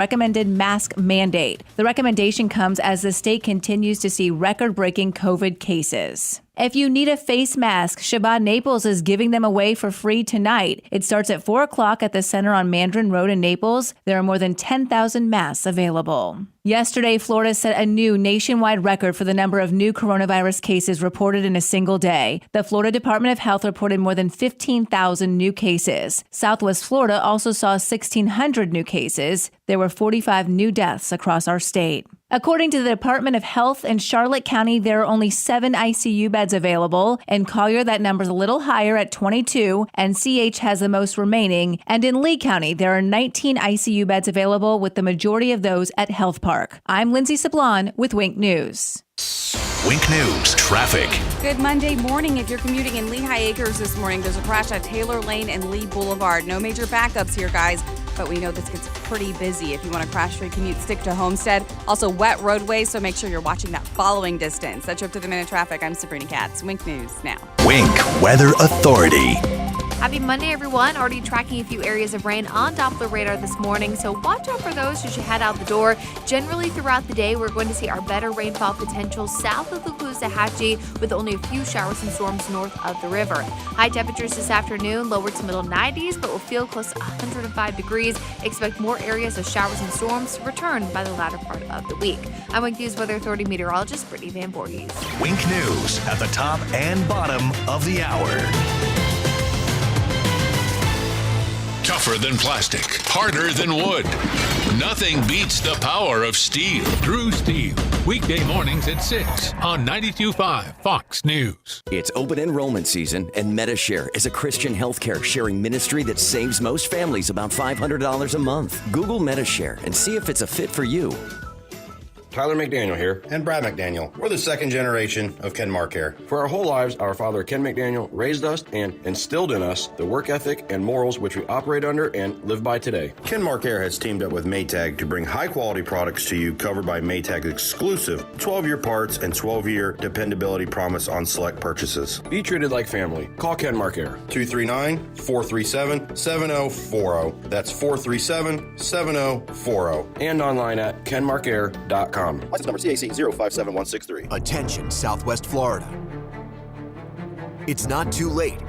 recommended mask mandate. The recommendation comes as the state continues to see record-breaking COVID cases. If you need a face mask, Shabbat Naples is giving them away for free tonight. It starts at 4 o'clock at the center on Mandarin Road in Naples. There are more than 10,000 masks available. Yesterday, Florida set a new nationwide record for the number of new coronavirus cases reported in a single day. The Florida Department of Health reported more than 15,000 new cases. Southwest Florida also saw 1,600 new cases. There were 45 new deaths across our state. According to the Department of Health in Charlotte County, there are only 7 ICU beds available. In Collier, that number's a little higher at 22, and CH has the most remaining. And in Lee County, there are 19 ICU beds available, with the majority of those at Health Park. I'm Lindsay Sablon with Wink News. Wink News Traffic. Good Monday morning. If you're commuting in Lehigh Acres this morning, there's a crash at Taylor Lane and Lee Boulevard. No major backups here, guys, but we know this gets pretty busy. If you want to crash-free commute, stick to Homestead. Also, wet roadways, so make sure you're watching that following distance. That's your Up to the Minute Traffic. I'm Sabrina Katz. Wink News now. Wink Weather Authority. Happy Monday, everyone. Already tracking a few areas of rain on Doppler radar this morning, so watch out for those as you head out the door. Generally, throughout the day, we're going to see our better rainfall potential south of the Caloosahatchee, with only a few showers and storms north of the river. High temperatures this afternoon, lower to middle 90s, but will feel close to 105 degrees. Expect more areas of showers and storms to return by the latter part of the week. I'm Wink News Weather Authority meteorologist Brittany Van Voorhees. Wink News at the top and bottom of the hour. Tougher than plastic, harder than wood. Nothing beats the power of steel. True Steel, weekday mornings at 6 on 92.5 Fox News. It's open enrollment season, and MediShare is a Christian healthcare sharing ministry that saves most families about $500 a month. Google MediShare and see if it's a fit for you. Tyler McDaniel here. And Brad McDaniel. We're the second generation of Kenmar Care. For our whole lives, our father Ken McDaniel raised us and instilled in us the work ethic and morals which we operate under and live by today. Kenmar Care has teamed up with Maytag to bring high-quality products to you covered by Maytag's exclusive 12-year parts and 12-year dependability promise on select purchases. Be treated like family. Call Kenmar Care. 239-437-7040. That's 437-7040. And online at kenmarcare.com. License number CAC 057163. Attention, Southwest Florida. It's not too late.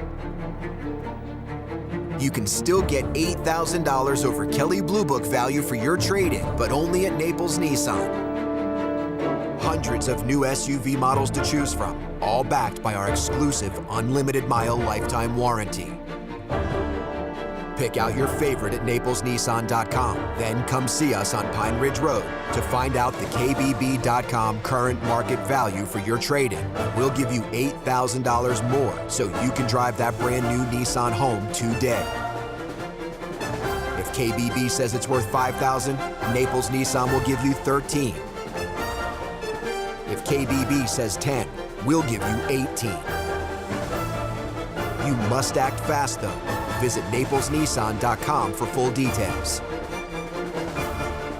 You can still get $8,000 over Kelley Blue Book value for your trade-in, but only at Naples Nissan. Hundreds of new SUV models to choose from, all backed by our exclusive unlimited mile lifetime warranty. Pick out your favorite at naplesnissan.com. Then come see us on Pine Ridge Road to find out the KBB.com current market value for your trade-in. We'll give you $8,000 more so you can drive that brand new Nissan home today. If KBB says it's worth $5,000, Naples Nissan will give you $13,000. If KBB says $10,000, we'll give you $18,000. You must act fast though. Visit naplesnissan.com for full details.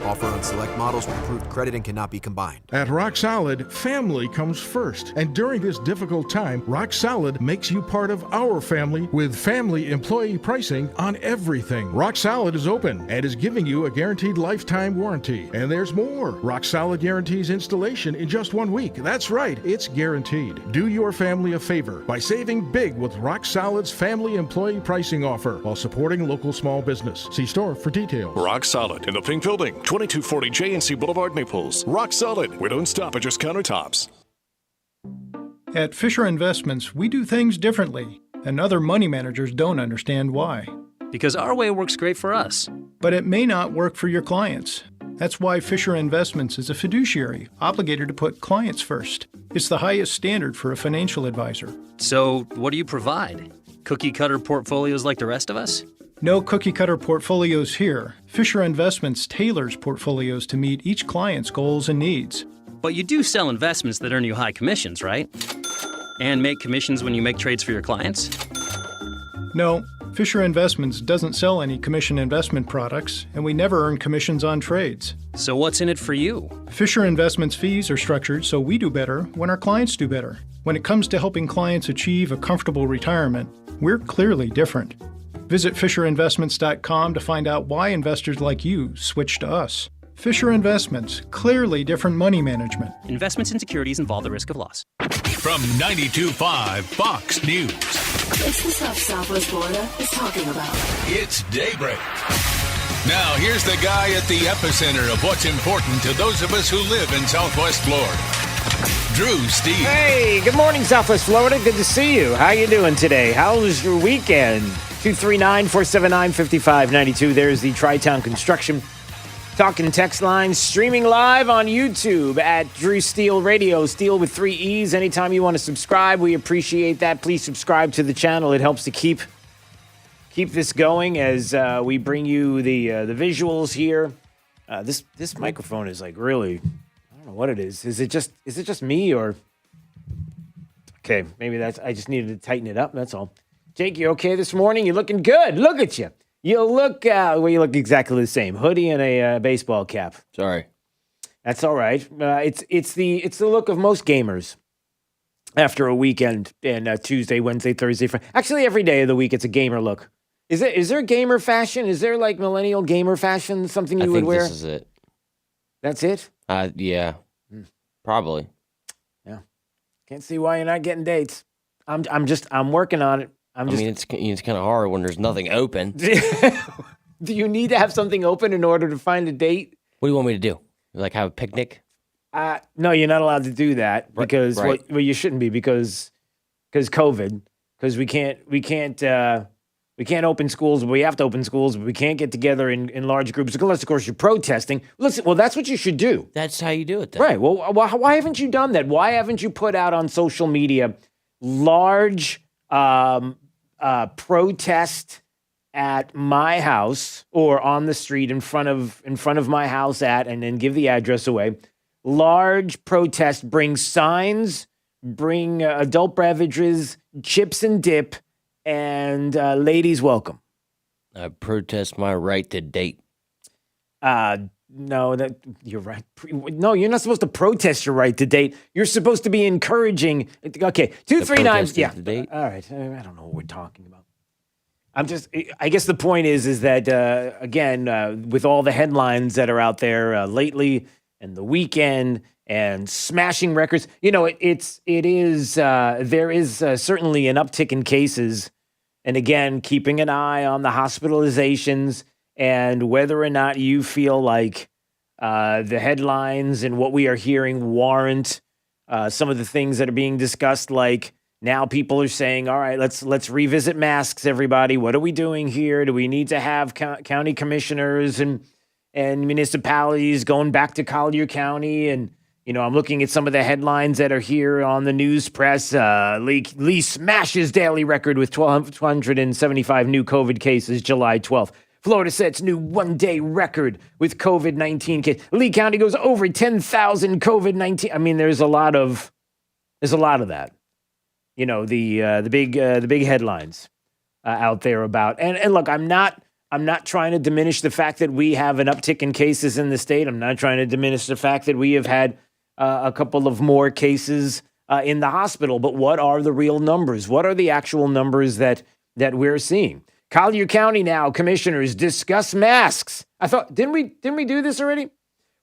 Offer on select models with approved credit and cannot be combined. At Rock Solid, family comes first. And during this difficult time, Rock Solid makes you part of our family with family employee pricing on everything. Rock Solid is open and is giving you a guaranteed lifetime warranty. And there's more. Rock Solid guarantees installation in just 1 week. That's right, it's guaranteed. Do your family a favor by saving big with Rock Solid's family employee pricing offer while supporting local small business. See store for details. Rock Solid in the Pink Building, 2240 J&C Boulevard, Naples. Rock Solid. We don't stop at just countertops. At Fisher Investments, we do things differently, and other money managers don't understand why. Because our way works great for us. But it may not work for your clients. That's why Fisher Investments is a fiduciary, obligated to put clients first. It's the highest standard for a financial advisor. So, what do you provide? Cookie-cutter portfolios like the rest of us? No cookie-cutter portfolios here. Fisher Investments tailors portfolios to meet each client's goals and needs. But you do sell investments that earn you high commissions, right? And make commissions when you make trades for your clients? No, Fisher Investments doesn't sell any commission investment products, and we never earn commissions on trades. So what's in it for you? Fisher Investments fees are structured so we do better when our clients do better. When it comes to helping clients achieve a comfortable retirement, we're clearly different. Visit FisherInvestments.com to find out why investors like you switch to us. Fisher Investments, clearly different money management. Investments in securities involve the risk of loss. From 92.5 Fox News. It's the stuff Southwest Florida is talking about. It's Daybreak. Now, here's the guy at the epicenter of what's important to those of us who live in Southwest Florida. Drew Steve. Hey, good morning, Southwest Florida. Good to see you. How you doing today? How was your weekend? 239-479-5592. There's the Tri-Town Construction Talking Text line, streaming live on YouTube at Drew Steele Radio. Steele with 3 E's. Anytime you want to subscribe, we appreciate that. Please subscribe to the channel. It helps to keep this going as we bring you the visuals here. This microphone is like really, I don't know what it is. Is it just me or? Okay, maybe I just needed to tighten it up. That's all. Jake, you okay this morning? You're looking good. Look at you. You look you look exactly the same. Hoodie and a baseball cap. Sorry. That's all right. It's the look of most gamers after a weekend and Tuesday, Wednesday, Thursday, Friday. Actually, every day of the week it's a gamer look. Is there gamer fashion? Is there like millennial gamer fashion? Something you would wear? This is it. That's it? Yeah. Probably. Yeah. Can't see why you're not getting dates. I'm working on it. I mean, it's kind of hard when there's nothing open. Do you need to have something open in order to find a date? What do you want me to do? Like have a picnic? No, you're not allowed to do that because right. Well, you shouldn't be because COVID. Because we can't open schools. We have to open schools, but we can't get together in large groups unless, of course, you're protesting. Listen, well, that's what you should do. That's how you do it, then. Right. Well, why haven't you done that? Why haven't you put out on social media large protest at my house or on the street in front of my house and then give the address away? Large protest, bring signs, bring adult beverages, chips and dip, and ladies welcome. I protest my right to date. No, that you're right. No, you're not supposed to protest your right to date. You're supposed to be encouraging. Okay, 239. Yeah. All right. I don't know what we're talking about. I guess the point is that again, with all the headlines that are out there lately and the weekend and smashing records, there is certainly an uptick in cases. And again, keeping an eye on the hospitalizations and whether or not you feel like the headlines and what we are hearing warrant some of the things that are being discussed. Like now people are saying, all right, let's revisit masks, everybody. What are we doing here? Do we need to have county commissioners and municipalities going back to Collier County? And, I'm looking at some of the headlines that are here on the news press. Lee smashes daily record with 1,275 new COVID cases July 12th. Florida sets new one-day record with COVID-19 cases. Lee County goes over 10,000 COVID-19. I mean, there's a lot of that. The big headlines out there about. And look, I'm not trying to diminish the fact that we have an uptick in cases in the state. I'm not trying to diminish the fact that we have had a couple of more cases in the hospital. But what are the real numbers? What are the actual numbers that we're seeing? Collier County now, commissioners discuss masks. I thought, didn't we do this already?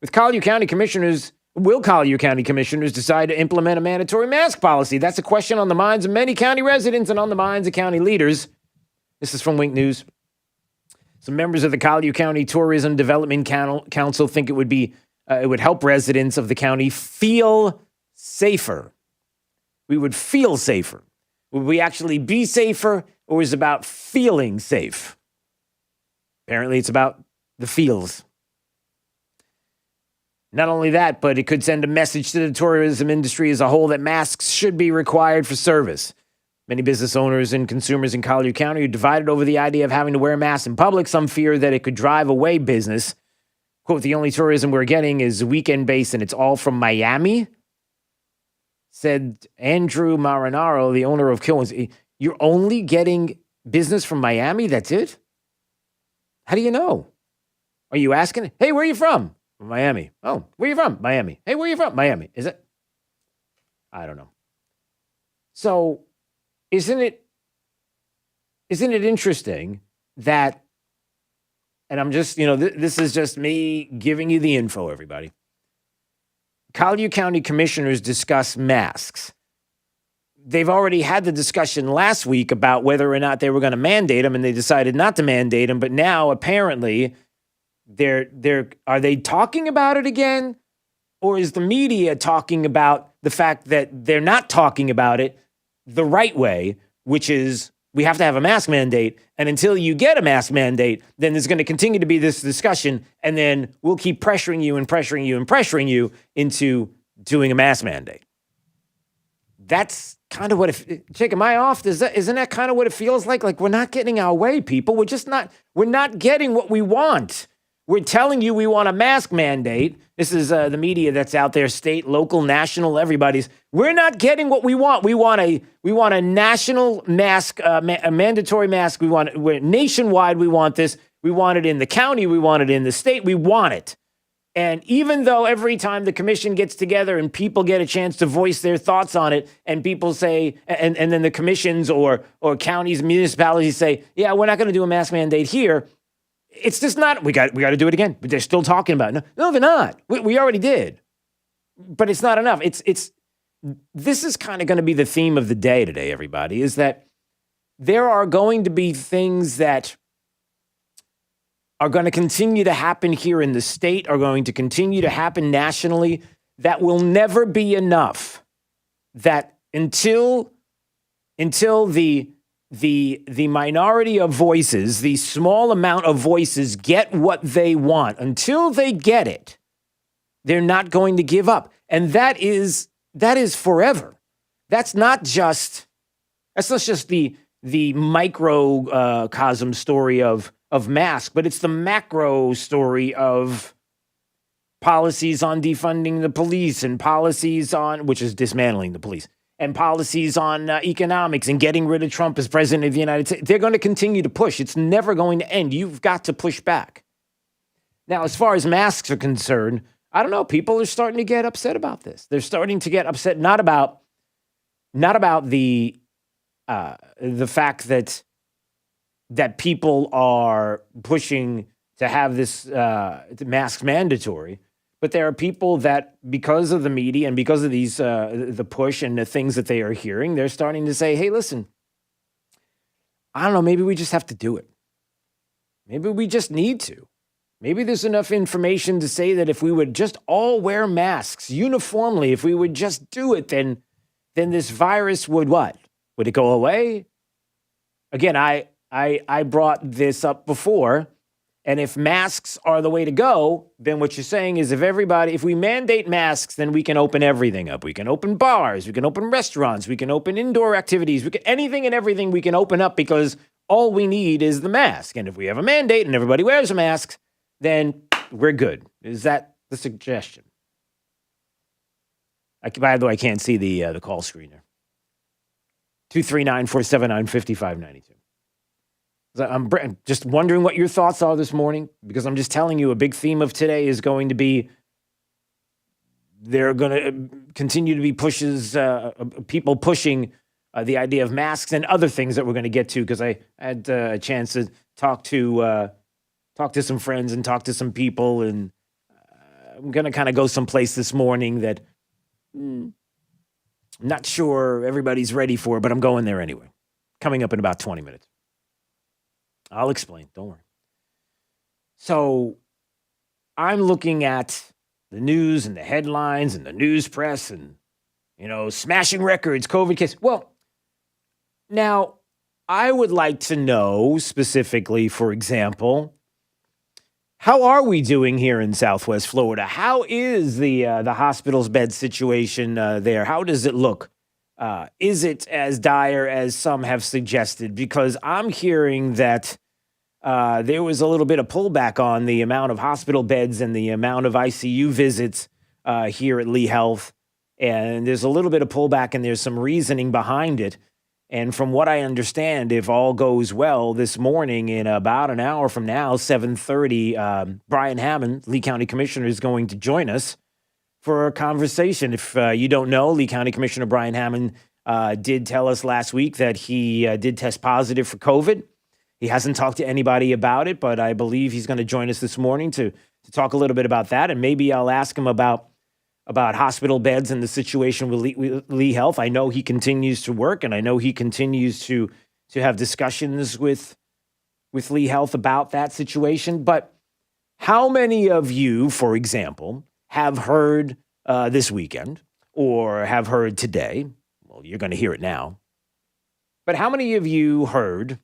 With Collier County commissioners, will Collier County commissioners decide to implement a mandatory mask policy? That's a question on the minds of many county residents and on the minds of county leaders. This is from Wink News. Some members of the Collier County Tourism Development Council think it would help residents of the county feel safer. We would feel safer. Would we actually be safer? Or is it about feeling safe? Apparently, it's about the feels. Not only that, but it could send a message to the tourism industry as a whole that masks should be required for service. Many business owners and consumers in Collier County are divided over the idea of having to wear masks in public. Some fear that it could drive away business. Quote, the only tourism we're getting is weekend-based and it's all from Miami, said Andrew Marinaro, the owner of Kilwins. You're only getting business from Miami? That's it? How do you know? Are you asking? Hey, where are you from? Miami. Oh, where are you from? Miami. Hey, where are you from? Miami. Is it? I don't know. So, isn't it interesting that, and I'm just, this is just me giving you the info, everybody. Collier County commissioners discuss masks. They've already had the discussion last week about whether or not they were going to mandate them, and they decided not to mandate them. But now apparently are they talking about it again? Or is the media talking about the fact that they're not talking about it the right way, which is we have to have a mask mandate. And until you get a mask mandate, then there's going to continue to be this discussion. And then we'll keep pressuring you and pressuring you and pressuring you into doing a mask mandate. That's kind of what Jake, am I off? Isn't that kind of what it feels like? Like we're not getting our way, people. We're not getting what we want. We're telling you we want a mask mandate. This is the media that's out there, state, local, national, everybody's. We're not getting what we want. We want a national mask, a mandatory mask. We're nationwide. We want this. We want it in the county. We want it in the state. We want it. And even though every time the commission gets together and people get a chance to voice their thoughts on it, and people say, and then the commissions or counties, municipalities say, yeah, we're not going to do a mask mandate here. It's just not, we got to do it again. But they're still talking about it. No, they're not. We already did. But it's not enough. This is kind of going to be the theme of the day today, everybody, is that there are going to be things that are going to continue to happen here in the state, are going to continue to happen nationally, that will never be enough. That until the minority of voices, the small amount of voices get what they want, until they get it, they're not going to give up. And that is forever. That's not just the microcosm story of masks, but it's the macro story of policies on defunding the police and policies on, which is dismantling the police, and policies on economics and getting rid of Trump as president of the United States. They're going to continue to push. It's never going to end. You've got to push back. Now, as far as masks are concerned, I don't know. People are starting to get upset about this. They're starting to get upset not about the fact that people are pushing to have this masks mandatory, but there are people that, because of the media and because of these the push and the things that they are hearing, they're starting to say, hey, listen, I don't know, maybe we just have to do it. Maybe we just need to. Maybe there's enough information to say that if we would just all wear masks uniformly, if we would just do it, then this virus would what? Would it go away? Again, I brought this up before, and if masks are the way to go, then what you're saying is if we mandate masks, then we can open everything up. We can open bars, we can open restaurants, we can open indoor activities, anything and everything we can open up because all we need is the mask. And if we have a mandate and everybody wears a mask, then we're good. Is that the suggestion? By the way, I can't see the call screener. 239-479-5592. I'm just wondering what your thoughts are this morning, because I'm just telling you a big theme of today is going to be there are going to continue to be pushes, people pushing the idea of masks and other things that we're going to get to, because I had a chance to talk to some friends and talk to some people, and I'm going to kind of go someplace this morning that I'm not sure everybody's ready for, but I'm going there anyway. Coming up in about 20 minutes. I'll explain. Don't worry. So I'm looking at the news and the headlines and the news press and, smashing records, COVID case. Well, now I would like to know specifically, for example, how are we doing here in Southwest Florida? How is the hospital's bed situation there? How does it look? Is it as dire as some have suggested? Because I'm hearing that there was a little bit of pullback on the amount of hospital beds and the amount of ICU visits here at Lee Health. And there's a little bit of pullback, and there's some reasoning behind it. And from what I understand, if all goes well, this morning, in about an hour from now, 7:30, Brian Hammond, Lee County Commissioner, is going to join us for a conversation. If you don't know, Lee County Commissioner Brian Hammond did tell us last week that he did test positive for COVID. He hasn't talked to anybody about it, but I believe he's going to join us this morning to talk a little bit about that. And maybe I'll ask him about hospital beds and the situation with Lee Health. I know he continues to work, and I know he continues to have discussions with Lee Health about that situation. But how many of you, for example, have heard this weekend or have heard today? Well, you're going to hear it now. But how many of you heard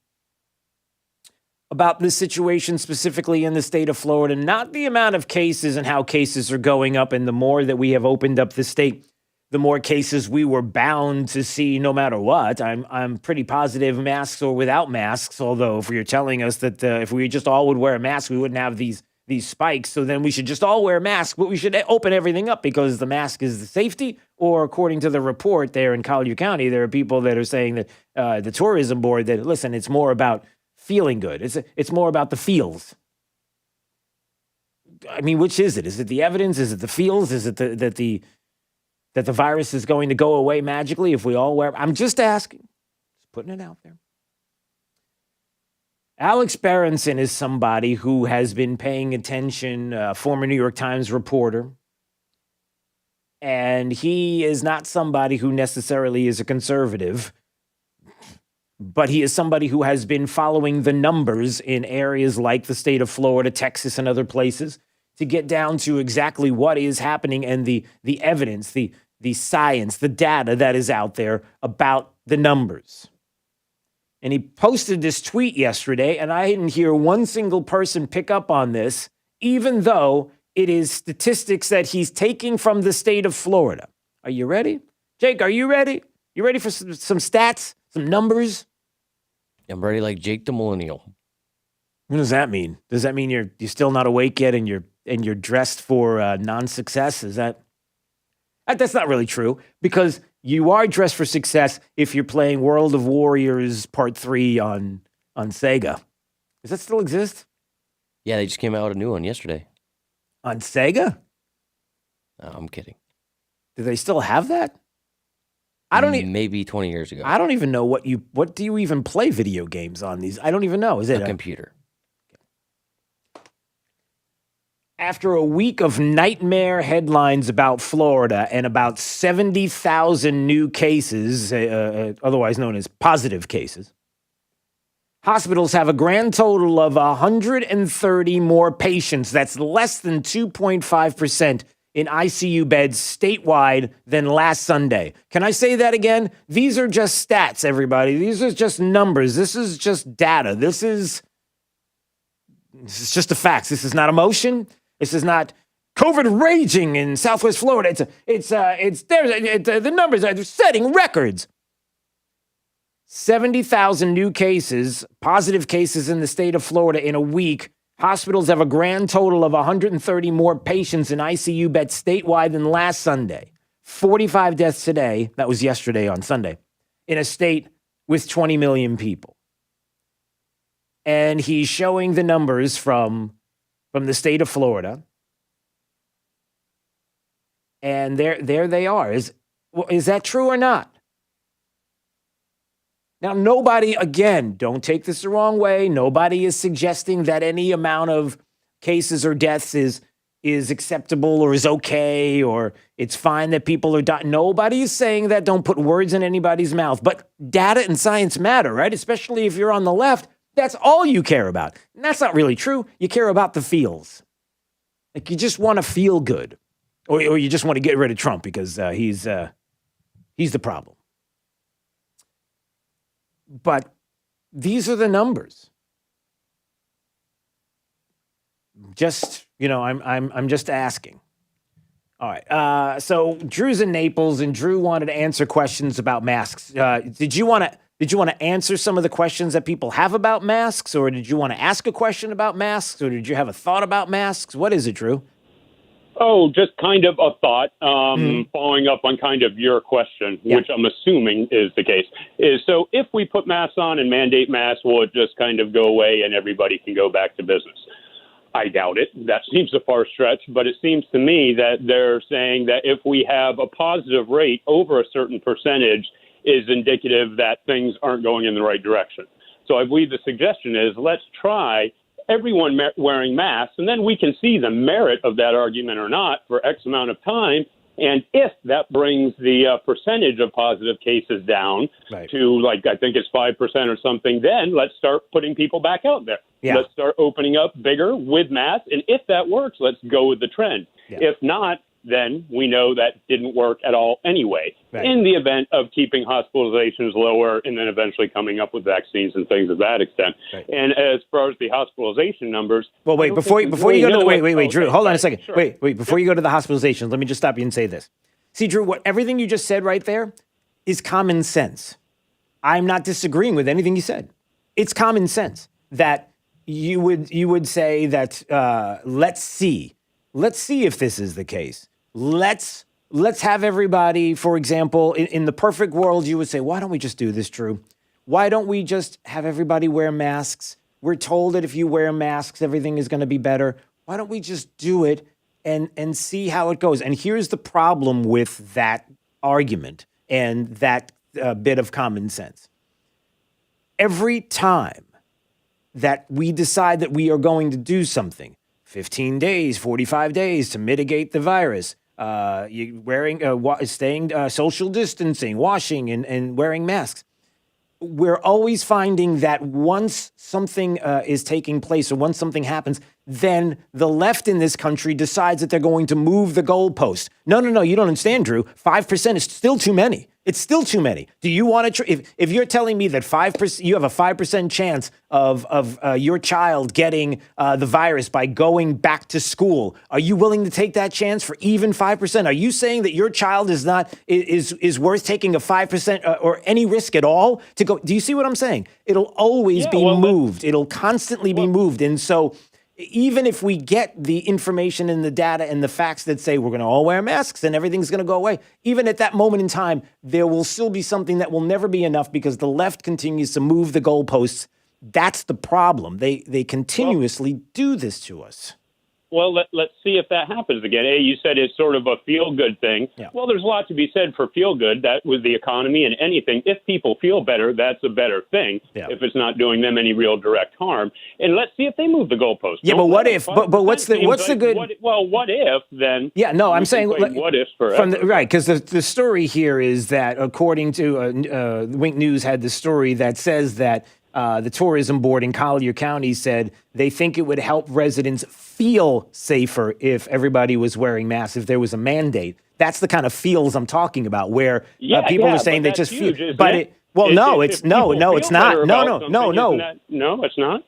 about this situation specifically in the state of Florida? Not the amount of cases and how cases are going up, and the more that we have opened up the state, the more cases we were bound to see no matter what. I'm pretty positive, masks or without masks, although if you're telling us that if we just all would wear a mask, we wouldn't have these spikes, so then we should just all wear masks, but we should open everything up because the mask is the safety. Or according to the report there in Collier County, there are people that are saying that the tourism board, that, listen, it's more about feeling good. It's more about the feels. I mean, which is it? Is it the evidence? Is it the feels? Is it that the virus is going to go away magically if we all wear? I'm just asking, just putting it out there. Alex Berenson is somebody who has been paying attention, former New York Times reporter. And he is not somebody who necessarily is a conservative, but he is somebody who has been following the numbers in areas like the state of Florida, Texas, and other places to get down to exactly what is happening and the evidence, the science, the data that is out there about the numbers. And he posted this tweet yesterday, and I didn't hear one single person pick up on this, even though it is statistics that he's taking from the state of Florida. Are you ready? Jake, are you ready? You ready for some stats, some numbers? I'm ready like Jake the Millennial. What does that mean? Does that mean you're still not awake yet and you're dressed for non-success? Is that's not really true, because you are dressed for success if you're playing World of Warriors Part 3 on Sega. Does that still exist? Yeah, they just came out with a new one yesterday. On Sega? No, I'm kidding. Do they still have that? I don't maybe 20 years ago. I don't even know what do you even play video games on these? I don't even know. Is it a computer? After a week of nightmare headlines about Florida and about 70,000 new cases, otherwise known as positive cases, hospitals have a grand total of 130 more patients. That's less than 2.5% in ICU beds statewide than last Sunday. Can I say that again? These are just stats, everybody. These are just numbers. This is just data. This is just the facts. This is not emotion. This is not COVID raging in Southwest Florida. The numbers are setting records. 70,000 new cases, positive cases in the state of Florida in a week. Hospitals have a grand total of 130 more patients in ICU beds statewide than last Sunday. 45 deaths today, that was yesterday on Sunday, in a state with 20 million people. And he's showing the numbers from the state of Florida. And there they are. Is that true or not? Now, nobody, again, don't take this the wrong way. Nobody is suggesting that any amount of cases or deaths is acceptable or is okay or it's fine that people are dying. Nobody is saying that. Don't put words in anybody's mouth. But data and science matter, right? Especially if you're on the left. That's all you care about. And that's not really true. You care about the feels. Like you just want to feel good. Or you just want to get rid of Trump because he's the problem. But these are the numbers. Just, I'm just asking. All right. So Drew's in Naples, and Drew wanted to answer questions about masks. Did you want to answer some of the questions that people have about masks, or did you want to ask a question about masks, or did you have a thought about masks? What is it, Drew? Oh, just kind of a thought, following up on kind of your question, which I'm assuming is the case, is so if we put masks on and mandate masks, will it just kind of go away and everybody can go back to business? I doubt it. That seems a far stretch, but it seems to me that they're saying that if we have a positive rate over a certain percentage is indicative that things aren't going in the right direction. So I believe the suggestion is let's try everyone wearing masks, and then we can see the merit of that argument or not for X amount of time. And if that brings the percentage of positive cases down to, like, I think it's 5% or something, then let's start putting people back out there. Yeah. Let's start opening up bigger with masks. And if that works, let's go with the trend. Yeah. If not, then we know that didn't work at all anyway, in the event of keeping hospitalizations lower and then eventually coming up with vaccines and things of that extent. And as far as the hospitalization numbers... Well, wait, before you go to the... Drew, hold on a second. Sure. Wait, before you go to the hospitalizations, let me just stop you and say this. See, Drew, everything you just said right there is common sense. I'm not disagreeing with anything you said. It's common sense that you would say that, let's see if this is the case. Let's have everybody, for example, in the perfect world, you would say, why don't we just do this, Drew? Why don't we just have everybody wear masks? We're told that if you wear masks, everything is going to be better. Why don't we just do it and see how it goes? And here's the problem with that argument and that bit of common sense. Every time that we decide that we are going to do something, 15 days, 45 days to mitigate the virus, you staying social distancing, washing, and wearing masks. We're always finding that once something is taking place or once something happens, then the left in this country decides that they're going to move the goalpost. No, you don't understand, Drew. 5% is still too many. It's still too many. Do you want to? If you're telling me that 5%, you have a 5% chance of your child getting the virus by going back to school, are you willing to take that chance for even 5%? Are you saying that your child is not is worth taking a 5% or any risk at all to go? Do you see what I'm saying? It'll always be moved. It'll constantly be moved, and so. Even if we get the information and the data and the facts that say we're going to all wear masks and everything's going to go away, even at that moment in time, there will still be something that will never be enough because the left continues to move the goalposts. That's the problem. They continuously do this to us. Well, let's see if that happens again. Hey, you said it's sort of a feel-good thing. Yeah. Well, there's a lot to be said for feel-good. That with the economy and anything, if people feel better, that's a better thing. Yeah. If it's not doing them any real direct harm. And let's see if they move the goalpost. Yeah, but what if? But what's the good? What if then? Yeah, no, I'm saying what if forever. Right, because the story here is that according to Wink News had the story that says that. The tourism board in Collier County said they think it would help residents feel safer if everybody was wearing masks, if there was a mandate. That's the kind of feels I'm talking about, where people are saying they just feel. But it's not. No, it's not. No, it's not.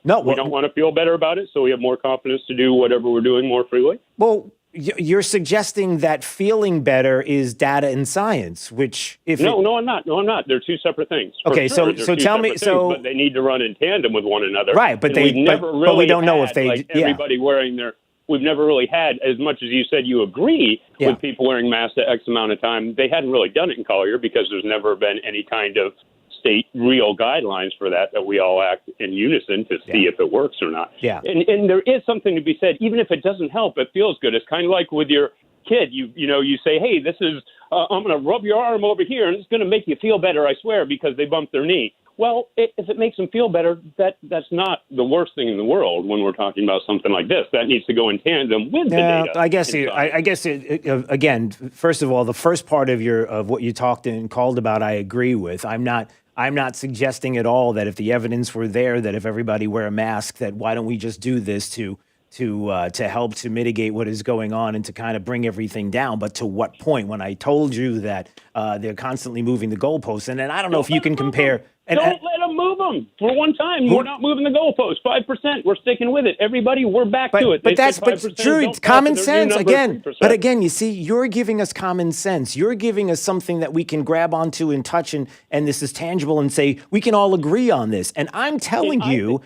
No, we don't want to feel better about it, so we have more confidence to do whatever we're doing more freely. Well, you're suggesting that feeling better is data and science, which No, I'm not. They're two separate things. Okay, so tell me. But they need to run in tandem with one another. Right, but we don't know if they. Everybody wearing their. We've never really had, as much as you said you agree with people wearing masks at X amount of time. They hadn't really done it in Collier because there's never been any kind of state real guidelines for that we all act in unison to see if it works or not. Yeah. And there is something to be said, even if it doesn't help, it feels good. It's kind of like with your kid, you say, hey, this is, I'm going to rub your arm over here and it's going to make you feel better, I swear, because they bumped their knee. Well, if it makes them feel better, that's not the worst thing in the world when we're talking about something like this. That needs to go in tandem with the data. I guess again, first of all, the first part of what you talked and called about, I agree with. I'm not suggesting at all that if the evidence were there, that if everybody wear a mask, that why don't we just do this to help to mitigate what is going on and to kind of bring everything down. But to what point? When I told you that they're constantly moving the goalposts, and then I don't know if you can compare. Don't let them move them. For one time, we're not moving the goalpost. 5%. We're sticking with it. Everybody, we're back to it. But Drew, common sense again. But again, you see, you're giving us common sense. You're giving us something that we can grab onto and touch, and this is tangible, and say we can all agree on this. And I'm telling you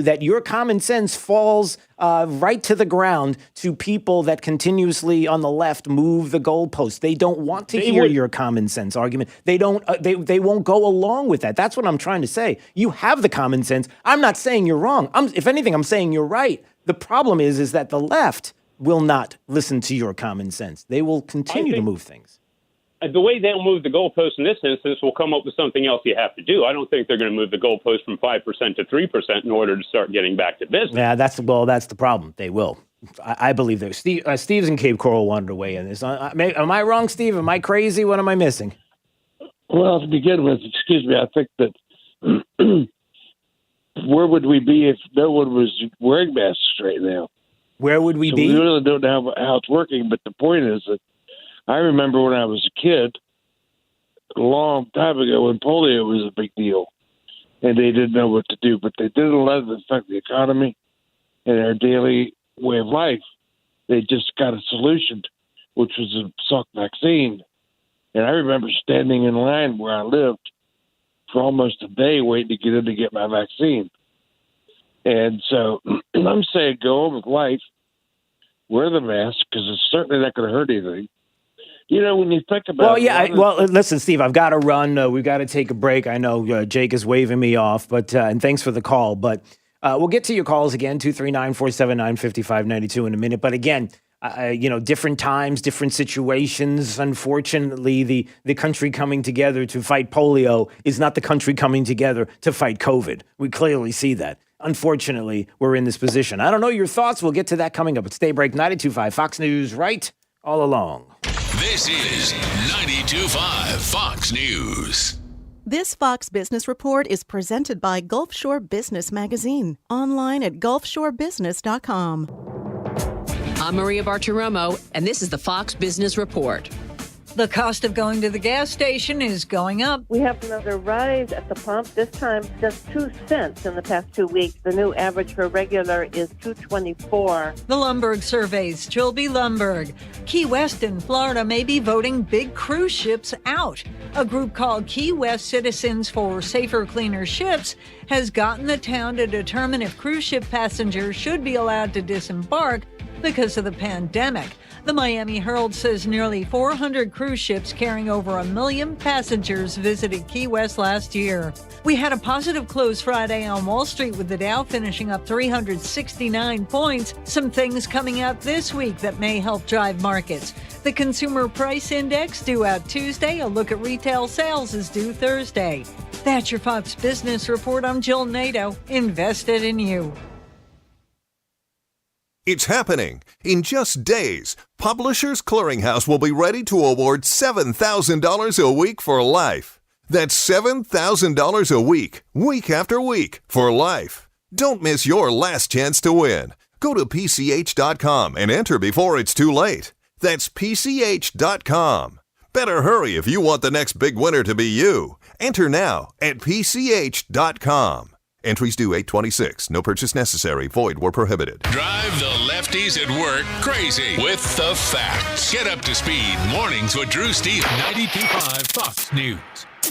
that your common sense falls right to the ground to people that continuously on the left move the goalposts. They don't want to hear your common sense argument. They don't. They won't go along with that. That's what I'm trying to say. You have the common sense. I'm not saying you're wrong. If anything, I'm saying you're right. The problem is that the left will not listen to your common sense. They will continue to move things. the way they'll move the goalpost in this instance will come up with something else you have to do. I don't think they're going to move the goalpost from 5% to 3% in order to start getting back to business. Yeah, that's the problem. They will. I believe that. Steve's in Cape Coral wanted to weigh in this. Am I wrong, Steve? Am I crazy? What am I missing? Well, to begin with, excuse me, I think that where would we be if no one was wearing masks right now? Where would we be? We really don't know how it's working, but the point is that I remember when I was a kid, a long time ago, when polio was a big deal, and they didn't know what to do, but they didn't let it affect the economy and our daily way of life. They just got a solution, which was a Salk vaccine. And I remember standing in line where I lived for almost a day waiting to get in to get my vaccine. And so I'm saying go on with life, wear the mask, because it's certainly not going to hurt anything. You know, when you think about listen, Steve, I've got to run. We've got to take a break. I know Jake is waving me off, but and thanks for the call. But we'll get to your calls again, 239-479-5592 in a minute. But again, different times, different situations. Unfortunately, the country coming together to fight polio is not the country coming together to fight COVID. We clearly see that. Unfortunately, we're in this position. I don't know your thoughts. We'll get to that coming up. It's Daybreak 92.5 Fox News, right all along. This is 92.5 Fox News. This Fox Business Report is presented by Gulf Shore Business Magazine, online at gulfshorebusiness.com. I'm Maria Bartiromo, and this is the Fox Business Report. The cost of going to the gas station is going up. We have another rise at the pump, this time just 2 cents in the past 2 weeks. The new average for regular is $2.24. The Lumberg surveys, Trilby Lumberg. Key West in Florida may be voting big cruise ships out. A group called Key West Citizens for Safer, Cleaner Ships has gotten the town to determine if cruise ship passengers should be allowed to disembark because of the pandemic. The Miami Herald says nearly 400 cruise ships carrying over 1 million passengers visited Key West last year. We had a positive close Friday on Wall Street with the Dow finishing up 369 points. Some things coming out this week that may help drive markets. The Consumer Price Index due out Tuesday. A look at retail sales is due Thursday. That's your Fox Business Report. I'm Jill Nato, invested in you. It's happening. In just days, Publishers Clearinghouse will be ready to award $7,000 a week for life. That's $7,000 a week, week after week, for life. Don't miss your last chance to win. Go to PCH.com and enter before it's too late. That's PCH.com. Better hurry if you want the next big winner to be you. Enter now at PCH.com. Entries due 8/26. No purchase necessary. Void where prohibited. Drive the lefties at work crazy with the facts. Get up to speed. Mornings with Drew Steele. 92.5 Fox News.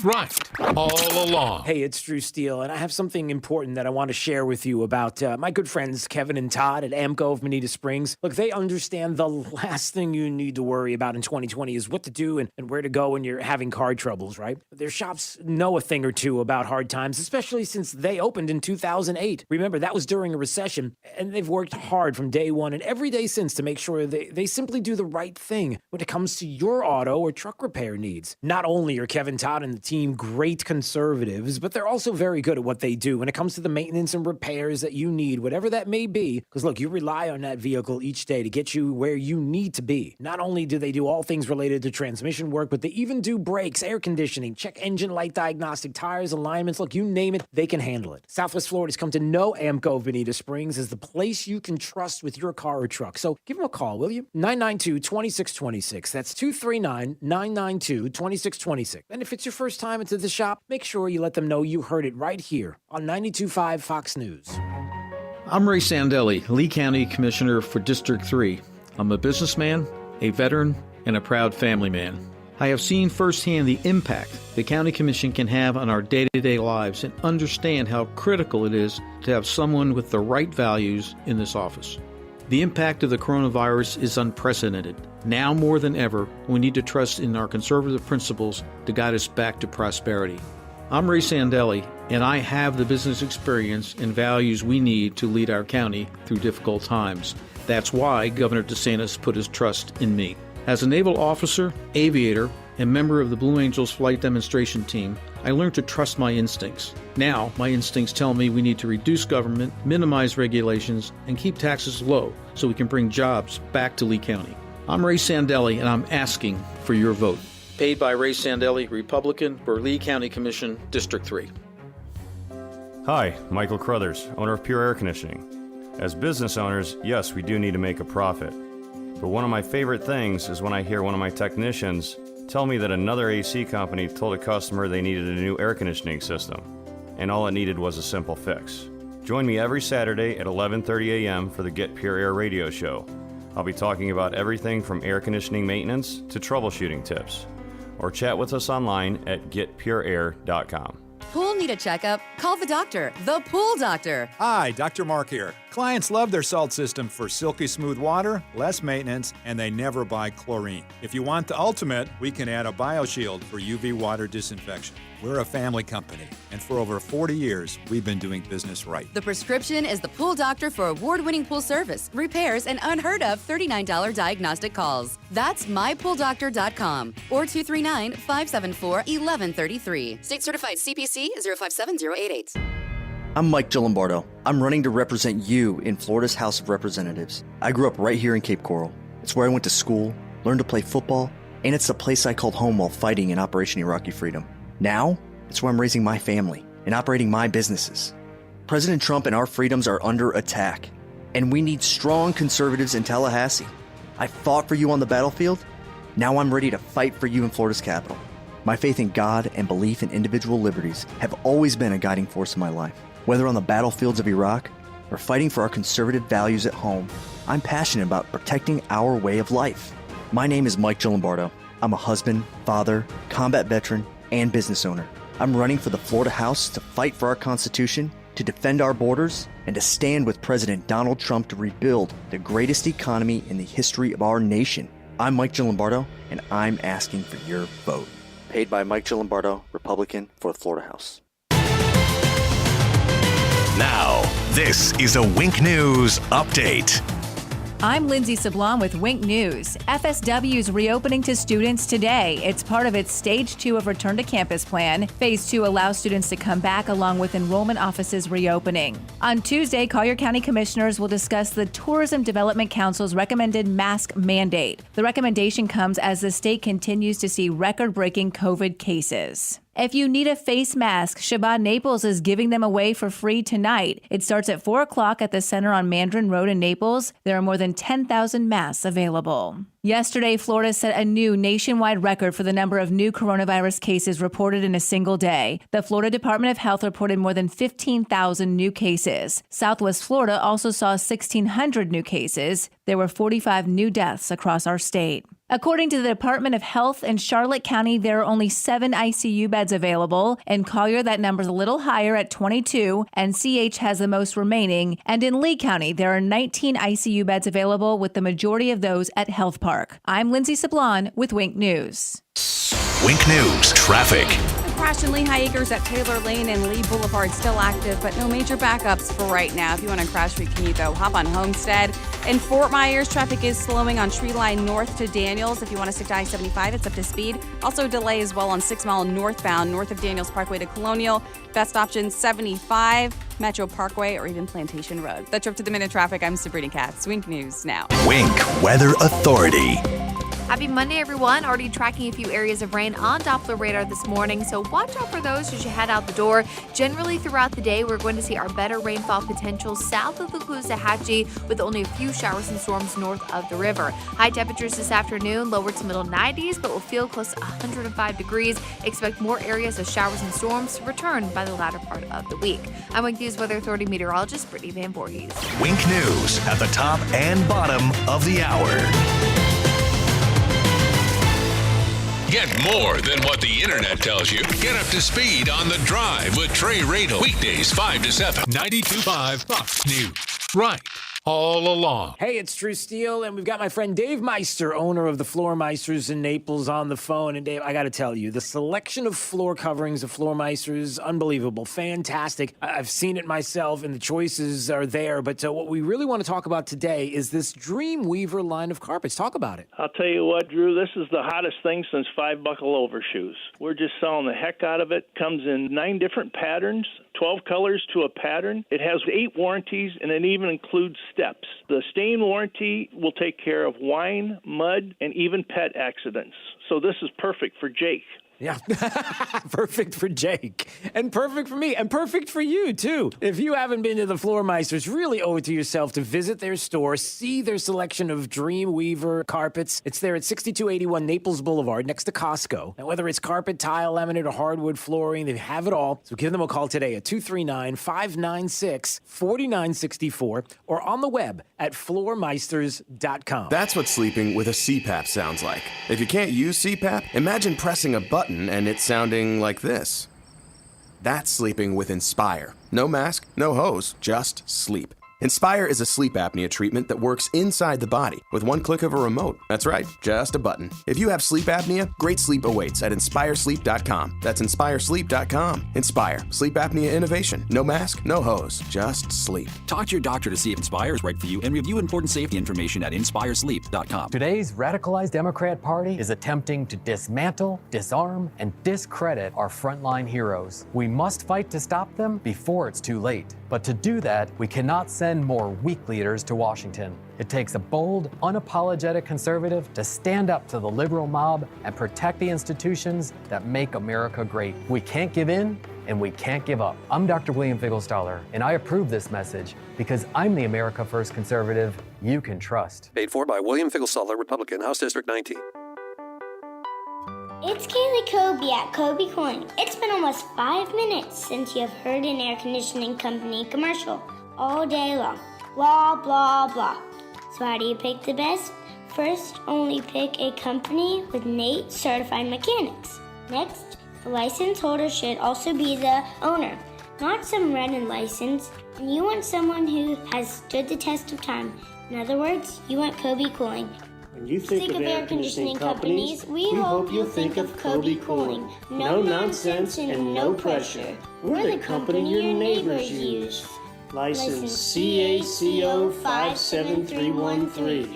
Right all along. Hey, it's Drew Steele, and I have something important that I want to share with you about my good friends Kevin and Todd at AMCO of Bonita Springs. Look, they understand the last thing you need to worry about in 2020 is what to do and where to go when you're having car troubles, right? Their shops know a thing or two about hard times, especially since they opened in 2008. Remember, that was during a recession, and they've worked hard from day one and every day since to make sure they simply do the right thing when it comes to your auto or truck repair needs. Not only are Kevin, Todd, and the team great conservatives, but they're also very good at what they do when it comes to the maintenance and repairs that you need, whatever that may be. Because look, you rely on that vehicle each day to get you where you need to be. Not only do they do all things related to transmission work, but they even do brakes, air conditioning, check engine light diagnostic, tires, alignments. Look, you name it, they can handle it. Southwest Florida's come to know AMCO of Bonita Springs as the place you can trust with your car or truck. So give them a call, will you? 992-2626. That's 239-992-2626. And if it's your first time into the shop, make sure you let them know you heard it right here on 92.5 Fox News. I'm Ray Sandelli, Lee County Commissioner for District 3. I'm a businessman, a veteran, and a proud family man. I have seen firsthand the impact the County Commission can have on our day-to-day lives and understand how critical it is to have someone with the right values in this office. The impact of the coronavirus is unprecedented. Now more than ever, we need to trust in our conservative principles to guide us back to prosperity. I'm Ray Sandelli, and I have the business experience and values we need to lead our county through difficult times. That's why Governor DeSantis put his trust in me. As a naval officer, aviator, and member of the Blue Angels flight demonstration team, I learned to trust my instincts. Now, my instincts tell me we need to reduce government, minimize regulations, and keep taxes low so we can bring jobs back to Lee County. I'm Ray Sandelli, and I'm asking for your vote. Paid by Ray Sandelli, Republican, for Lee County Commission, District 3. Hi, Michael Crothers, owner of Pure Air Conditioning. As business owners, yes, we do need to make a profit. But one of my favorite things is when I hear one of my technicians tell me that another AC company told a customer they needed a new air conditioning system, and all it needed was a simple fix. Join me every Saturday at 11:30 a.m. for the Get Pure Air radio show. I'll be talking about everything from air conditioning maintenance to troubleshooting tips. Or chat with us online at getpureair.com. Pool need a checkup? Call the doctor, the Pool Doctor. Hi, Dr. Mark here. Clients love their salt system for silky smooth water, less maintenance, and they never buy chlorine. If you want the ultimate, we can add a BioShield for UV water disinfection. We're a family company, and for over 40 years, we've been doing business right. The prescription is the Pool Doctor for award-winning pool service, repairs, and unheard of $39 diagnostic calls. That's mypooldoctor.com or 239-574-1133. State certified CPC 057088. I'm Mike Gillimbardo. I'm running to represent you in Florida's House of Representatives. I grew up right here in Cape Coral. It's where I went to school, learned to play football, and it's the place I called home while fighting in Operation Iraqi Freedom. Now, it's where I'm raising my family and operating my businesses. President Trump and our freedoms are under attack, and we need strong conservatives in Tallahassee. I fought for you on the battlefield. Now I'm ready to fight for you in Florida's capital. My faith in God and belief in individual liberties have always been a guiding force in my life. Whether on the battlefields of Iraq or fighting for our conservative values at home, I'm passionate about protecting our way of life. My name is Mike Gillimbardo. I'm a husband, father, combat veteran, and business owner. I'm running for the Florida House to fight for our Constitution, to defend our borders, and to stand with President Donald Trump to rebuild the greatest economy in the history of our nation. I'm Mike Gillimbardo, and I'm asking for your vote. Paid by Mike Gillimbardo, Republican, for the Florida House. Now, this is a Wink News Update. I'm Lindsay Sablon with Wink News. FSW is reopening to students today. It's part of its Stage 2 of Return to Campus plan. Phase 2 allows students to come back along with enrollment offices reopening. On Tuesday, Collier County Commissioners will discuss the Tourism Development Council's recommended mask mandate. The recommendation comes as the state continues to see record-breaking COVID cases. If you need a face mask, Shabbat Naples is giving them away for free tonight. It starts at 4 o'clock at the center on Mandarin Road in Naples. There are more than 10,000 masks available. Yesterday, Florida set a new nationwide record for the number of new coronavirus cases reported in a single day. The Florida Department of Health reported more than 15,000 new cases. Southwest Florida also saw 1,600 new cases. There were 45 new deaths across our state. According to the Department of Health in Charlotte County, there are only 7 ICU beds available. In Collier, that number's a little higher at 22, and CH has the most remaining. And in Lee County, there are 19 ICU beds available, with the majority of those at Health Park. I'm Lindsay Sablon with Wink News. Wink News Traffic. The crash in Lehigh Acres at Taylor Lane and Lee Boulevard still active, but no major backups for right now. If you want to crash free commute, though, hop on Homestead. In Fort Myers, traffic is slowing on Tree Line north to Daniels. If you want to stick to I-75, it's up to speed. Also delay as well on 6 Mile northbound, north of Daniels Parkway to Colonial. Best option 75, Metro Parkway, or even Plantation Road. That's your up to the minute traffic. I'm Sabrina Katz. Wink News now. Wink Weather Authority. Happy Monday, everyone. Already tracking a few areas of rain on Doppler radar this morning, so watch out for those as you head out the door. Generally, throughout the day, we're going to see our better rainfall potential south of the Caloosahatchee, with only a few showers and storms north of the river. High temperatures this afternoon, lower to middle 90s, but will feel close to 105 degrees. Expect more areas of showers and storms to return by the latter part of the week. I'm Wink News Weather Authority meteorologist Brittany Van Voorhees. Wink News at the top and bottom of the hour. Get more than what the internet tells you. Get up to speed on The Drive with Trey Radel. Weekdays 5 to 7. 92.5 Fox News. Right all along. Hey, it's True Steel, and we've got my friend Dave Meister, owner of the Floor Meisters in Naples, on the phone. And Dave, I got to tell you, the selection of floor coverings of Floor Meisters, unbelievable, fantastic. I've seen it myself, and the choices are there. But what we really want to talk about today is this Dreamweaver line of carpets. Talk about it. I'll tell you what, Drew, this is the hottest thing since 5-buckle overshoes. We're just selling the heck out of it. Comes in 9 different patterns, 12 colors to a pattern. It has 8 warranties, and it even includes steps. The stain warranty will take care of wine, mud, and even pet accidents. So this is perfect for Jake. Yeah, perfect for Jake, and perfect for me, and perfect for you, too. If you haven't been to the Floor Meisters, really owe it to yourself to visit their store, see their selection of Dreamweaver carpets. It's there at 6281 Naples Boulevard, next to Costco. And whether it's carpet, tile, laminate, or hardwood flooring, they have it all. So give them a call today at 239-596-4964 or on the web at floormeisters.com. That's what sleeping with a CPAP sounds like. If you can't use CPAP, imagine pressing a button and it's sounding like this. That's sleeping with Inspire. No mask, no hose, just sleep. Inspire is a sleep apnea treatment that works inside the body with one click of a remote. That's right, just a button. If you have sleep apnea, great sleep awaits at inspiresleep.com. That's inspiresleep.com. Inspire, sleep apnea innovation. No mask, no hose, just sleep. Talk to your doctor to see if Inspire is right for you and review important safety information at inspiresleep.com. Today's radicalized Democrat Party is attempting to dismantle, disarm, and discredit our frontline heroes. We must fight to stop them before it's too late. But to do that, we cannot send more weak leaders to Washington. It takes a bold, unapologetic conservative to stand up to the liberal mob and protect the institutions that make America great. We can't give in, and we can't give up. I'm Dr. William Figglestaller, and I approve this message because I'm the America First conservative you can trust. Paid for by William Figglestaller, Republican, House District 19. It's Kaylee Kobe at Kobe Cooling. It's been almost 5 minutes since you have heard an air conditioning company commercial all day long. Blah, blah, blah. So how do you pick the best? First, only pick a company with NATE certified mechanics. Next, the license holder should also be the owner, not some random license. And you want someone who has stood the test of time. In other words, you want Kobe Cooling. When you think of air conditioning companies, we hope you'll think of Kobe Cooling. No nonsense and no pressure. We're the company your neighbors use. License CACO 57313.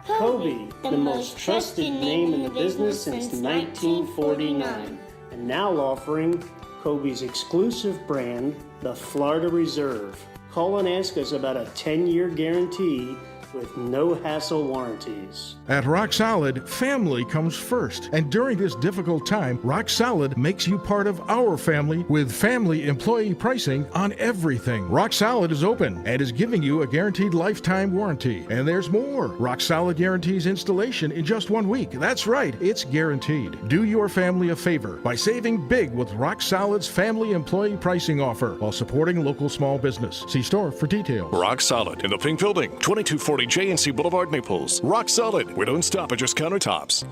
Kobe, the most trusted name in the business since 1949. And now offering Kobe's exclusive brand, the Florida Reserve. Call and ask us about a 10-year guarantee with no hassle warranties. At Rock Solid, family comes first. And during this difficult time, Rock Solid makes you part of our family with family employee pricing on everything. Rock Solid is open and is giving you a guaranteed lifetime warranty. And there's more. Rock Solid guarantees installation in just 1 week. That's right, it's guaranteed. Do your family a favor by saving big with Rock Solid's family employee pricing offer while supporting local small business. See store for details. Rock Solid in the Pink Building, 2240 J&C Boulevard, Naples. Rock Solid. We don't stop at just countertops.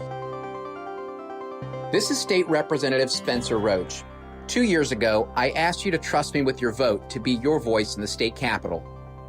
This is State Representative Spencer Roach. 2 years ago, I asked you to trust me with your vote to be your voice in the state capitol.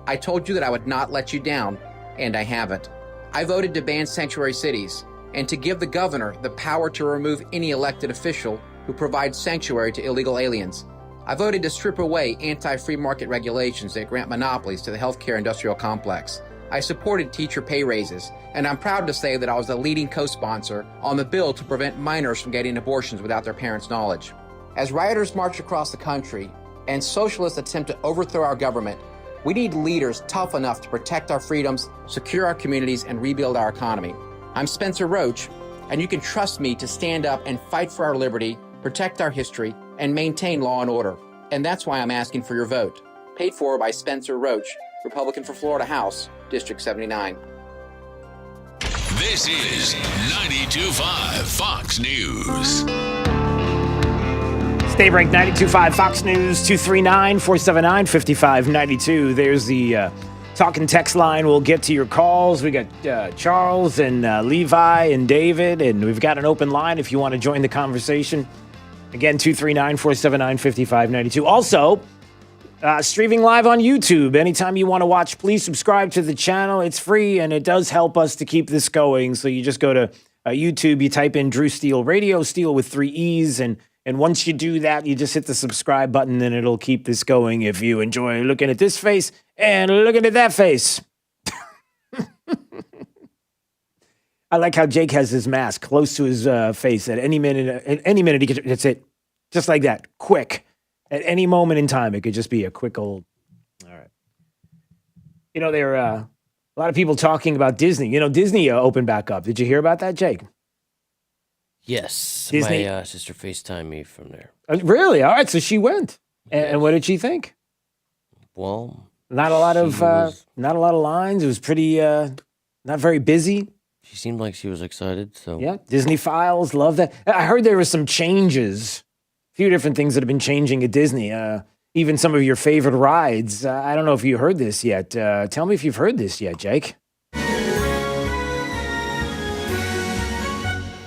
I told you that I would not let you down, and I haven't. I voted to ban sanctuary cities and to give the governor the power to remove any elected official who provides sanctuary to illegal aliens. I voted to strip away anti-free market regulations that grant monopolies to the healthcare industrial complex. I supported teacher pay raises, and I'm proud to say that I was the leading co-sponsor on the bill to prevent minors from getting abortions without their parents' knowledge. As rioters march across the country and socialists attempt to overthrow our government, we need leaders tough enough to protect our freedoms, secure our communities, and rebuild our economy. I'm Spencer Roach, and you can trust me to stand up and fight for our liberty, protect our history, and maintain law and order. And that's why I'm asking for your vote. Paid for by Spencer Roach, Republican for Florida House, District 79. This is 92.5 Fox News. Stay ranked 92.5 Fox News, 239-479-5592. There's the talk and text line. We'll get to your calls. We got Charles and Levi and David, and we've got an open line if you want to join the conversation. Again, 239-479-5592. Also, Streaming live on YouTube. Anytime you want to watch, please subscribe to the channel. It's free, and it does help us to keep this going. So you just go to YouTube, you type in Drew Steele Radio, Steele with 3 E's, and once you do that, you just hit the subscribe button, and it'll keep this going if you enjoy looking at this face and looking at that face. I like how Jake has his mask close to his face at any minute. At any minute, he could. That's it, just like that, quick. At any moment in time, it could just be a quick old. All right. You know, there are a lot of people talking about Disney. You know, Disney opened back up. Did you hear about that, Jake? Yes. Disney. My sister FaceTimed me from there. Really? All right. So she went. And what did she think? Well, not a lot of lines. It was pretty not very busy. She seemed like she was excited. So yeah, Disney Files, love that. I heard there were some changes. A few different things that have been changing at Disney. Even some of your favorite rides. I don't know if you heard this yet. Tell me if you've heard this yet, Jake.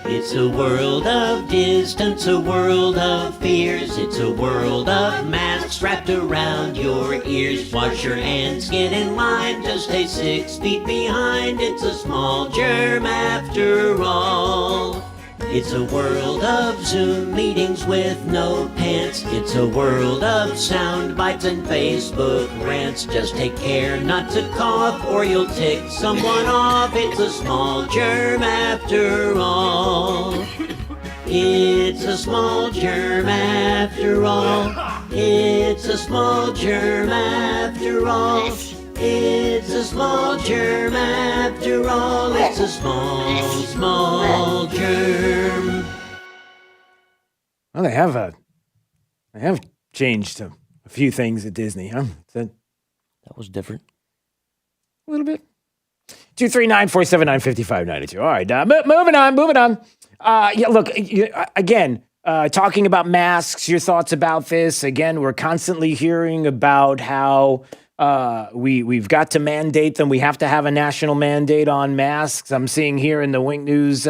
It's a world of distance, a world of fears. It's a world of masks wrapped around your ears. Wash your hands, get in line, just stay 6 feet behind. It's a small germ after all. It's a world of Zoom meetings with no pants. It's a world of sound bites and Facebook rants. Just take care not to cough or you'll tick someone off. It's a small germ after all. It's a small germ after all. It's a small germ after all. It's a small germ after all. It's a small germ. Well, they have changed a few things at Disney, huh? That was different. A little bit. 239-479-5592. All right, moving on. Yeah, look, again, talking about masks, your thoughts about this. Again, we're constantly hearing about how we've got to mandate them. We have to have a national mandate on masks. I'm seeing here in the Wink News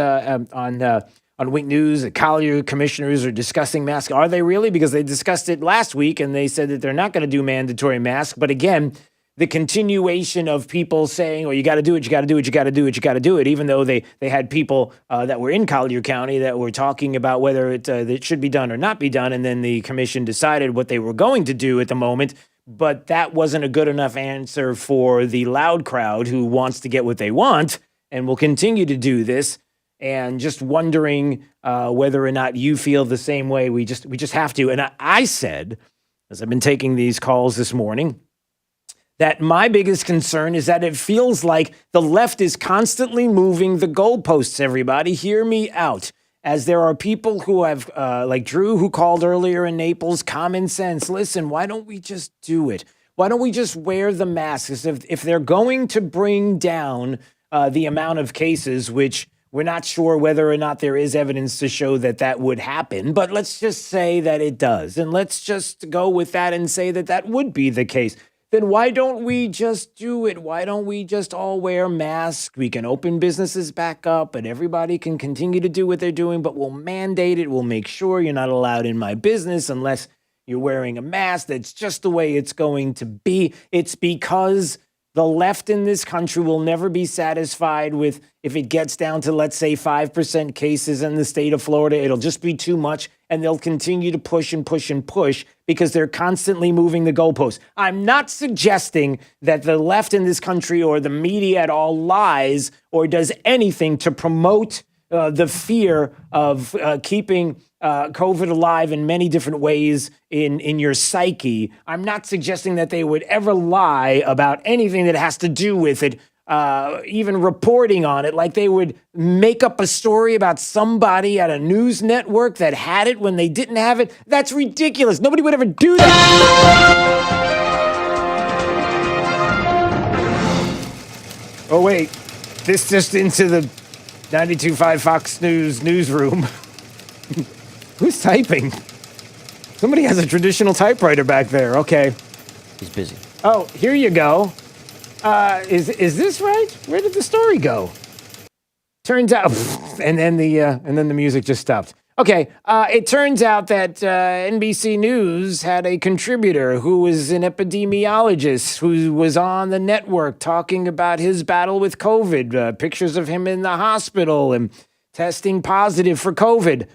on Wink News, the Collier commissioners are discussing masks. Are they really? Because they discussed it last week and they said that they're not going to do mandatory masks. But again, the continuation of people saying, "Oh, you got to do it, you got to do it, you got to do it, you got to do it," even though they had people that were in Collier County that were talking about whether it should be done or not be done, and then the commission decided what they were going to do at the moment. But that wasn't a good enough answer for the loud crowd who wants to get what they want and will continue to do this. And just wondering whether or not you feel the same way. We just have to. And I said, as I've been taking these calls this morning, that my biggest concern is that it feels like the left is constantly moving the goalposts, everybody. Hear me out. As there are people who have, like Drew, who called earlier in Naples, common sense. Listen, why don't we just do it? Why don't we just wear the masks? If they're going to bring down the amount of cases, which we're not sure whether or not there is evidence to show that that would happen, but let's just say that it does. And let's just go with that and say that that would be the case. Then why don't we just do it? Why don't we just all wear masks? We can open businesses back up and everybody can continue to do what they're doing, but we'll mandate it. We'll make sure you're not allowed in my business unless you're wearing a mask. That's just the way it's going to be. It's because the left in this country will never be satisfied with if it gets down to, let's say, 5% cases in the state of Florida. It'll just be too much, and they'll continue to push and push and push because they're constantly moving the goalposts. I'm not suggesting that the left in this country or the media at all lies or does anything to promote the fear of keeping COVID alive in many different ways in your psyche. I'm not suggesting that they would ever lie about anything that has to do with it, even reporting on it, like they would make up a story about somebody at a news network that had it when they didn't have it. That's ridiculous. Nobody would ever do that. Oh, wait. This just into the 92.5 Fox News newsroom. Who's typing? Somebody has a traditional typewriter back there. Okay. He's busy. Oh, here you go. Is this right? Where did the story go? Turns out, and then the music just stopped. Okay, it turns out that NBC News had a contributor who was an epidemiologist who was on the network talking about his battle with COVID, pictures of him in the hospital and testing positive for COVID.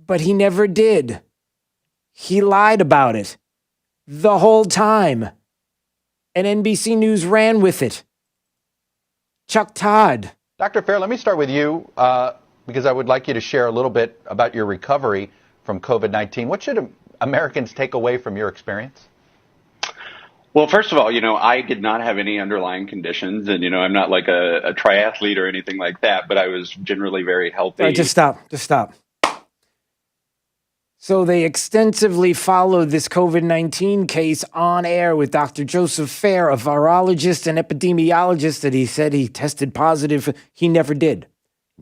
But he never did. He lied about it the whole time. And NBC News ran with it. Chuck Todd. Dr. Fair, let me start with you. Because I would like you to share a little bit about your recovery from COVID-19. What should Americans take away from your experience? Well, first of all, I did not have any underlying conditions, and, I'm not like a triathlete or anything like that, but I was generally very healthy. All right, just stop. So they extensively followed this COVID-19 case on air with Dr. Joseph Fair, a virologist and epidemiologist, that he said he tested positive. He never did.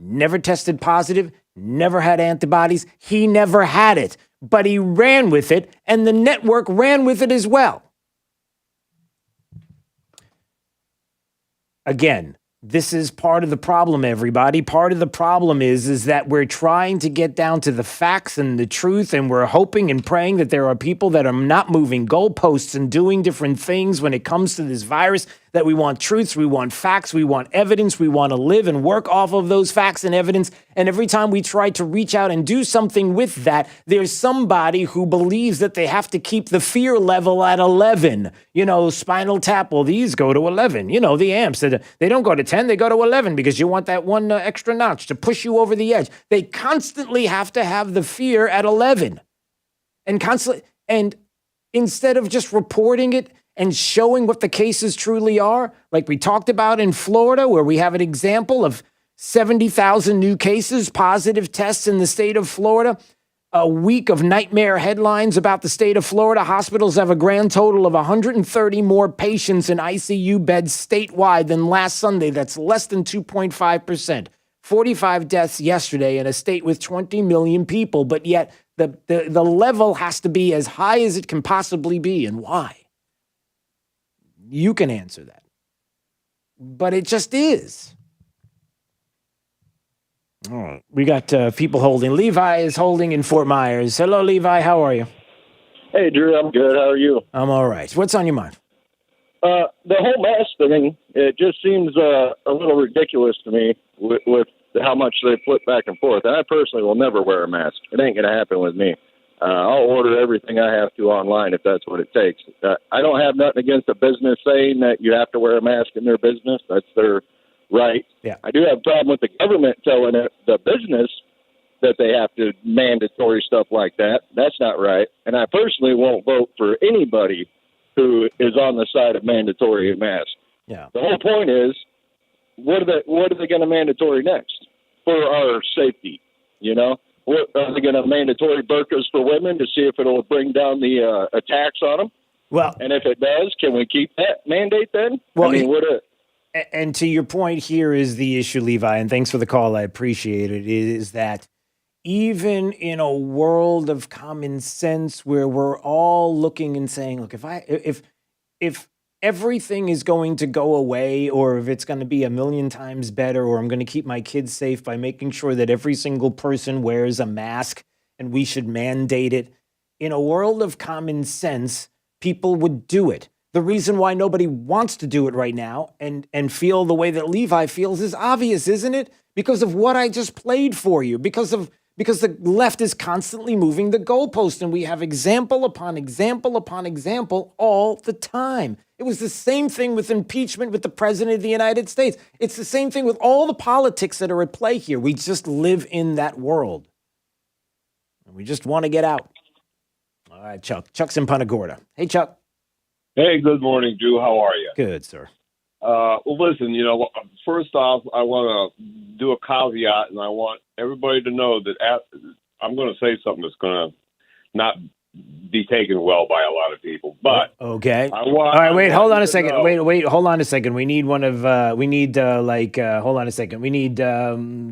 Never tested positive, never had antibodies. He never had it, but he ran with it, and the network ran with it as well. Again, this is part of the problem, everybody. Part of the problem is that we're trying to get down to the facts and the truth, and we're hoping and praying that there are people that are not moving goalposts and doing different things when it comes to this virus, that we want truths, we want facts, we want evidence, we want to live and work off of those facts and evidence. And every time we try to reach out and do something with that, there's somebody who believes that they have to keep the fear level at 11. Spinal Tap, well, these go to 11. The amps, they don't go to 10, they go to 11 because you want that one extra notch to push you over the edge. They constantly have to have the fear at 11. And instead of just reporting it and showing what the cases truly are, like we talked about in Florida, where we have an example of 70,000 new cases, positive tests in the state of Florida, a week of nightmare headlines about the state of Florida. Hospitals have a grand total of 130 more patients in ICU beds statewide than last Sunday. That's less than 2.5%. 45 deaths yesterday in a state with 20 million people, but yet the level has to be as high as it can possibly be. And why? You can answer that. But it just is. All right. We got people holding. Levi is holding in Fort Myers. Hello, Levi. How are you? Hey, Drew. I'm good. How are you? I'm all right. What's on your mind? The whole mask thing, it just seems a little ridiculous to me with how much they flip back and forth. And I personally will never wear a mask. It ain't going to happen with me. I'll order everything I have to online if that's what it takes. I don't have nothing against a business saying that you have to wear a mask in their business. That's their right. Yeah. I do have a problem with the government telling the business that they have to mandatory stuff like that. That's not right. And I personally won't vote for anybody who is on the side of mandatory masks. Yeah. The whole point is, what are they going to mandatory next for our safety? What, are they going to mandatory burqas for women to see if it'll bring down the attacks on them? Well, and if it does, can we keep that mandate then? Well, and to your point, here is the issue, Levi, and thanks for the call. I appreciate it. Is that even in a world of common sense where we're all looking and saying, look, if everything is going to go away, or if it's going to be a million times better, or I'm going to keep my kids safe by making sure that every single person wears a mask and we should mandate it, in a world of common sense, people would do it. The reason why nobody wants to do it right now and feel the way that Levi feels is obvious, isn't it? Because of what I just played for you, because the left is constantly moving the goalpost, and we have example upon example upon example all the time. It was the same thing with impeachment with the president of the United States. It's the same thing with all the politics that are at play here. We just live in that world. And we just want to get out. All right, Chuck. Chuck's in Punta Gorda. Hey, Chuck. Hey, good morning, Drew. How are you? Good, sir. Well, listen, first off, I want to do a caveat, and I want everybody to know that I'm going to say something that's going to not be taken well by a lot of people. But okay. All right, wait, hold on a second. Wait, hold on a second. We need hold on a second. We need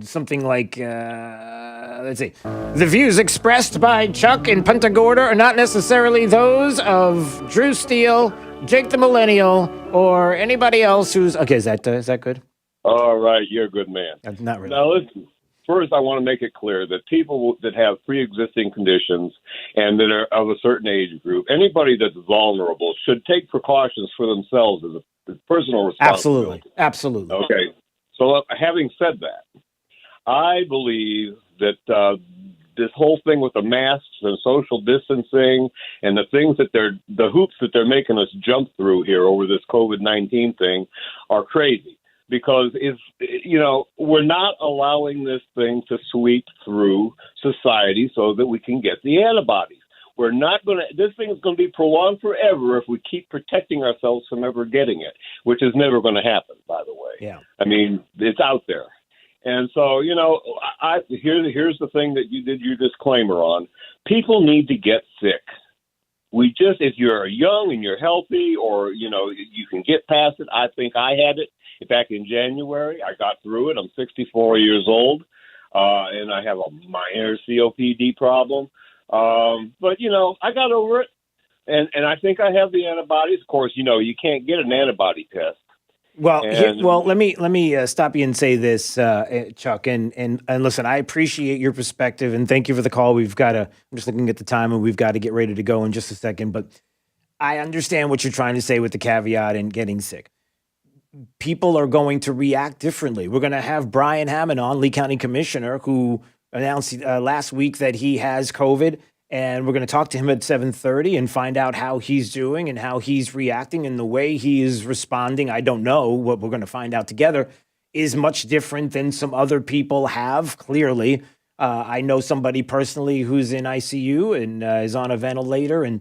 something like, let's see. The views expressed by Chuck in Punta Gorda are not necessarily those of Drew Steele, Jake the Millennial, or anybody else who's... Okay, is that good? All right, you're a good man. Not really. Now, listen, first, I want to make it clear that people that have pre-existing conditions and that are of a certain age group, anybody that's vulnerable should take precautions for themselves as a personal responsibility. Absolutely. Okay. So having said that, I believe that this whole thing with the masks and social distancing and the hoops that they're making us jump through here over this COVID-19 thing are crazy. Because we're not allowing this thing to sweep through society so that we can get the antibodies. This thing is going to be prolonged forever if we keep protecting ourselves from ever getting it, which is never going to happen, by the way. Yeah. I mean, it's out there. And so, here's the thing that you did your disclaimer on. People need to get sick. If you're young and you're healthy or, you can get past it. I think I had it back in January. I got through it. I'm 64 years old, and I have a minor COPD problem. But, I got over it, and I think I have the antibodies. Of course, you can't get an antibody test. Well, let me stop you and say this, Chuck, and listen, I appreciate your perspective and thank you for the call. I'm just looking at the time and we've got to get ready to go in just a second, but I understand what you're trying to say with the caveat and getting sick. People are going to react differently. We're going to have Brian Hammond on, Lee County Commissioner, who announced last week that he has COVID. And we're going to talk to him at 7:30 and find out how he's doing and how he's reacting and the way he is responding. I don't know. What we're going to find out together is much different than some other people have, clearly. I know somebody personally who's in ICU and is on a ventilator, and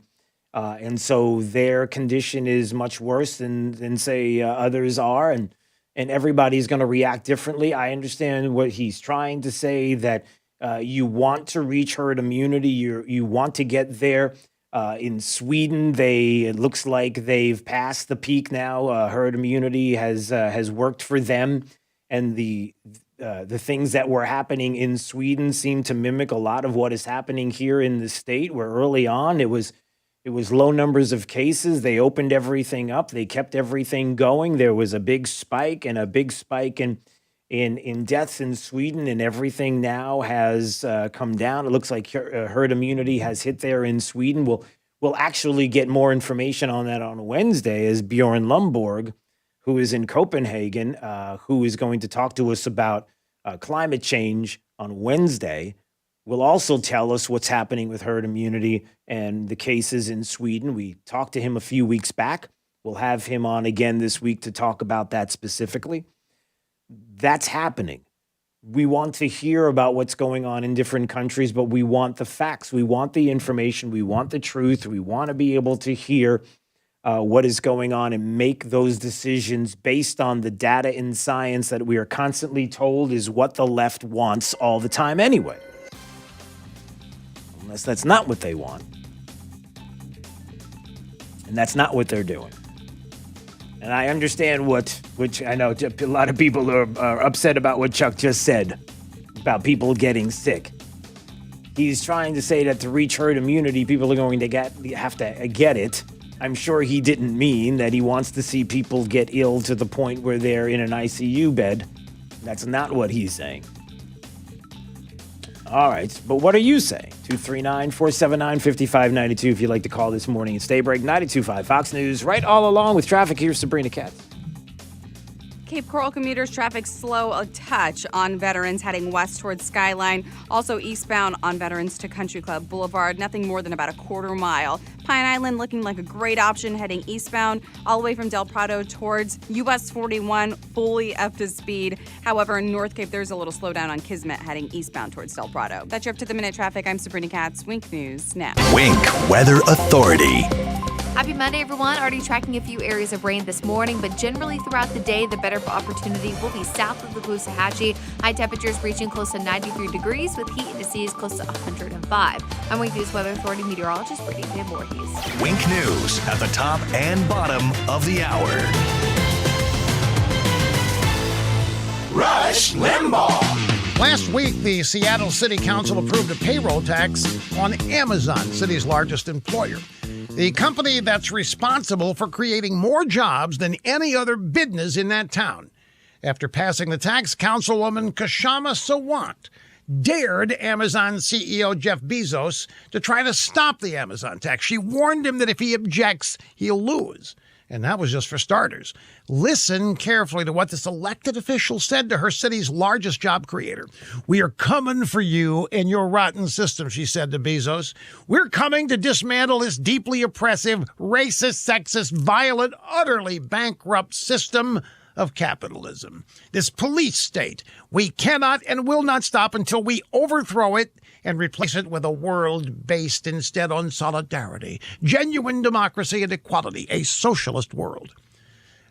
so their condition is much worse than say, others are. And everybody's going to react differently. I understand what he's trying to say, that you want to reach herd immunity. You want to get there. In Sweden, it looks like they've passed the peak now. Herd immunity has worked for them, and the things that were happening in Sweden seem to mimic a lot of what is happening here in the state. Where early on it was low numbers of cases. They opened everything up. They kept everything going. There was a big spike in deaths in Sweden, and everything now has come down. It looks like herd immunity has hit there in Sweden. We'll actually get more information on that on Wednesday, as Bjorn Lomborg, who is in Copenhagen, who is going to talk to us about climate change on Wednesday, will also tell us what's happening with herd immunity and the cases in Sweden. We talked to him a few weeks back. We'll have him on again this week to talk about that specifically. That's happening. We want to hear about what's going on in different countries, but we want the facts. We want the information. We want the truth. We want to be able to hear what is going on and make those decisions based on the data and science that we are constantly told is what the left wants all the time anyway. Unless that's not what they want. And that's not what they're doing. And I understand which I know a lot of people are upset about what Chuck just said about people getting sick. He's trying to say that to reach herd immunity, people are going to have to get it. I'm sure he didn't mean that he wants to see people get ill to the point where they're in an ICU bed. That's not what he's saying. All right, but what are you saying? 239-479-5592 if you'd like to call this morning. It's Daybreak 92.5 Fox News. Right all along with traffic, here's Sabrina Katz. Cape Coral commuters traffic slow a touch on Veterans heading west towards Skyline. Also eastbound on Veterans to Country Club Boulevard. Nothing more than about a quarter mile. Pine Island looking like a great option heading eastbound all the way from Del Prado towards US 41, fully up to speed. However, in North Cape, there's a little slowdown on Kismet heading eastbound towards Del Prado. That's your up to the minute traffic. I'm Sabrina Katz. Wink News now. Wink Weather Authority. Happy Monday, everyone. Already tracking a few areas of rain this morning, but generally throughout the day, the better opportunity will be south of the Caloosahatchee. High temperatures reaching close to 93 degrees with heat indices close to 105. I'm Wink News Weather Authority meteorologist Brittany Van Voorhees. Wink News at the top and bottom of the hour. Rush Limbaugh. Last week, the Seattle City Council approved a payroll tax on Amazon, city's largest employer. The company that's responsible for creating more jobs than any other business in that town. After passing the tax, Councilwoman Kshama Sawant dared Amazon CEO Jeff Bezos to try to stop the Amazon tax. She warned him that if he objects, he'll lose. And that was just for starters. Listen carefully to what this elected official said to her city's largest job creator. "We are coming for you and your rotten system," she said to Bezos. "We're coming to dismantle this deeply oppressive, racist, sexist, violent, utterly bankrupt system of capitalism. This police state. We cannot and will not stop until we overthrow it and replace it with a world based instead on solidarity, genuine democracy and equality, a socialist world."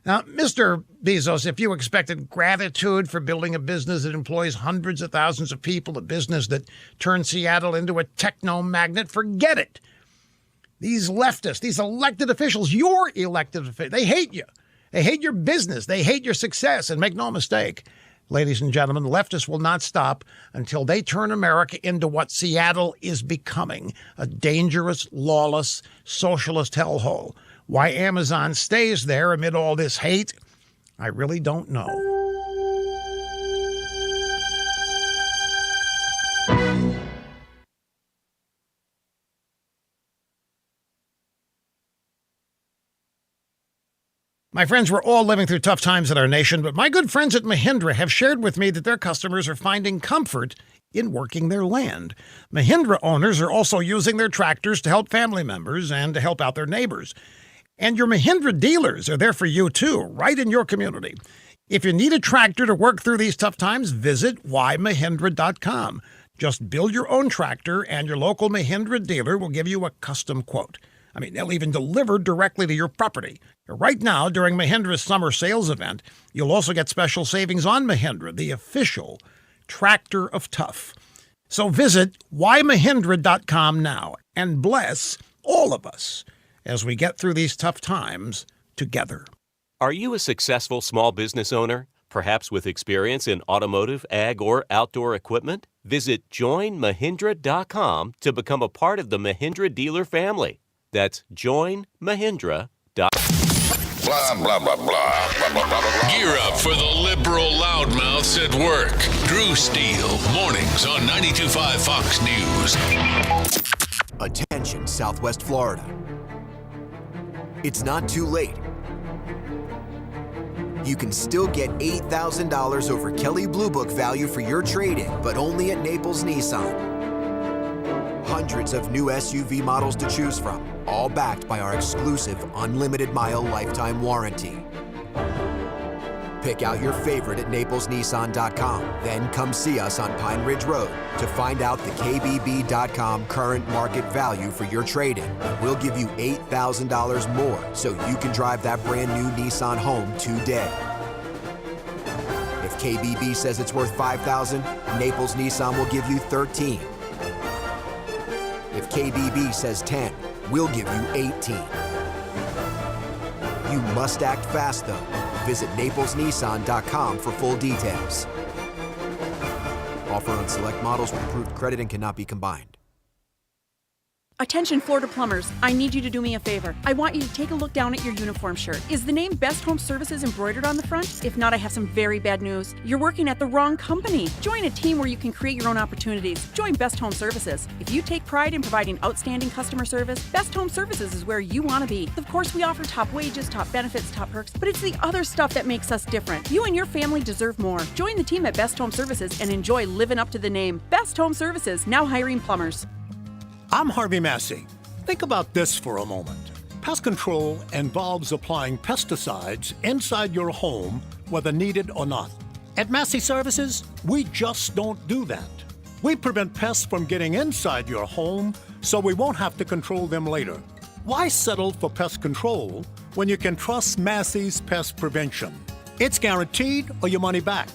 Now, Mr. Bezos, if you expected gratitude for building a business that employs hundreds of thousands of people, a business that turned Seattle into a techno-magnet, forget it. These leftists, these elected officials, your elected officials, they hate you. They hate your business. They hate your success. And make no mistake, ladies and gentlemen, the leftists will not stop until they turn America into what Seattle is becoming, a dangerous, lawless, socialist hellhole. Why Amazon stays there amid all this hate, I really don't know. My friends, we're all living through tough times in our nation, but my good friends at Mahindra have shared with me that their customers are finding comfort in working their land. Mahindra owners are also using their tractors to help family members and to help out their neighbors. And your Mahindra dealers are there for you too, right in your community. If you need a tractor to work through these tough times, visit whymahindra.com. Just build your own tractor and your local Mahindra dealer will give you a custom quote. I mean, they'll even deliver directly to your property. Right now, during Mahindra's summer sales event, you'll also get special savings on Mahindra, the official tractor of tough. So visit whymahindra.com now and bless all of us as we get through these tough times together. Are you a successful small business owner, perhaps with experience in automotive, ag, or outdoor equipment? Visit joinmahindra.com to become a part of the Mahindra dealer family. That's joinmahindra.com. Blah, blah, blah, blah, blah, blah, blah, blah. Gear up for the liberal loudmouths at work. Drew Steele, mornings on 92.5 Fox News. Attention, Southwest Florida. It's not too late. You can still get $8,000 over Kelley Blue Book value for your trade-in, but only at Naples Nissan. Hundreds of new SUV models to choose from, all backed by our exclusive unlimited mile lifetime warranty. Pick out your favorite at naplesnissan.com. Then come see us on Pine Ridge Road to find out the KBB.com current market value for your trade-in. We'll give you $8,000 more so you can drive that brand new Nissan home today. If KBB says it's worth $5,000, Naples Nissan will give you $13,000. If KBB says 10, we'll give you 18. You must act fast, though. Visit naplesnissan.com for full details. Offer on select models with approved credit and cannot be combined. Attention Florida plumbers, I need you to do me a favor. I want you to take a look down at your uniform shirt. Is the name Best Home Services embroidered on the front? If not, I have some very bad news. You're working at the wrong company. Join a team where you can create your own opportunities. Join Best Home Services. If you take pride in providing outstanding customer service, Best Home Services is where you want to be. Of course, we offer top wages, top benefits, top perks, but it's the other stuff that makes us different. You and your family deserve more. Join the team at Best Home Services and enjoy living up to the name. Best Home Services, now hiring plumbers. I'm Harvey Massey. Think about this for a moment. Pest control involves applying pesticides inside your home, whether needed or not. At Massey Services, we just don't do that. We prevent pests from getting inside your home, so we won't have to control them later. Why settle for pest control when you can trust Massey's pest prevention? It's guaranteed or your money back.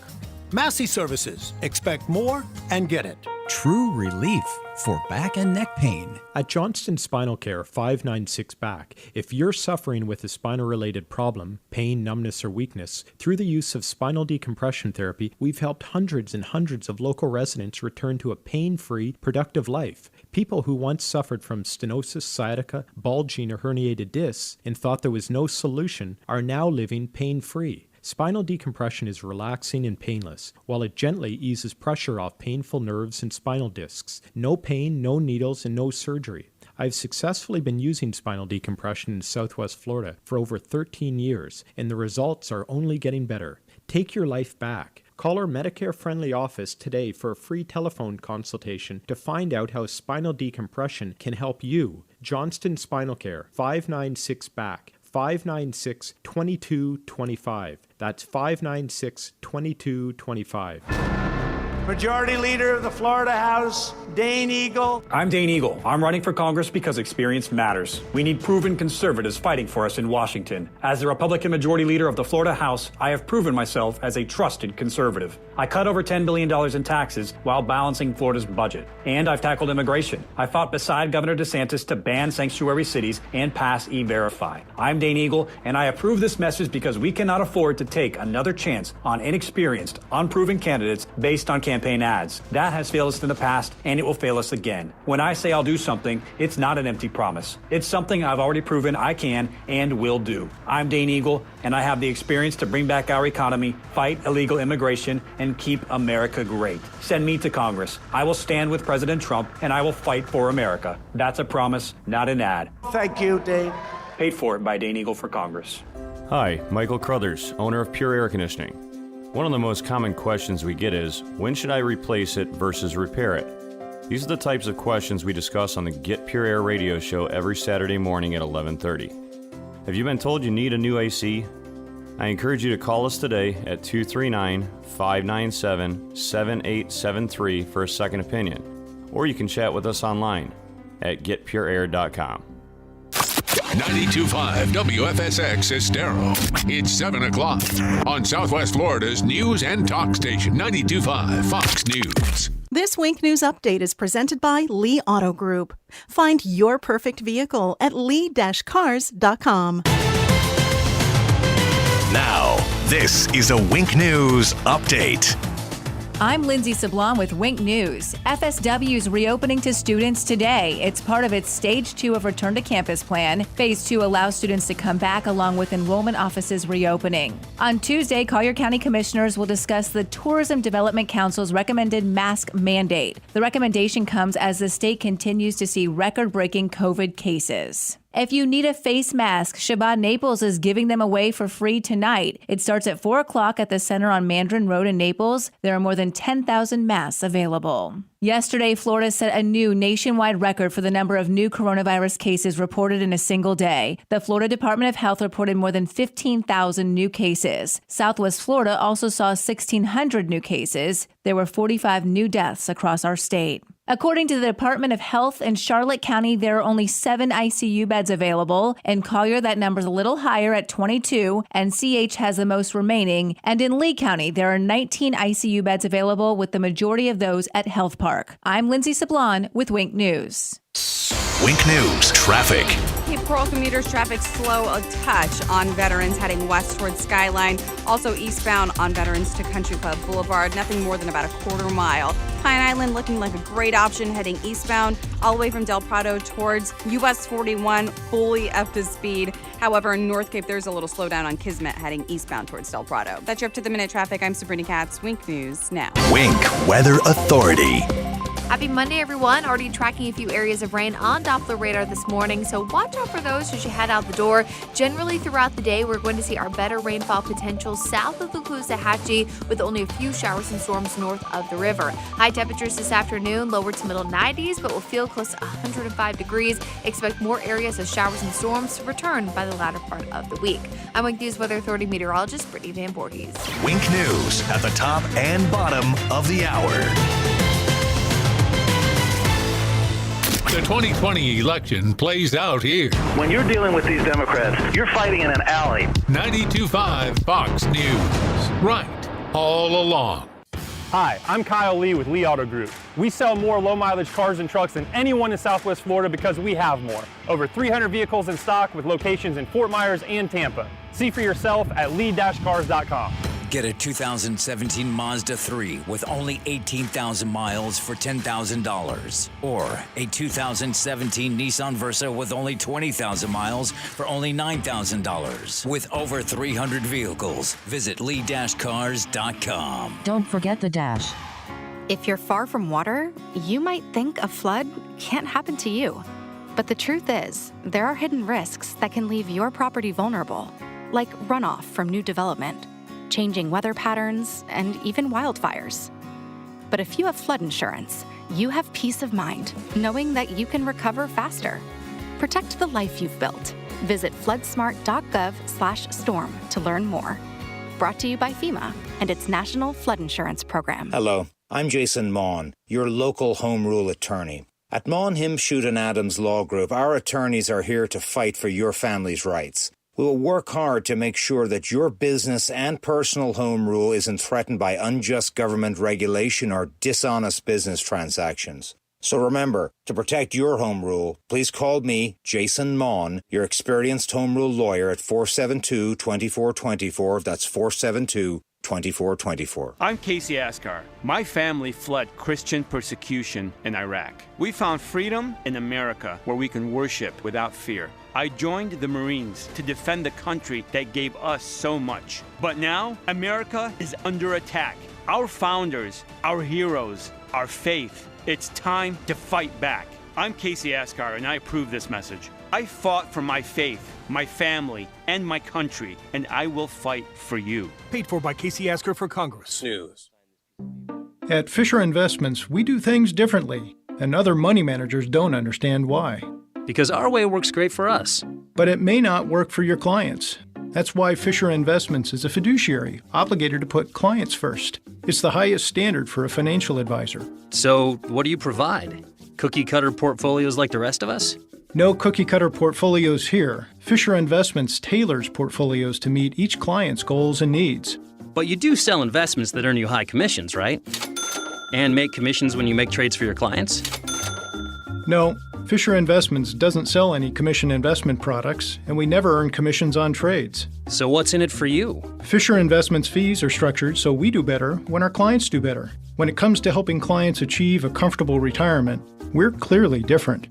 Massey Services. Expect more and get it. True relief for back and neck pain. At Johnston Spinal Care 596 Back, if you're suffering with a spinal-related problem, pain, numbness, or weakness, through the use of spinal decompression therapy, we've helped hundreds and hundreds of local residents return to a pain-free, productive life. People who once suffered from stenosis, sciatica, bulging, or herniated discs and thought there was no solution are now living pain-free. Spinal decompression is relaxing and painless, while it gently eases pressure off painful nerves and spinal discs. No pain, no needles, and no surgery. I've successfully been using spinal decompression in Southwest Florida for over 13 years, and the results are only getting better. Take your life back. Call our Medicare-friendly office today for a free telephone consultation to find out how spinal decompression can help you. Johnston Spinal Care, 596-BACK, 596-2225. That's 596-2225. Majority Leader of the Florida House, Dane Eagle. I'm Dane Eagle. I'm running for Congress because experience matters. We need proven conservatives fighting for us in Washington. As the Republican Majority Leader of the Florida House, I have proven myself as a trusted conservative. I cut over $10 billion in taxes while balancing Florida's budget. And I've tackled immigration. I fought beside Governor DeSantis to ban sanctuary cities and pass E-Verify. I'm Dane Eagle, and I approve this message because we cannot afford to take another chance on inexperienced, unproven candidates based on campaign ads. That has failed us in the past, and it will fail us again. When I say I'll do something, it's not an empty promise. It's something I've already proven I can and will do. I'm Dane Eagle, and I have the experience to bring back our economy, fight illegal immigration, and keep America great. Send me to Congress. I will stand with President Trump, and I will fight for America. That's a promise, not an ad. Thank you, Dane. Paid for it by Dane Eagle for Congress. Hi, Michael Crothers, owner of Pure Air Conditioning. One of the most common questions we get is, when should I replace it versus repair it? These are the types of questions we discuss on the Get Pure Air radio show every Saturday morning at 11:30. Have you been told you need a new AC? I encourage you to call us today at 239-597-7873 for a second opinion, or you can chat with us online at getpureair.com. 92.5 WFSX Estero. It's 7 o'clock on Southwest Florida's news and talk station, 92.5 Fox News. This Wink News Update is presented by Lee Auto Group. Find your perfect vehicle at lee-cars.com. Now, this is a Wink News Update. I'm Lindsay Sablon with Wink News. FSW is reopening to students today. It's part of its Stage 2 of Return to Campus plan. Phase 2 allows students to come back along with enrollment offices reopening. On Tuesday, Collier County Commissioners will discuss the Tourism Development Council's recommended mask mandate. The recommendation comes as the state continues to see record-breaking COVID cases. If you need a face mask, Shabbat Naples is giving them away for free tonight. It starts at 4 o'clock at the center on Mandarin Road in Naples. There are more than 10,000 masks available. Yesterday, Florida set a new nationwide record for the number of new coronavirus cases reported in a single day. The Florida Department of Health reported more than 15,000 new cases. Southwest Florida also saw 1,600 new cases. There were 45 new deaths across our state. According to the Department of Health in Charlotte County, there are only 7 ICU beds available. In Collier, that number's a little higher at 22, and CH has the most remaining. And in Lee County, there are 19 ICU beds available, with the majority of those at Health Park. I'm Lindsay Sablon with Wink News. Wink News Traffic. Cape Coral commuters traffic slow a touch on Veterans heading west towards Skyline. Also eastbound on Veterans to Country Club Boulevard. Nothing more than about a quarter mile. Pine Island looking like a great option heading eastbound all the way from Del Prado towards US 41, fully up to speed. However, in North Cape, there's a little slowdown on Kismet heading eastbound towards Del Prado. That's your up to the minute traffic. I'm Sabrina Katz. Wink News now. Wink Weather Authority. Happy Monday, everyone. Already tracking a few areas of rain on Doppler radar this morning, so watch out for those as you head out the door. Generally throughout the day, we're going to see our better rainfall potential south of the Caloosahatchee, with only a few showers and storms north of the river. High temperatures this afternoon, lower to middle 90s, but will feel close to 105 degrees. Expect more areas of showers and storms to return by the latter part of the week. I'm Wink News Weather Authority meteorologist Brittany Van Voorhees. Wink News at the top and bottom of the hour. The 2020 election plays out here. When you're dealing with these Democrats, you're fighting in an alley. 92.5 Fox News. Right all along. Hi, I'm Kyle Lee with Lee Auto Group. We sell more low-mileage cars and trucks than anyone in Southwest Florida because we have more. Over 300 vehicles in stock with locations in Fort Myers and Tampa. See for yourself at lee-cars.com. Get a 2017 Mazda 3 with only 18,000 miles for $10,000. Or a 2017 Nissan Versa with only 20,000 miles for only $9,000. With over 300 vehicles, visit lee-cars.com. Don't forget the dash. If you're far from water, you might think a flood can't happen to you. But the truth is, there are hidden risks that can leave your property vulnerable, like runoff from new development, changing weather patterns, and even wildfires. But if you have flood insurance, you have peace of mind knowing that you can recover faster. Protect the life you've built. Visit floodsmart.gov/storm to learn more. Brought to you by FEMA and its National Flood Insurance Program. Hello, I'm Jason Maughan, your local home rule attorney. At Maughan, Himshoot and Adams Law Group, our attorneys are here to fight for your family's rights. We will work hard to make sure that your business and personal home rule isn't threatened by unjust government regulation or dishonest business transactions. So remember, to protect your home rule, please call me, Jason Maughan, your experienced home rule lawyer at 472-2424. That's 472-2424. I'm Casey Askar. My family fled Christian persecution in Iraq. We found freedom in America where we can worship without fear. I joined the Marines to defend the country that gave us so much. But now, America is under attack. Our founders, our heroes, our faith. It's time to fight back. I'm Casey Askar, and I approve this message. I fought for my faith, my family, and my country, and I will fight for you. Paid for by Casey Askar for Congress. News. At Fisher Investments, we do things differently, and other money managers don't understand why. Because our way works great for us. But it may not work for your clients. That's why Fisher Investments is a fiduciary, obligated to put clients first. It's the highest standard for a financial advisor. So, what do you provide? Cookie-cutter portfolios like the rest of us? No cookie-cutter portfolios here. Fisher Investments tailors portfolios to meet each client's goals and needs. But you do sell investments that earn you high commissions, right? And make commissions when you make trades for your clients? No, Fisher Investments doesn't sell any commission investment products, and we never earn commissions on trades. So what's in it for you? Fisher Investments fees are structured so we do better when our clients do better. When it comes to helping clients achieve a comfortable retirement, we're clearly different.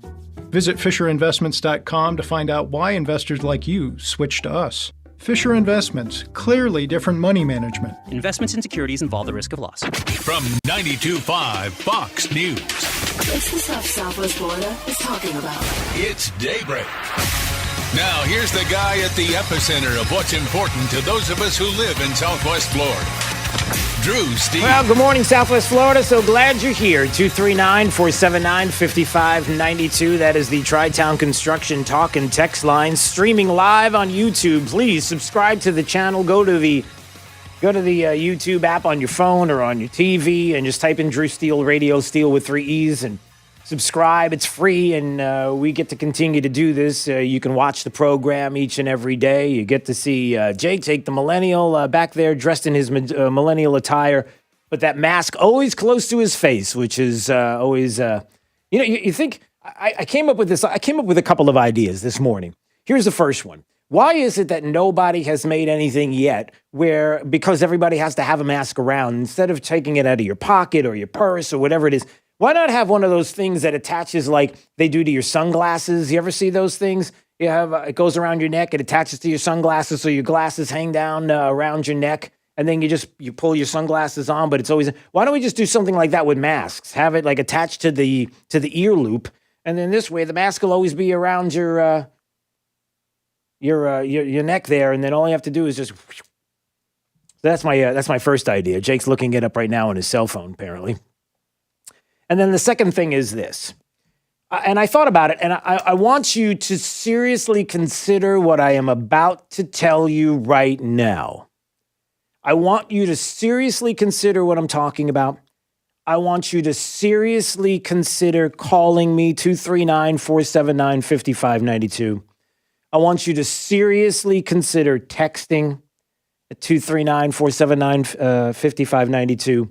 Visit FisherInvestments.com to find out why investors like you switch to us. Fisher Investments, clearly different money management. Investments in securities involve the risk of loss. From 92.5 Fox News. It's the stuff Southwest Florida is talking about. It's Daybreak. Now, here's the guy at the epicenter of what's important to those of us who live in Southwest Florida. Drew Steve. Well, good morning, Southwest Florida. So glad you're here. 239-479-5592. That is the Tri-Town Construction Talk and Text line. Streaming live on YouTube. Please subscribe to the channel. Go to the YouTube app on your phone or on your TV and just type in Drew Steele Radio, Steele with 3 E's, and subscribe. It's free, and we get to continue to do this. You can watch the program each and every day. You get to see Jake the millennial back there dressed in his millennial attire, but that mask always close to his face, which is always, you think, I came up with this. I came up with a couple of ideas this morning. Here's the first one. Why is it that nobody has made anything yet where, because everybody has to have a mask around, instead of taking it out of your pocket or your purse or whatever it is, why not have one of those things that attaches like they do to your sunglasses? You ever see those things? You have it goes around your neck, it attaches to your sunglasses so your glasses hang down around your neck, and then you pull your sunglasses on, but it's always, why don't we just do something like that with masks? Have it like attached to the ear loop, and then this way the mask will always be around your neck there, and then all you have to do is just. That's my first idea. Jake's looking it up right now on his cell phone, apparently. And then the second thing is this, and I thought about it, and I want you to seriously consider what I am about to tell you right now. I want you to seriously consider what I'm talking about. I want you to seriously consider calling me 239-479-5592. I want you to seriously consider texting at 239-479-5592.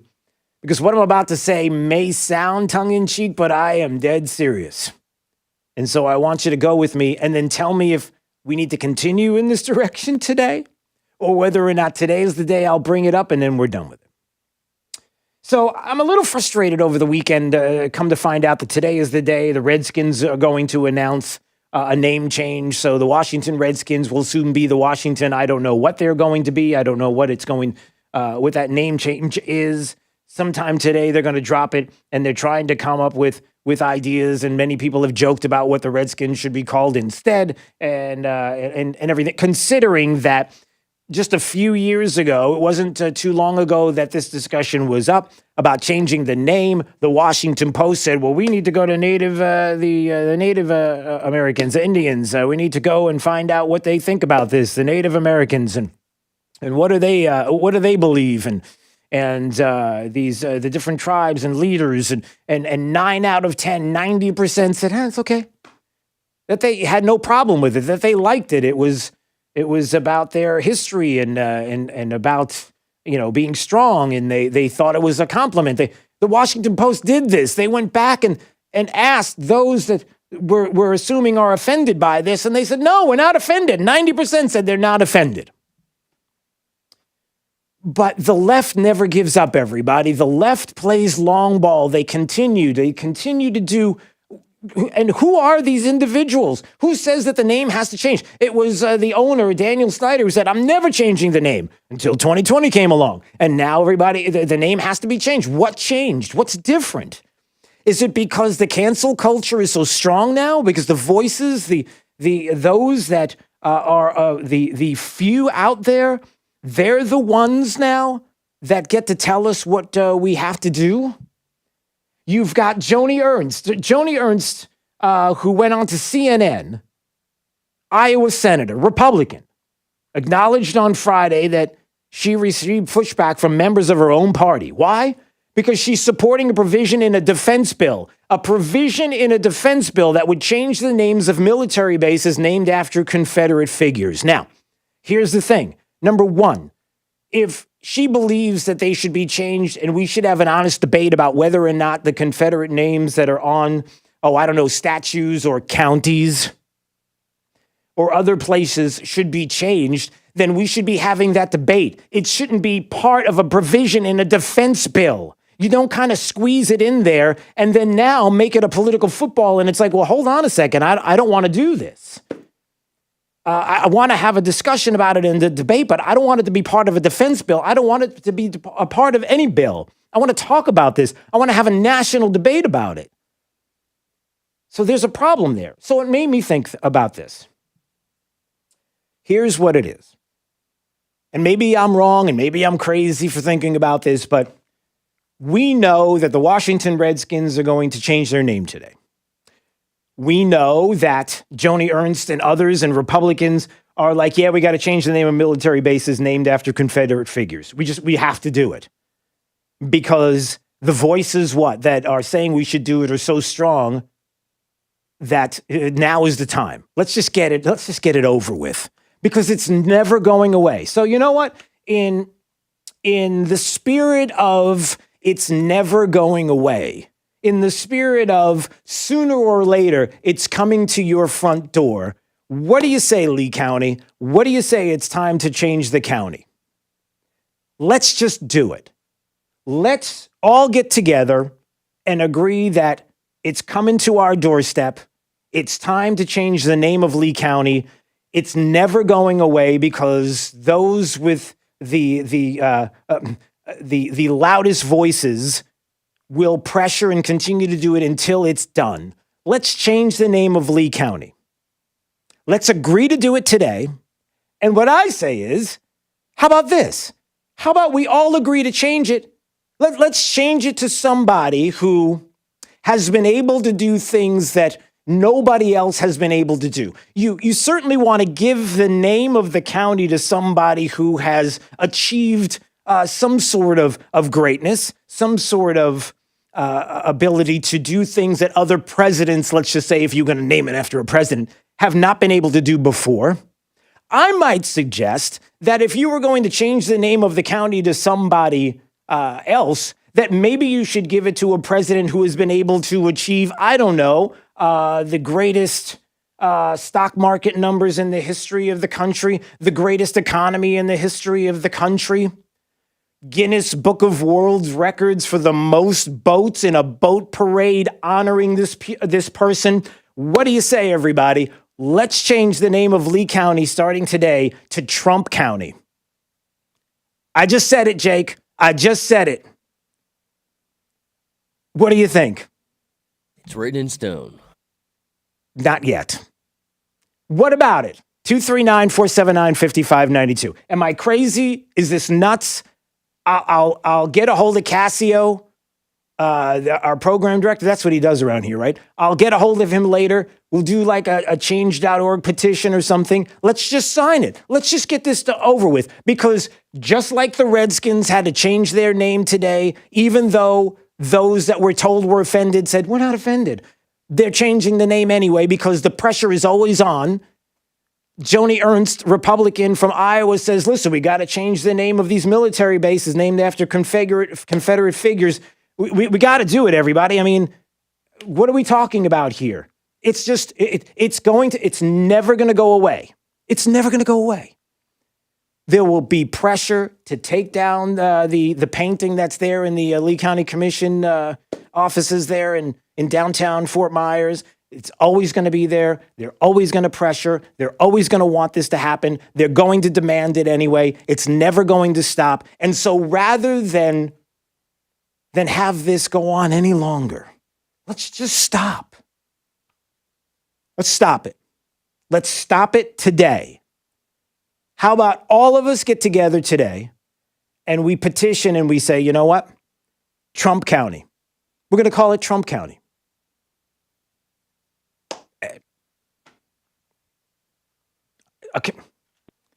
Because what I'm about to say may sound tongue-in-cheek, but I am dead serious. And so I want you to go with me and then tell me if we need to continue in this direction today, or whether or not today is the day I'll bring it up and then we're done with it. So I'm a little frustrated over the weekend, come to find out that today is the day the Redskins are going to announce a name change. So the Washington Redskins will soon be the Washington. I don't know what they're going to be. I don't know what it's going, what that name change is. Sometime today they're going to drop it, and they're trying to come up with ideas. And many people have joked about what the Redskins should be called instead, and everything. Considering that just a few years ago, it wasn't too long ago that this discussion was up about changing the name. The Washington Post said, well, we need to go to Native Americans, Indians. We need to go and find out what they think about this, the Native Americans, and what do they believe, and the different tribes and leaders, and 9 out of 10, 90% said, it's okay. That they had no problem with it, that they liked it. It was about their history and about, being strong, and they thought it was a compliment. The Washington Post did this. They went back and asked those that were assuming are offended by this, and they said, no, we're not offended. 90% said they're not offended. But the left never gives up, everybody. The left plays long ball. They continue to do. And who are these individuals? Who says that the name has to change? It was the owner, Daniel Snyder, who said, I'm never changing the name until 2020 came along. And now everybody, the name has to be changed. What changed? What's different? Is it because the cancel culture is so strong now? Because the voices, those that are the few out there, they're the ones now that get to tell us what we have to do? You've got Joni Ernst, who went on to CNN, Iowa senator, Republican, acknowledged on Friday that she received pushback from members of her own party. Why? Because she's supporting a provision in a defense bill, that would change the names of military bases named after Confederate figures. Now, here's the thing. Number one, if she believes that they should be changed and we should have an honest debate about whether or not the Confederate names that are on, statues or counties or other places should be changed, then we should be having that debate. It shouldn't be part of a provision in a defense bill. You don't kind of squeeze it in there and then now make it a political football. And it's like, well, hold on a second. I don't want to do this. I want to have a discussion about it in the debate, but I don't want it to be part of a defense bill. I don't want it to be a part of any bill. I want to talk about this. I want to have a national debate about it. So there's a problem there. So it made me think about this. Here's what it is. And maybe I'm wrong and maybe I'm crazy for thinking about this, but we know that the Washington Redskins are going to change their name today. We know that Joni Ernst and others and Republicans are like, yeah, we got to change the name of military bases named after Confederate figures. We have to do it because the voices that are saying we should do it are so strong that now is the time. Let's just get it over with because it's never going away. So you know what? In the spirit of it's never going away, in the spirit of sooner or later, it's coming to your front door. What do you say, Lee County? What do you say it's time to change the county? Let's just do it. Let's all get together and agree that it's coming to our doorstep. It's time to change the name of Lee County. It's never going away because those with the loudest voices will pressure and continue to do it until it's done. Let's change the name of Lee County. Let's agree to do it today. And what I say is, how about this? How about we all agree to change it? Let's change it to somebody who has been able to do things that nobody else has been able to do. You certainly want to give the name of the county to somebody who has achieved some sort of greatness, some sort of ability to do things that other presidents, let's just say if you're going to name it after a president, have not been able to do before. I might suggest that if you were going to change the name of the county to somebody else, that maybe you should give it to a president who has been able to achieve, the greatest stock market numbers in the history of the country, the greatest economy in the history of the country, Guinness Book of World Records for the most boats in a boat parade honoring this person. What do you say, everybody? Let's change the name of Lee County starting today to Trump County. I just said it, Jake. I just said it. What do you think? It's written in stone. Not yet. What about it? 239-479-5592. Am I crazy? Is this nuts? I'll get a hold of Cassio, our program director. That's what he does around here, right? I'll get a hold of him later. We'll do like a change.org petition or something. Let's just sign it. Let's just get this over with. Because just like the Redskins had to change their name today, even though those that were told were offended said, we're not offended. They're changing the name anyway because the pressure is always on. Joni Ernst, Republican from Iowa, says, listen, we got to change the name of these military bases named after Confederate figures. We got to do it, everybody. I mean, what are we talking about here? It's just, it's never going to go away. It's never going to go away. There will be pressure to take down the painting that's there in the Lee County Commission offices there in downtown Fort Myers. It's always going to be there. They're always going to pressure. They're always going to want this to happen. They're going to demand it anyway. It's never going to stop. And so rather than have this go on any longer, let's just stop. Let's stop it. Let's stop it today. How about all of us get together today and we petition and we say, you know what? Trump County. We're going to call it Trump County. Okay.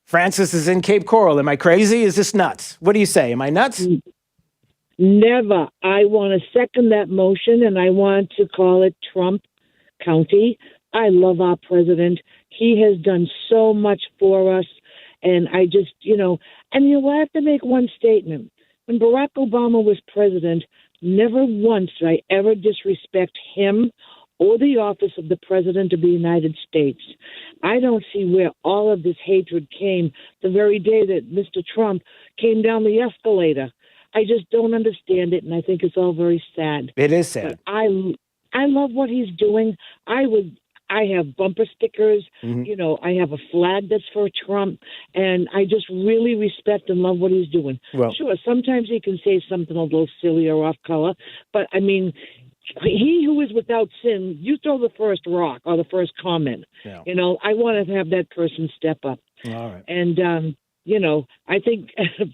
Francis is in Cape Coral. Am I crazy? Is this nuts? What do you say? Am I nuts? Never. I want to second that motion, and I want to call it Trump County. I love our president. He has done so much for us, and I just, and I have to make one statement. When Barack Obama was president, never once did I ever disrespect him or the office of the President of the United States. I don't see where all of this hatred came the very day that Mr. Trump came down the escalator. I just don't understand it, and I think it's all very sad. It is sad. But I love what he's doing. I have bumper stickers. Mm-hmm. I have a flag that's for Trump, and I just really respect and love what he's doing. Well, sure, sometimes he can say something a little silly or off color, but I mean, he who is without sin, you throw the first rock or the first comment. Yeah. I want to have that person step up. All right. And, I think,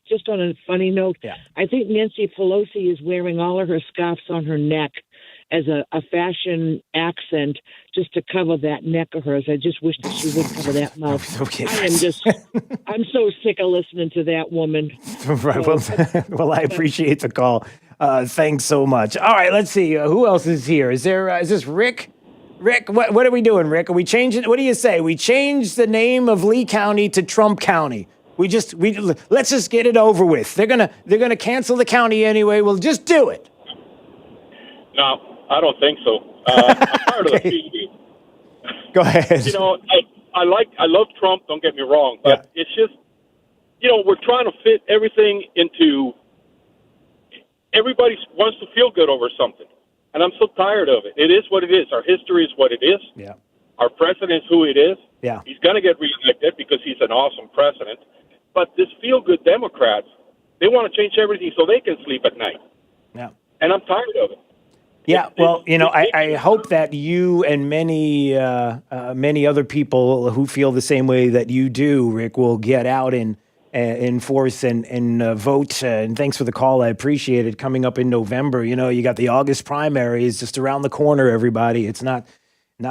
just on a funny note, I think Nancy Pelosi is wearing all of her scarves on her neck as a fashion accent just to cover that neck of hers. I just wish that she would cover that mouth. Okay. I'm so sick of listening to that woman. Right. Well, I appreciate the call. Thanks so much. All right, let's see. Who else is here? Is this Rick? Rick, what are we doing, Rick? Are we changing? What do you say? We change the name of Lee County to Trump County. Let's just get it over with. They're gonna cancel the county anyway. We'll just do it. No, I don't think so. I'm tired of the TV. Go ahead. I love Trump. Don't get me wrong, but it's just, we're trying to fit everything into. Everybody wants to feel good over something, and I'm so tired of it. It is what it is. Our history is what it is. Yeah. Our president's who it is. Yeah. He's going to get reelected because he's an awesome president. But this feel-good Democrats, they want to change everything so they can sleep at night. Yeah. And I'm tired of it. Yeah, well, I hope that you and many other people who feel the same way that you do, Rick, will get out and enforce and vote. And thanks for the call. I appreciate it. Coming up in November, you got the August primaries just around the corner, everybody. It's not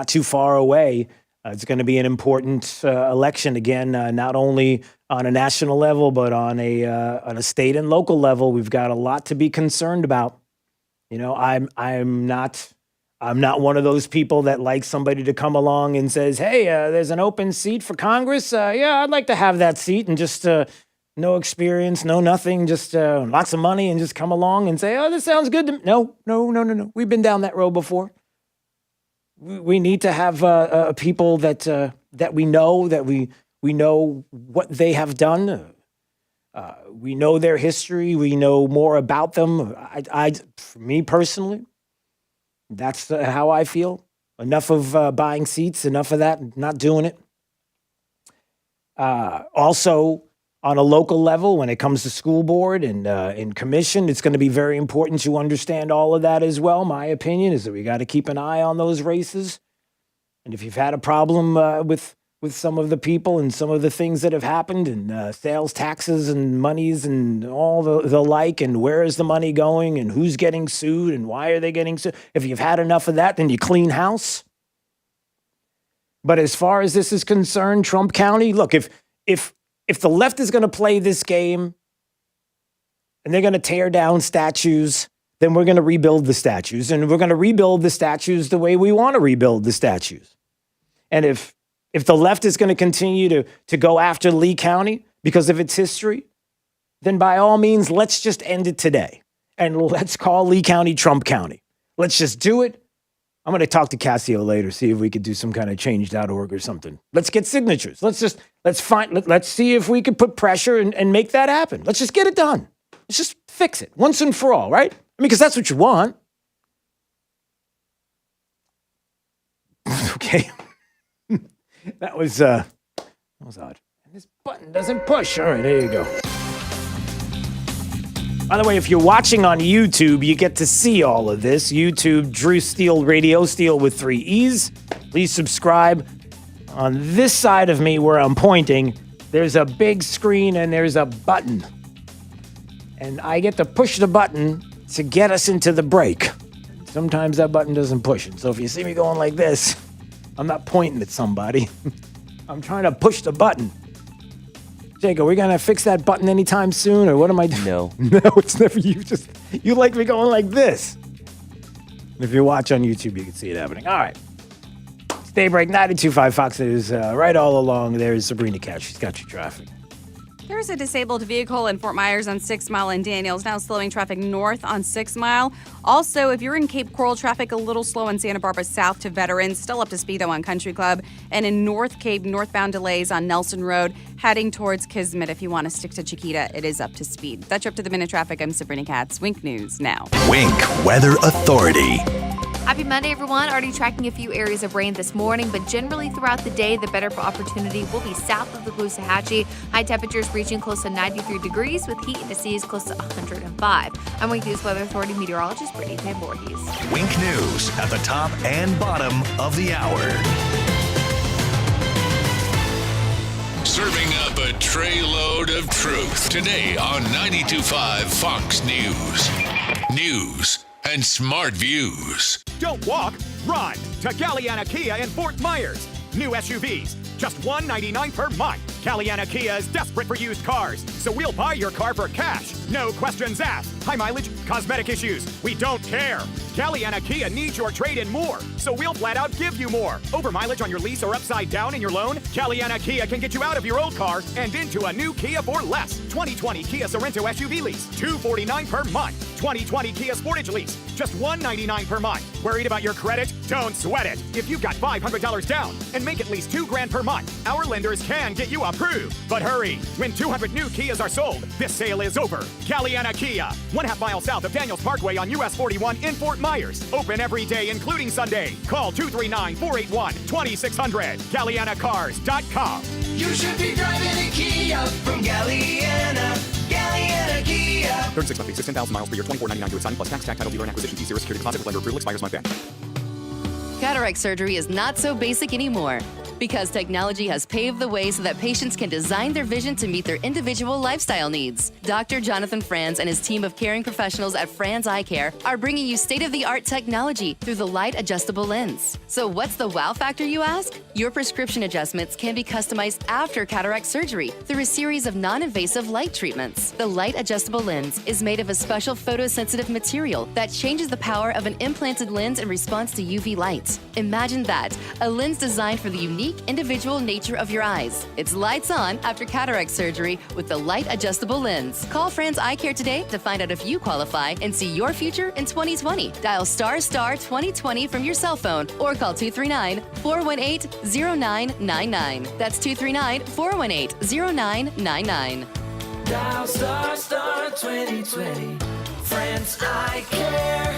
too far away. It's going to be an important election again, not only on a national level, but on a state and local level. We've got a lot to be concerned about. I'm not one of those people that likes somebody to come along and says, hey, there's an open seat for Congress. I'd like to have that seat, and just no experience, no nothing, just lots of money, and just come along and say, oh, this sounds good to me. No. We've been down that road before. we need to have people that we know what they have done. We know their history. We know more about them. For me personally, that's how I feel. Enough of buying seats. Enough of that. Not doing it. Also, on a local level, when it comes to school board and in commission, it's going to be very important to understand all of that as well. My opinion is that we got to keep an eye on those races. And if you've had a problem with some of the people and some of the things that have happened and sales taxes and monies and all the like, and where is the money going and who's getting sued and why are they getting sued? If you've had enough of that, then you clean house. But as far as this is concerned, Trump County, look, if the left is going to play this game and they're going to tear down statues, then we're going to rebuild the statues. And we're going to rebuild the statues the way we want to rebuild the statues. And if the left is going to continue to go after Lee County because of its history, then by all means, let's just end it today. And let's call Lee County Trump County. Let's just do it. I'm going to talk to Cassio later, see if we could do some kind of change.org or something. Let's get signatures. Let's see if we could put pressure and make that happen. Let's just get it done. Let's just fix it once and for all, right? I mean, because that's what you want. Okay. That was odd. And this button doesn't push. All right, there you go. By the way, if you're watching on YouTube, you get to see all of this. YouTube, Drew Steele Radio, Steele with 3 E's. Please subscribe. On this side of me where I'm pointing, there's a big screen and there's a button. And I get to push the button to get us into the break. Sometimes that button doesn't push it. So if you see me going like this, I'm not pointing at somebody. I'm trying to push the button. Jake, are we going to fix that button anytime soon, or what am I doing? No. No, it's never you. You like me going like this. If you watch on YouTube, you can see it happening. All right. It's Daybreak 92.5 Fox News. Right all along, there's Sabrina Couch. She's got your traffic. There's a disabled vehicle in Fort Myers on 6 Mile and Daniels, now slowing traffic north on 6 Mile. Also, if you're in Cape Coral, traffic a little slow in Santa Barbara south to Veterans, still up to speed though on Country Club. And in North Cape, northbound delays on Nelson Road, heading towards Kismet. If you want to stick to Chiquita, it is up to speed. That's your up to the minute traffic. I'm Sabrina Katz. Wink News now. Wink Weather Authority. Happy Monday, everyone. Already tracking a few areas of rain this morning, but generally throughout the day, the better opportunity will be south of the Caloosahatchee. High temperatures reaching close to 93 degrees with heat indices close to 105. I'm Wink News Weather Authority meteorologist Brittany Van Voorhees. Wink News at the top and bottom of the hour. Serving up a tray load of truth today on 92.5 Fox News. News and smart views. Don't walk, run to Galliana Kia in Fort Myers. New SUVs, just $199 per month. Galliana Kia is desperate for used cars, so we'll buy your car for cash. No questions asked. High mileage, cosmetic issues, we don't care. Galliana Kia needs your trade and more, so we'll flat out give you more. Over mileage on your lease or upside down in your loan, Galliana Kia can get you out of your old car and into a new Kia for less. 2020 Kia Sorento SUV lease, $249 per month. 2020 Kia Sportage lease, just $199 per month. Worried about your credit? Don't sweat it. If you've got $500 down and make at least $2,000 per month, our lenders can get you approved. But hurry, when 200 new Kias are sold, this sale is over. Galliana Kia, 1/2 mile south of Daniels Parkway on US 41 in Fort Myers. Open every day, including Sunday. Call 239-481-2600. GallianaCars.com. You should be driving a Kia from Galliana. Galliana Kia. 36 monthly, 16,000 miles per year, $24.99 to signing plus tax, title, dealer, and acquisition fee. Zero security deposit with lender approval expires month end. Cataract surgery is not so basic anymore because technology has paved the way so that patients can design their vision to meet their individual lifestyle needs. Dr. Jonathan Franz and his team of caring professionals at Franz Eye Care are bringing you state-of-the-art technology through the light adjustable lens. So what's the wow factor, you ask? Your prescription adjustments can be customized after cataract surgery through a series of non-invasive light treatments. The light adjustable lens is made of a special photosensitive material that changes the power of an implanted lens in response to UV light. Imagine that, a lens designed for the unique unique individual nature of your eyes. It's lights on after cataract surgery with the light adjustable lens. Call Friends Eye Care today to find out if you qualify and see your future in 2020. Dial ** 2020 from your cell phone or call 239-418-0999. That's 239-418-0999. Dial ** 2020. Friends Eye Care.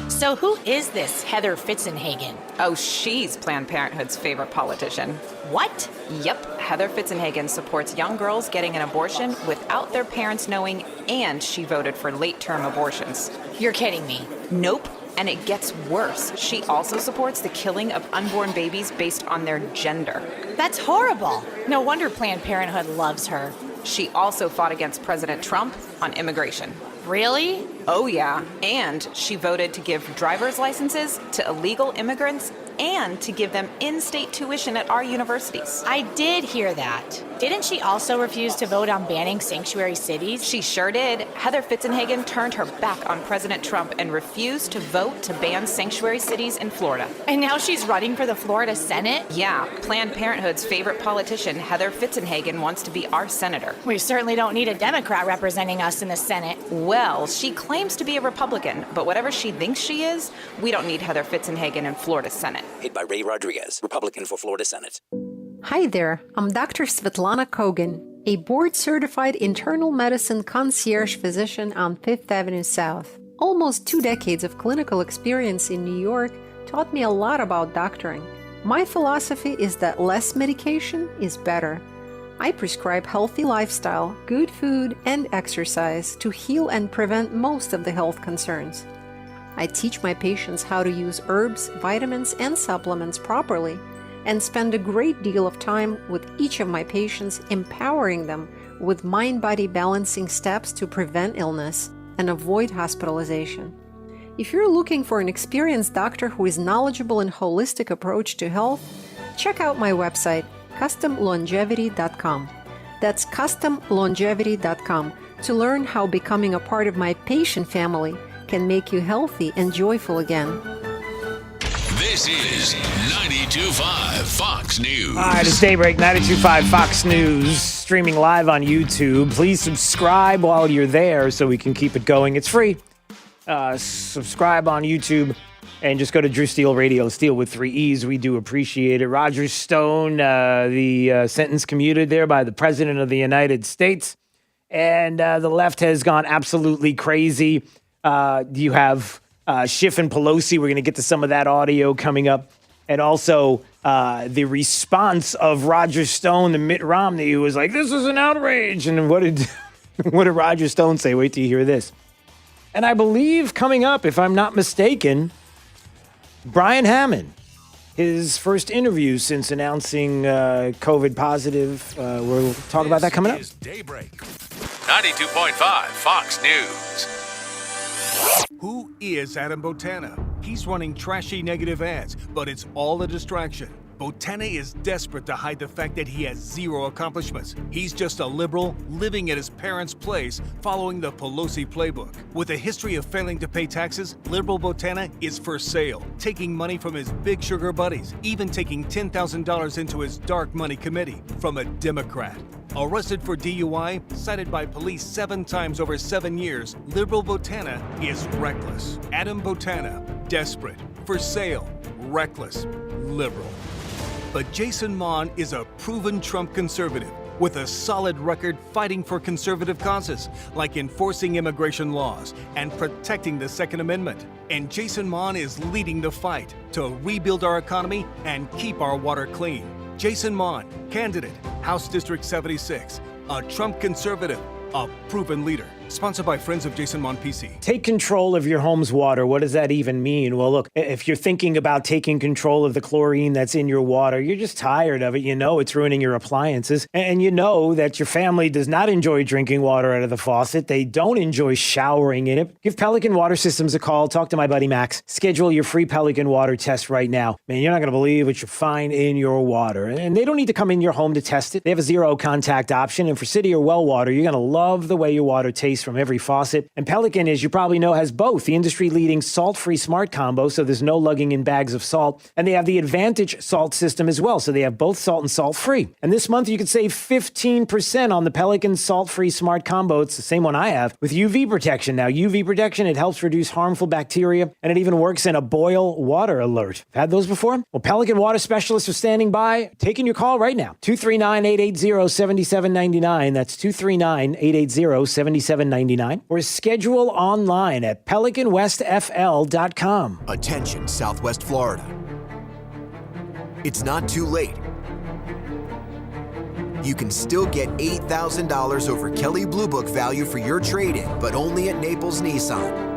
So who is this Heather Fitzenhagen? Oh, she's Planned Parenthood's favorite politician. What? Yep, Heather Fitzenhagen supports young girls getting an abortion without their parents knowing, and she voted for late-term abortions. You're kidding me. Nope. And it gets worse. She also supports the killing of unborn babies based on their gender. That's horrible. No wonder Planned Parenthood loves her. She also fought against President Trump on immigration. Really? Oh, yeah. And she voted to give driver's licenses to illegal immigrants and to give them in-state tuition at our universities. I did hear that. Didn't she also refuse to vote on banning sanctuary cities? She sure did. Heather Fitzenhagen turned her back on President Trump and refused to vote to ban sanctuary cities in Florida. And now she's running for the Florida Senate? Yeah. Planned Parenthood's favorite politician, Heather Fitzenhagen, wants to be our senator. We certainly don't need a Democrat representing us in the Senate. Well, she claims to be a Republican, but whatever she thinks she is, we don't need Heather Fitzenhagen in Florida Senate. Paid by Ray Rodriguez, Republican for Florida Senate. Hi there, I'm Dr. Svetlana Kogan, a board-certified internal medicine concierge physician on Fifth Avenue South. Almost 2 decades of clinical experience in New York taught me a lot about doctoring. My philosophy is that less medication is better. I prescribe healthy lifestyle, good food, and exercise to heal and prevent most of the health concerns. I teach my patients how to use herbs, vitamins, and supplements properly, and spend a great deal of time with each of my patients empowering them with mind-body balancing steps to prevent illness and avoid hospitalization. If you're looking for an experienced doctor who is knowledgeable in holistic approach to health, check out my website, customlongevity.com. That's customlongevity.com to learn how becoming a part of my patient family can make you healthy and joyful again. This is 92.5 Fox News. All right, it's Daybreak, 92.5 Fox News, streaming live on YouTube. Please subscribe while you're there so we can keep it going. It's free. Subscribe on YouTube and just go to Drew Steele Radio, Steele with 3 E's. We do appreciate it. Roger Stone, the sentence commuted there by the President of the United States. And the left has gone absolutely crazy. You have Schiff and Pelosi. We're going to get to some of that audio coming up. And also the response of Roger Stone to Mitt Romney, who was like, this is an outrage. And what did Roger Stone say? Wait till you hear this. And I believe coming up, if I'm not mistaken, Brian Hammond, his first interview since announcing COVID positive. We'll talk about that coming up. Daybreak. 92.5 Fox News. Who is Adam Botana? He's running trashy negative ads, but it's all a distraction. Botana is desperate to hide the fact that he has 0 accomplishments. He's just a liberal living at his parents' place following the Pelosi playbook. With a history of failing to pay taxes, liberal Botana is for sale, taking money from his big sugar buddies, even taking $10,000 into his dark money committee from a Democrat. Arrested for DUI, cited by police 7 times over 7 years, liberal Botana is reckless. Adam Botana, desperate, for sale, reckless, liberal. But Jason Mon is a proven Trump conservative with a solid record fighting for conservative causes, like enforcing immigration laws and protecting the Second Amendment. And Jason Mon is leading the fight to rebuild our economy and keep our water clean. Jason Mon, candidate, House District 76, a Trump conservative, a proven leader. Sponsored by Friends of Jason Mon PC. Take control of your home's water. What does that even mean? Well, look, if you're thinking about taking control of the chlorine that's in your water, you're just tired of it. You know it's ruining your appliances. And you know that your family does not enjoy drinking water out of the faucet. They don't enjoy showering in it. Give Pelican Water Systems a call. Talk to my buddy Max. Schedule your free Pelican water test right now. Man, you're not going to believe what you find in your water. And they don't need to come in your home to test it. They have a 0 contact option. And for city or well water, you're going to love the way your water tastes taste from every faucet. And Pelican, as you probably know, has both the industry-leading salt-free smart combo, so there's no lugging in bags of salt. And they have the Advantage salt system as well, so they have both salt and salt-free. And this month, you can save 15% on the Pelican salt-free smart combo. It's the same one I have with UV protection. Now, UV protection, it helps reduce harmful bacteria, and it even works in a boil water alert. Had those before? Well, Pelican water specialists are standing by, taking your call right now. 239-880-7799. That's 239-880-7799. Or schedule online at pelicanwestfl.com. Attention, Southwest Florida. It's not too late. You can still get $8,000 over Kelley Blue Book value for your trade-in, but only at Naples Nissan.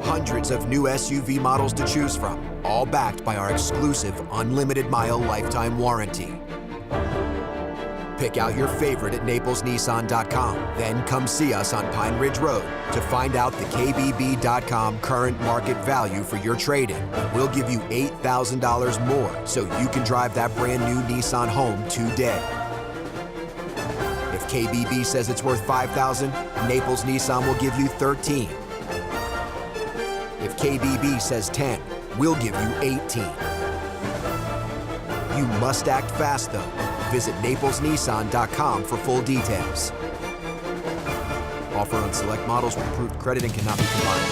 Hundreds of new SUV models to choose from, all backed by our exclusive unlimited mile lifetime warranty. Pick out your favorite at naplesnissan.com. Then come see us on Pine Ridge Road to find out the KBB.com current market value for your trade-in. We'll give you $8,000 more so you can drive that brand new Nissan home today. If KBB says it's worth $5,000, Naples Nissan will give you $13,000. If KBB says 10, we'll give you 18. You must act fast, though. Visit naplesnissan.com for full details. Offer on select models with approved credit and cannot be combined.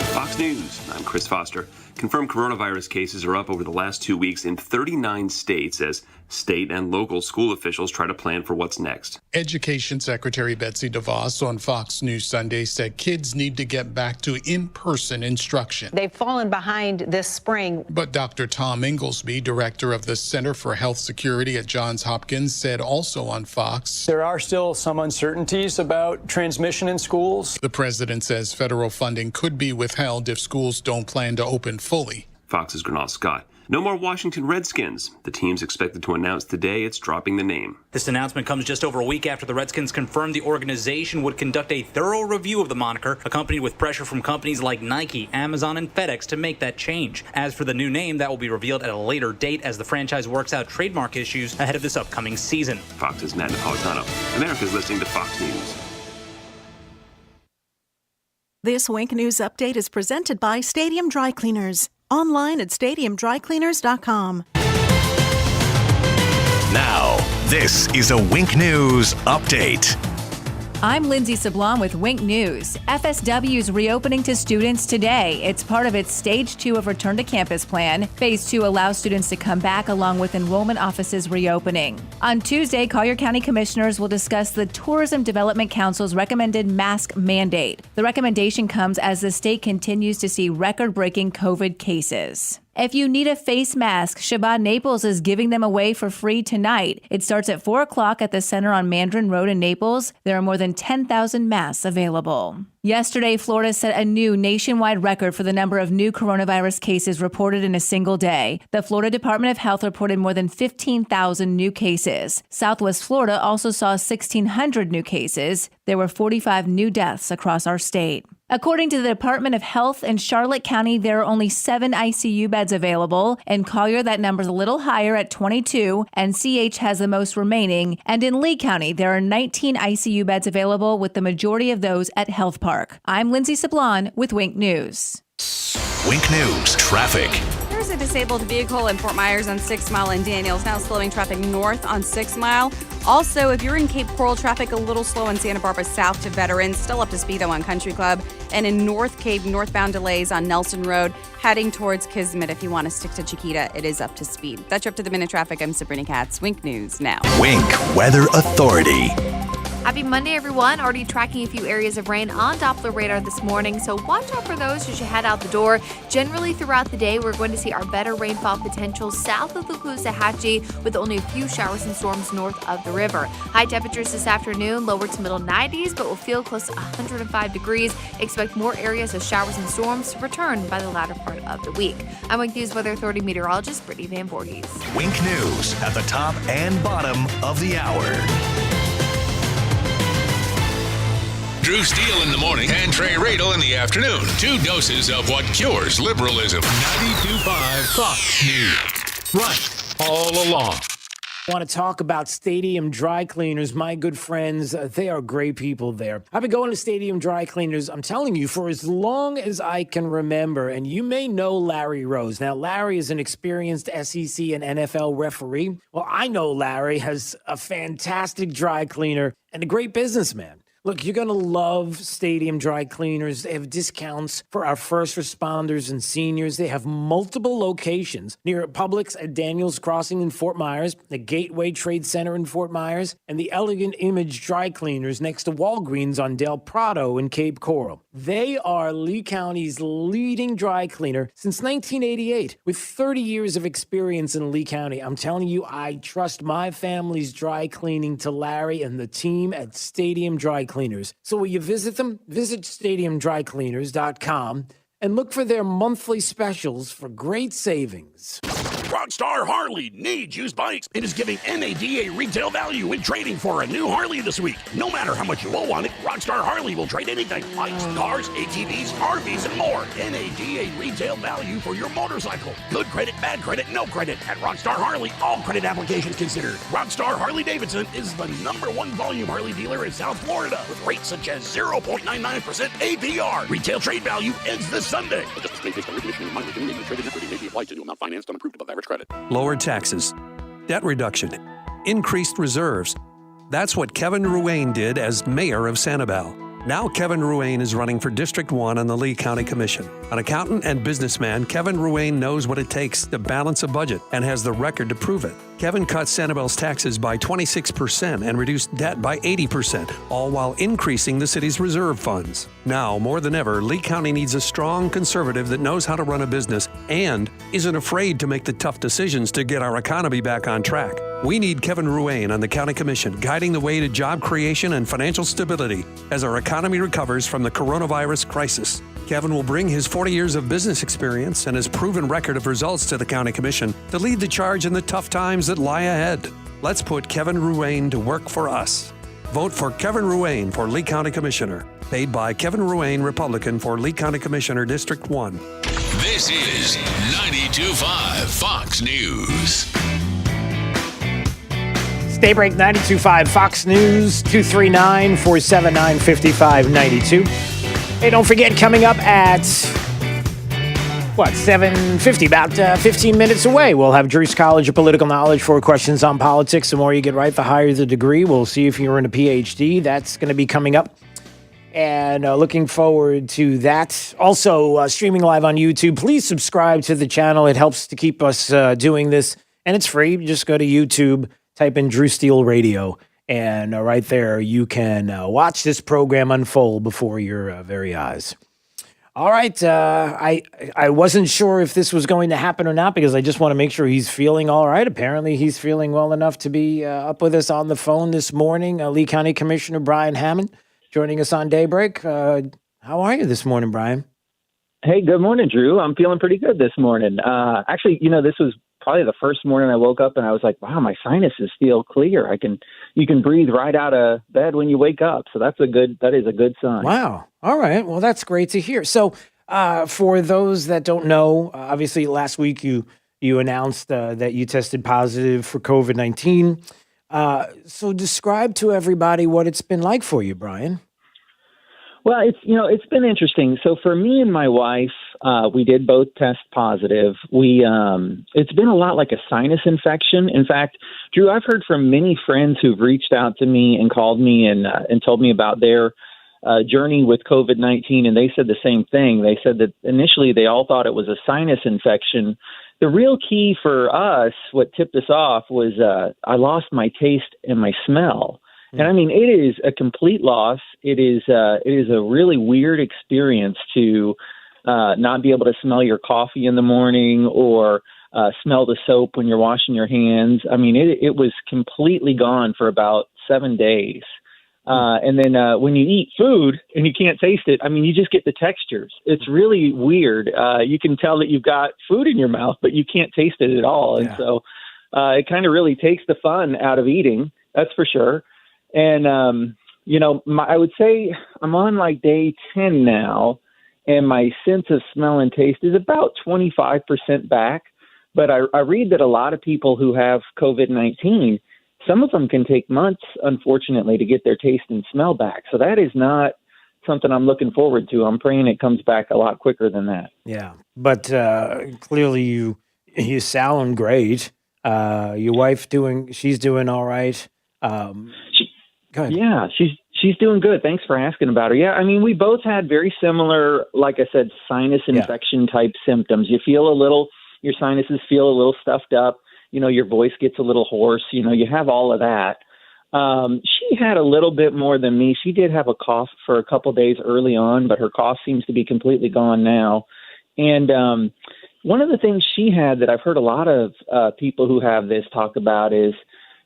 Fox News, I'm Chris Foster. Confirmed coronavirus cases are up over the last 2 weeks in 39 states as state and local school officials try to plan for what's next. Education Secretary Betsy DeVos on Fox News Sunday said kids need to get back to in-person instruction. They've fallen behind this spring. But Dr. Tom Inglesby, director of the Center for Health Security at Johns Hopkins, said also on Fox, there are still some uncertainties about transmission in schools. The president says federal funding could be withheld if schools don't plan to open fully. Fox's Gernal Scott. No more Washington Redskins. The team's expected to announce today it's dropping the name. This announcement comes just over a week after the Redskins confirmed the organization would conduct a thorough review of the moniker, accompanied with pressure from companies like Nike, Amazon, and FedEx to make that change. As for the new name, that will be revealed at a later date as the franchise works out trademark issues ahead of this upcoming season. Fox's Matt Napolitano. America's listening to Fox News. This Wink News Update is presented by Stadium Dry Cleaners. Online at stadiumdrycleaners.com. Now, this is a Wink News Update. I'm Lindsay Sablon with Wink News. FSW is reopening to students today. It's part of its Stage 2 of Return to Campus plan. Phase 2 allows students to come back along with enrollment offices reopening. On Tuesday, Collier County Commissioners will discuss the Tourism Development Council's recommended mask mandate. The recommendation comes as the state continues to see record-breaking COVID cases. If you need a face mask, Shabbat Naples is giving them away for free tonight. It starts at 4 o'clock at the center on Mandarin Road in Naples. There are more than 10,000 masks available. Yesterday, Florida set a new nationwide record for the number of new coronavirus cases reported in a single day. The Florida Department of Health reported more than 15,000 new cases. Southwest Florida also saw 1,600 new cases. There were 45 new deaths across our state. According to the Department of Health in Charlotte County, there are only 7 ICU beds available. In Collier, that number's a little higher at 22, and CH has the most remaining. And in Lee County, there are 19 ICU beds available, with the majority of those at Health Park. I'm Lindsay Sablon with Wink News. Wink News Traffic. There's a disabled vehicle in Fort Myers on 6 Mile and Daniels, now slowing traffic north on 6 Mile. Also, if you're in Cape Coral, traffic a little slow in Santa Barbara south to Veterans, still up to speed though on Country Club. And in North Cape, northbound delays on Nelson Road, heading towards Kismet. If you want to stick to Chiquita, it is up to speed. That's your up-to-the-minute traffic. I'm Sabrina Katz. Wink News now. Wink Weather Authority. Happy Monday, everyone. Already tracking a few areas of rain on Doppler radar this morning, so watch out for those as you head out the door. Generally throughout the day, we're going to see our better rainfall potential south of the Caloosahatchee, with only a few showers and storms north of the river. High temperatures this afternoon, lower to middle 90s, but will feel close to 105 degrees. Expect more areas of showers and storms to return by the latter part of the week. I'm Wink News Weather Authority meteorologist Brittany Van Voorhees. Wink News at the top and bottom of the hour. Drew Steele in the morning and Trey Radel in the afternoon. 2 doses of what cures liberalism. 92.5 Fox News. Right all along. I want to talk about Stadium Dry Cleaners. My good friends, they are great people there. I've been going to Stadium Dry Cleaners, I'm telling you, for as long as I can remember. And you may know Larry Rose. Now, Larry is an experienced SEC and NFL referee. Well, I know Larry has a fantastic dry cleaner and a great businessman. Look, you're going to love Stadium Dry Cleaners. They have discounts for our first responders and seniors. They have multiple locations near Publix at Daniels Crossing in Fort Myers, the Gateway Trade Center in Fort Myers, and the Elegant Image Dry Cleaners next to Walgreens on Del Prado in Cape Coral. They are Lee County's leading dry cleaner since 1988 with 30 years of experience in Lee County. I'm telling you, I trust my family's dry cleaning to Larry and the team at Stadium Dry Cleaners. So will you visit them? Visit stadiumdrycleaners.com and look for their monthly specials for great savings. Rockstar Harley needs used bikes and is giving NADA retail value in trading for a new Harley this week. No matter how much you owe on it, Rockstar Harley will trade anything: bikes, cars, ATVs, RVs, and more. NADA retail value for your motorcycle. Good credit, bad credit, no credit. At Rockstar Harley, all credit applications considered. Rockstar Harley-Davidson is the #1 volume Harley dealer in South Florida with rates such as 0.99% APR. Retail trade value ends this Sunday. Adjustments made based on recognition and monthly traded equity may be applied to new amount financed on approved above average credit. Lower taxes, debt reduction, increased reserves. That's what Kevin Ruane did as mayor of Sanibel. Now Kevin Ruane is running for District 1 on the Lee County Commission. An accountant and businessman, Kevin Ruane knows what it takes to balance a budget and has the record to prove it. Kevin cut Sanibel's taxes by 26% and reduced debt by 80%, all while increasing the city's reserve funds. Now, more than ever, Lee County needs a strong conservative that knows how to run a business and isn't afraid to make the tough decisions to get our economy back on track. We need Kevin Ruane on the County Commission, guiding the way to job creation and financial stability as our economy recovers from the coronavirus crisis. Kevin will bring his 40 years of business experience and his proven record of results to the County Commission to lead the charge in the tough times that lie ahead. Let's put Kevin Ruane to work for us. Vote for Kevin Ruane for Lee County Commissioner. Paid by Kevin Ruane, Republican, for Lee County Commissioner, District 1. This is 92.5 Fox News. Daybreak 92.5 Fox News, 239-479-5592. Hey, don't forget, coming up at, 7:50, about 15 minutes away, we'll have Druce College of Political Knowledge for questions on politics. The more you get right, the higher the degree. We'll see if you're in a PhD. That's going to be coming up. And looking forward to that. Also, streaming live on YouTube. Please subscribe to the channel. It helps to keep us doing this. And it's free. You just go to YouTube, type in Drew Steele Radio, and right there you can watch this program unfold before your very eyes. All right, I wasn't sure if this was going to happen or not because I just want to make sure he's feeling all right. Apparently he's feeling well enough to be up with us on the phone this morning. Lee County Commissioner Brian Hammond joining us on Daybreak. How are you this morning, Brian? Hey, good morning, Drew. I'm feeling pretty good this morning. Actually, this was probably the first morning I woke up and I was like, wow, my sinuses feel clear. You can breathe right out of bed when you wake up. So that is a good sign. Wow. All right. Well, that's great to hear. So for those that don't know, obviously last week you announced that you tested positive for COVID-19. So describe to everybody what it's been like for you, Brian. Well, it's been interesting. So for me and my wife, we did both test positive. It's been a lot like a sinus infection. In fact, Drew, I've heard from many friends who've reached out to me and called me and told me about their journey with COVID-19, and they said the same thing. They said that initially they all thought it was a sinus infection. The real key for us, what tipped us off, was I lost my taste and my smell. And I mean, it is a complete loss. It is a really weird experience to not be able to smell your coffee in the morning or smell the soap when you're washing your hands. I mean, it was completely gone for about 7 days. And then when you eat food and you can't taste it, I mean, you just get the textures. It's really weird. You can tell that you've got food in your mouth, but you can't taste it at all. Yeah. And so it kind of really takes the fun out of eating. That's for sure. And, I would say I'm on like day 10 now, and my sense of smell and taste is about 25% back. But I read that a lot of people who have COVID-19, some of them can take months, unfortunately, to get their taste and smell back. So that is not something I'm looking forward to. I'm praying it comes back a lot quicker than that. Yeah, but clearly you sound great. Your wife she's doing all right. Go ahead. Yeah, she's doing good. Thanks for asking about her. Yeah, I mean, we both had very similar, like I said, sinus infection type symptoms. You feel your sinuses feel a little stuffed up. Your voice gets a little hoarse. You have all of that. She had a little bit more than me. She did have a cough for a couple days early on, but her cough seems to be completely gone now. And one of the things she had that I've heard a lot of people who have this talk about is,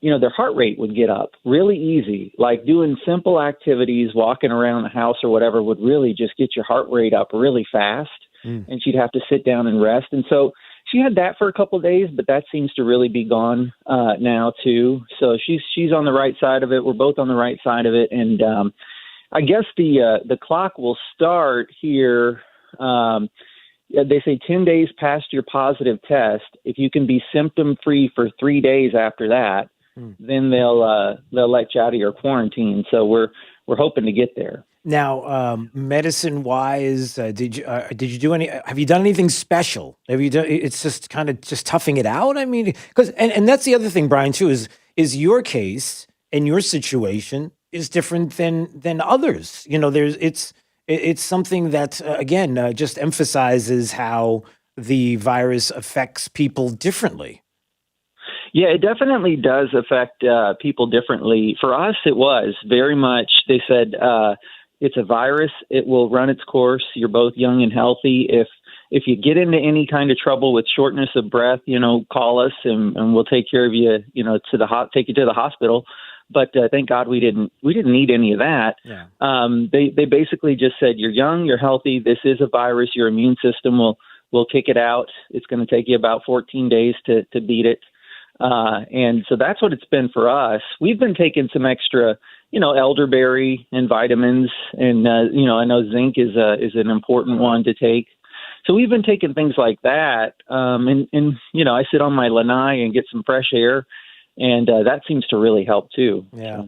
their heart rate would get up really easy. Like doing simple activities, walking around the house or whatever would really just get your heart rate up really fast. And she'd have to sit down and rest. And so she had that for a couple of days, but that seems to really be gone now too. So she's on the right side of it. We're both on the right side of it. And I guess the clock will start here. They say 10 days past your positive test. If you can be symptom free for 3 days after that, then they'll let you out of your quarantine. So we're hoping to get there. Now, medicine wise, did you do have you done anything special? Have you done? It's just kind of just toughing it out. I mean, because and that's the other thing, Brian, too, is your case and your situation is different than others. It's something that again just emphasizes how the virus affects people differently. Yeah, it definitely does affect people differently. For us, it was very much. They said. It's a virus. It will run its course. You're both young and healthy. If you get into any kind of trouble with shortness of breath, call us and we'll take care of you. Take you to the hospital. But thank God we didn't need any of that. Yeah. They basically just said you're young, you're healthy. This is a virus. Your immune system will kick it out. It's going to take you about 14 days to beat it. And so that's what it's been for us. We've been taking some extra, elderberry and vitamins, and I know zinc is an important one to take. So we've been taking things like that, and I sit on my lanai and get some fresh air, and that seems to really help too. Yeah.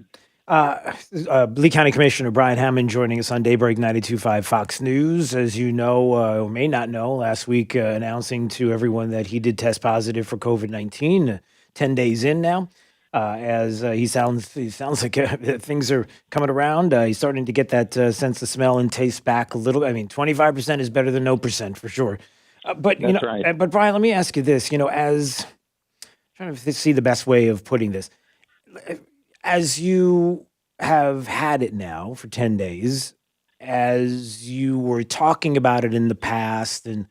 Lee County Commissioner Brian Hammond joining us on Daybreak 92.5 Fox News. As you know, or may not know, last week announcing to everyone that he did test positive for COVID-19. 10 days in now. As he sounds like things are coming around. He's starting to get that sense of smell and taste back a little. I mean, 25% is better than 0% for sure. But That's right. But Brian, let me ask you this. As trying to see the best way of putting this, as you have had it now for 10 days, as you were talking about it in the past, and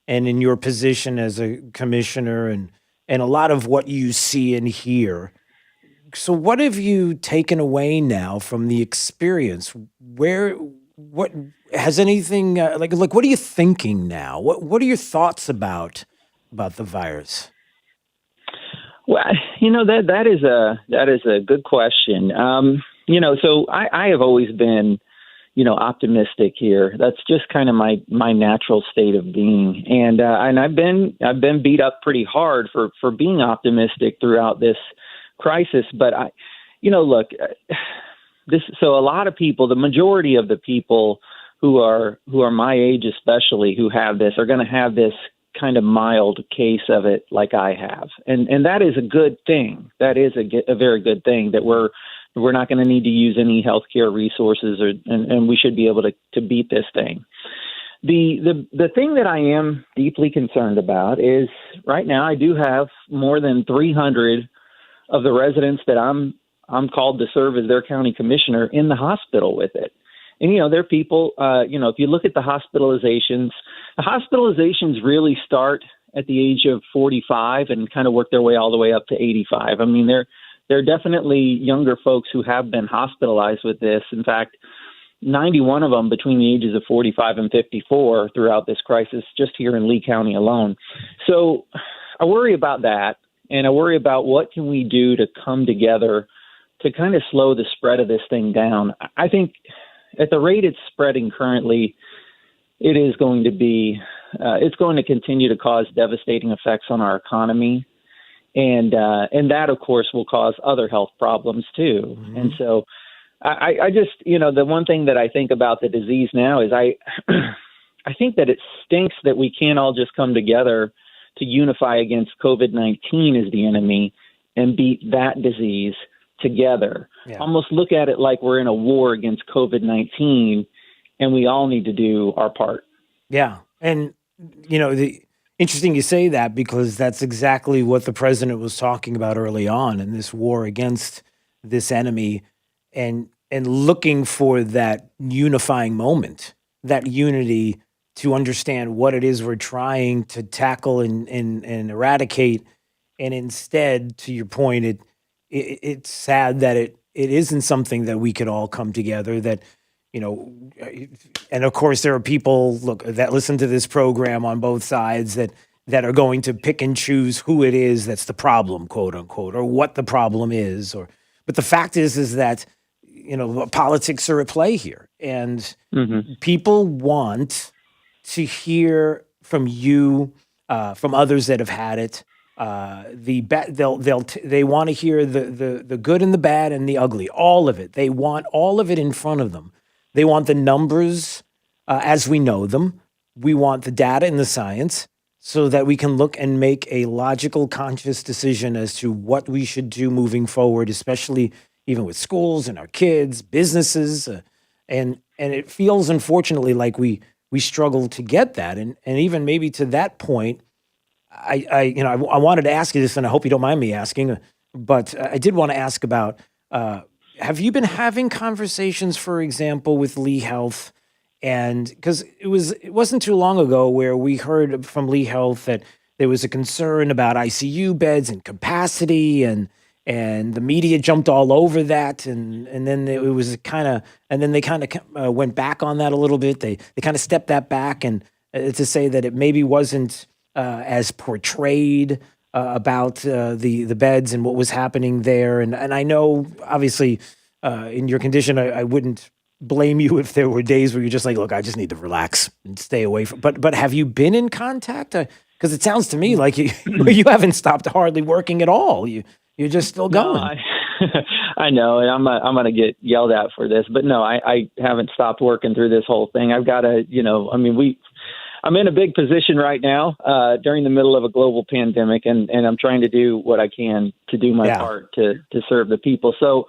in your position as a commissioner, and a lot of what you see and hear. So what have you taken away now from the experience? What has anything, like what are you thinking now? What are your thoughts about the virus? Well, that is a good question. So I have always been, optimistic here. That's just kind of my natural state of being. And I've been beat up pretty hard for being optimistic throughout this crisis. But look, so a lot of people, the majority of the people who are my age, especially who have this, are going to have this kind of mild case of it like I have. And that is a good thing. That is a very good thing, that we're not going to need to use any healthcare resources, and we should be able to beat this thing. The thing that I am deeply concerned about is right now I do have more than 300 of the residents that I'm called to serve as their county commissioner in the hospital with it. And, there are people, if you look at the hospitalizations really start at the age of 45 and kind of work their way all the way up to 85. I mean, there are definitely younger folks who have been hospitalized with this. In fact, 91 of them between the ages of 45 and 54 throughout this crisis, just here in Lee County alone. So I worry about that, and I worry about what can we do to come together to kind of slow the spread of this thing down. I think at the rate it's spreading currently, it is going to be it's going to continue to cause devastating effects on our economy. And that, of course, will cause other health problems, too. Mm-hmm. And so I just, the one thing that I think about the disease now is I think that it stinks that we can't all just come together to unify against COVID-19 as the enemy and beat that disease together. Yeah. Almost look at it like we're in a war against COVID-19 and we all need to do our part. Yeah. And, interesting you say that, because that's exactly what the president was talking about early on in this war against this enemy, and looking for that unifying moment, that unity to understand what it is we're trying to tackle and eradicate. And instead, to your point, it's sad that it isn't something that we could all come together, that, and of course there are people that listen to this program on both sides that are going to pick and choose who it is that's the problem, quote unquote, or what the problem is. But the fact is that, politics are at play here, and people want to hear from you, from others that have had it. They want to hear the good and the bad and the ugly, all of it. They want all of it in front of them. They want the numbers as we know them. We want the data and the science so that we can look and make a logical, conscious decision as to what we should do moving forward, especially even with schools and our kids, businesses. And it feels, unfortunately, like we struggle to get that. And even maybe to that point, I wanted to ask you this, and I hope you don't mind me asking, but I did want to ask about, have you been having conversations, for example, with Lee Health? And because it wasn't too long ago where we heard from Lee Health that there was a concern about ICU beds and capacity, and the media jumped all over that, and then it was and then they kind of went back on that a little bit. They kind of stepped that back, and to say that it maybe wasn't as portrayed about the beds and what was happening there. And I know, obviously, in your condition, I wouldn't blame you if there were days where you're just like, look, I just need to relax and stay away from. But have you been in contact? Because it sounds to me like you haven't stopped hardly working at all. You're just still going. No, I know, and I'm going to get yelled at for this, but no, I haven't stopped working through this whole thing. I've got to, I'm in a big position right now during the middle of a global pandemic, and I'm trying to do what I can to do my part to serve the people. So,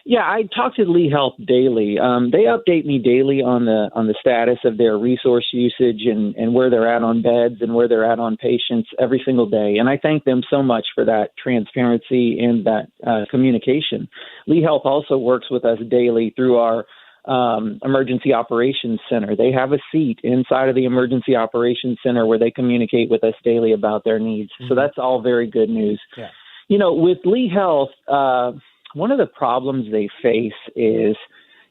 yeah, I talk to Lee Health daily. They update me daily on the status of their resource usage and where they're at on beds and where they're at on patients every single day. And I thank them so much for that transparency and that communication. Lee Health also works with us daily through our Emergency Operations Center. They have a seat inside of the Emergency Operations Center where they communicate with us daily about their needs. Mm-hmm. So that's all very good news. Yeah. With Lee Health, one of the problems they face is,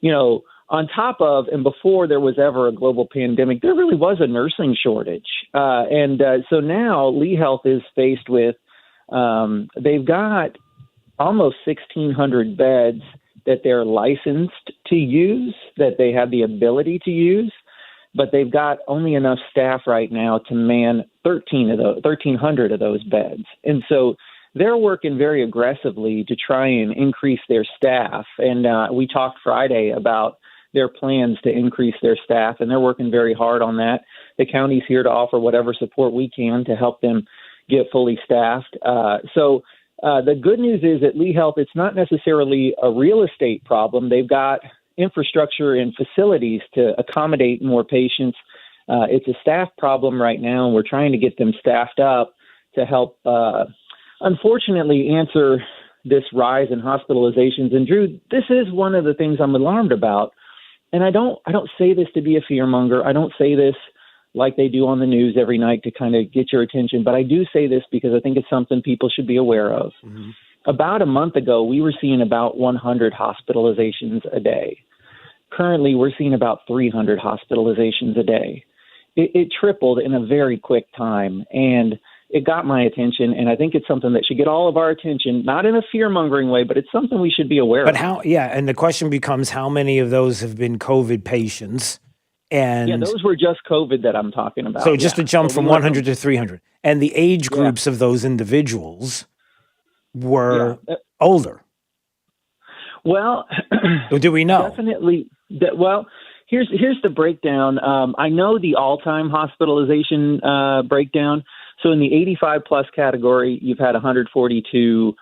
on top of, and before there was ever a global pandemic, there really was a nursing shortage. So now Lee Health is faced with, they've got almost 1,600 beds that they're licensed to use, that they have the ability to use, but they've got only enough staff right now to man 1,300 of those beds. And so they're working very aggressively to try and increase their staff. And we talked Friday about their plans to increase their staff, and they're working very hard on that. The county's here to offer whatever support we can to help them get fully staffed. So the good news is at Lee Health, it's not necessarily a real estate problem. They've got infrastructure and facilities to accommodate more patients. It's a staff problem right now, and we're trying to get them staffed up to help unfortunately answer this rise in hospitalizations. And Drew, this is one of the things I'm alarmed about. And I don't say this to be a fearmonger. I don't say this like they do on the news every night to kind of get your attention. But I do say this because I think it's something people should be aware of. Mm-hmm. About a month ago, we were seeing about 100 hospitalizations a day. Currently, we're seeing about 300 hospitalizations a day. It tripled in a very quick time. And it got my attention, and I think it's something that should get all of our attention, not in a fear-mongering way, but it's something we should be aware of. But and the question becomes, how many of those have been COVID patients? And yeah, those were just COVID that I'm talking about. so just a jump from 100 to 300. And the age Yeah. groups of those individuals were older. Well, do we know? Definitely. Well, here's the breakdown. I know the all-time hospitalization breakdown. So in the 85 plus category, you've had 142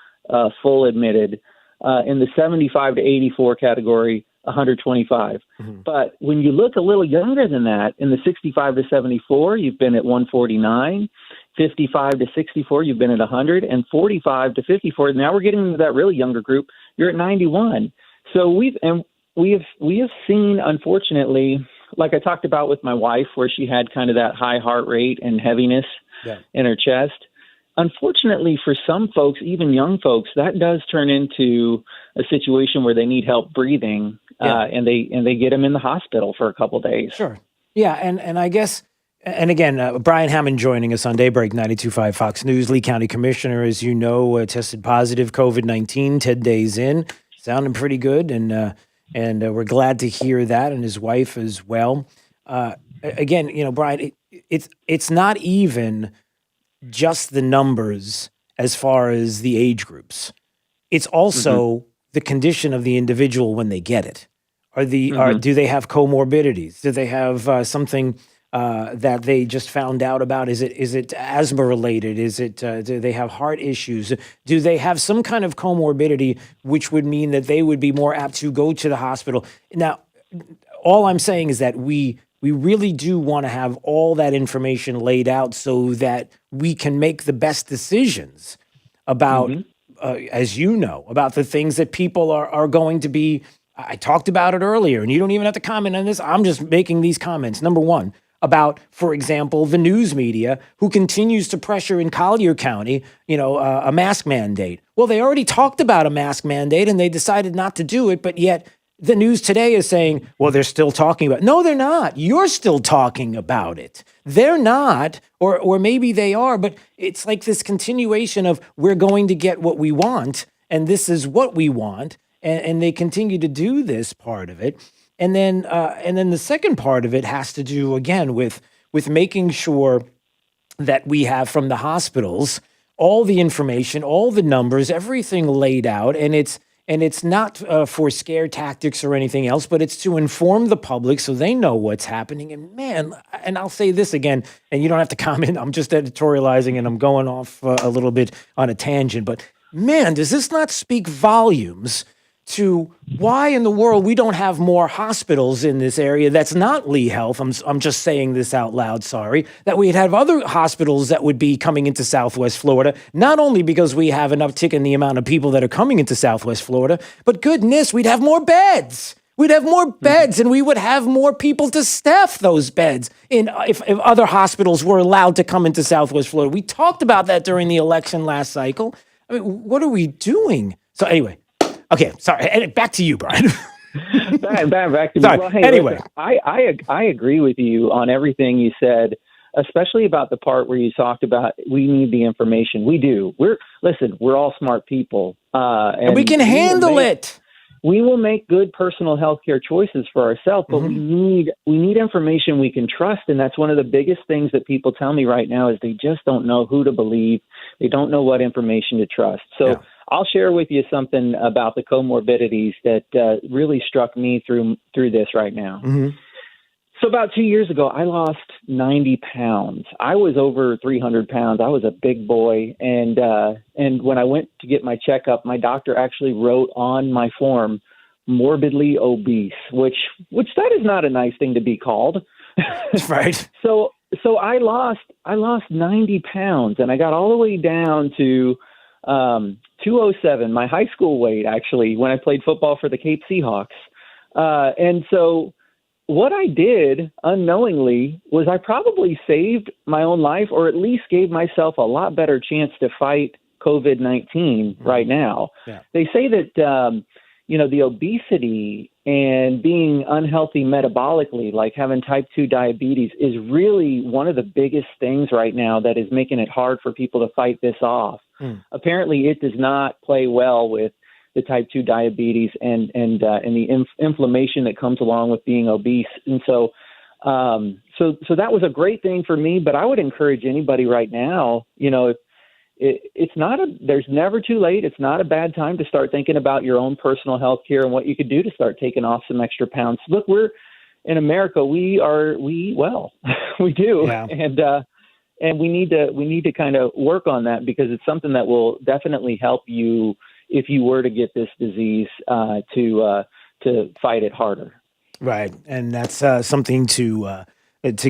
full admitted. In the 75 to 84 category, 125. But when you look a little younger than that, in the 65 to 74, you've been at 149. 55 to 64, you've been at 100, and 45 to 54. Now we're getting into that really younger group. You're at 91. So we have seen, unfortunately, like I talked about with my wife, where she had kind of that high heart rate and heaviness in her chest. Unfortunately, for some folks, even young folks, that does turn into a situation where they need help breathing, and they get them in the hospital for a couple of days. Sure. Yeah, and I guess, and again, Brian Hammond joining us on Daybreak 92.5 Fox News. Lee County Commissioner, as you know, tested positive COVID-19 10 days in, sounding pretty good, and we're glad to hear that, and his wife as well. Again, Brian, it's not even just the numbers as far as the age groups. It's also the condition of the individual when they get it. Do they have comorbidities? Do they have something that they just found out about? Is it asthma related? Do they have heart issues? Do they have some kind of comorbidity which would mean that they would be more apt to go to the hospital? Now, all I'm saying is that we really do want to have all that information laid out so that we can make the best decisions about, as you know, about the things that people are going to be. I talked about it earlier, and you don't even have to comment on this. I'm just making these comments. Number one, about, for example, the news media who continues to pressure in Collier County, a mask mandate. Well, they already talked about a mask mandate, and they decided not to do it, but yet the news today is saying, well, they're still talking about it. No, they're not. You're still talking about it. They're not, or maybe they are, but it's like this continuation of we're going to get what we want, and this is what we want, and they continue to do this part of it. And then the second part of it has to do, again, with making sure that we have from the hospitals all the information, all the numbers, everything laid out, and it's not for scare tactics or anything else, but it's to inform the public so they know what's happening. And man, and I'll say this again, and you don't have to comment. I'm just editorializing, and I'm going off a little bit on a tangent. But man, does this not speak volumes to why in the world we don't have more hospitals in this area that's not Lee Health? I'm just saying this out loud, sorry. That we'd have other hospitals that would be coming into Southwest Florida, not only because we have an uptick in the amount of people that are coming into Southwest Florida, but goodness, we'd have more beds. We'd have more beds, and we would have more people to staff those beds if other hospitals were allowed to come into Southwest Florida. We talked about that during the election last cycle. I mean, what are we doing? So anyway. Okay, sorry. Back to you, Brian. back to me. Sorry. Well, hey, Anyway, listen, I agree with you on everything you said, especially about the part where you talked about we need the information. We do. We're all smart people, and we can handle it. We will make good personal health care choices for ourselves, but we need information we can trust, and that's one of the biggest things that people tell me right now is they just don't know who to believe. They don't know what information to trust. So. I'll share with you something about the comorbidities that really struck me through this right now. So about 2 years ago, I lost 90 pounds. I was over 300 pounds. I was a big boy. And when I went to get my checkup, my doctor actually wrote on my form, morbidly obese, which that is not a nice thing to be called. Right. So I lost 90 pounds, and I got all the way down to 207, my high school weight, actually, when I played football for the Cape Seahawks. And so what I did unknowingly was I probably saved my own life, or at least gave myself a lot better chance to fight COVID-19 right now. Yeah. They say that, the obesity and being unhealthy metabolically, like having type 2 diabetes, is really one of the biggest things right now that is making it hard for people to fight this off. Apparently, it does not play well with the type 2 diabetes and the inflammation that comes along with being obese. And so So that was a great thing for me, but I would encourage anybody right now, there's never too late. It's not a bad time to start thinking about your own personal health care and what you could do to start taking off some extra pounds. Look, we're in America. We do. Yeah. And we need to kind of work on that, because it's something that will definitely help you if you were to get this disease to fight it harder. Right. And that's something to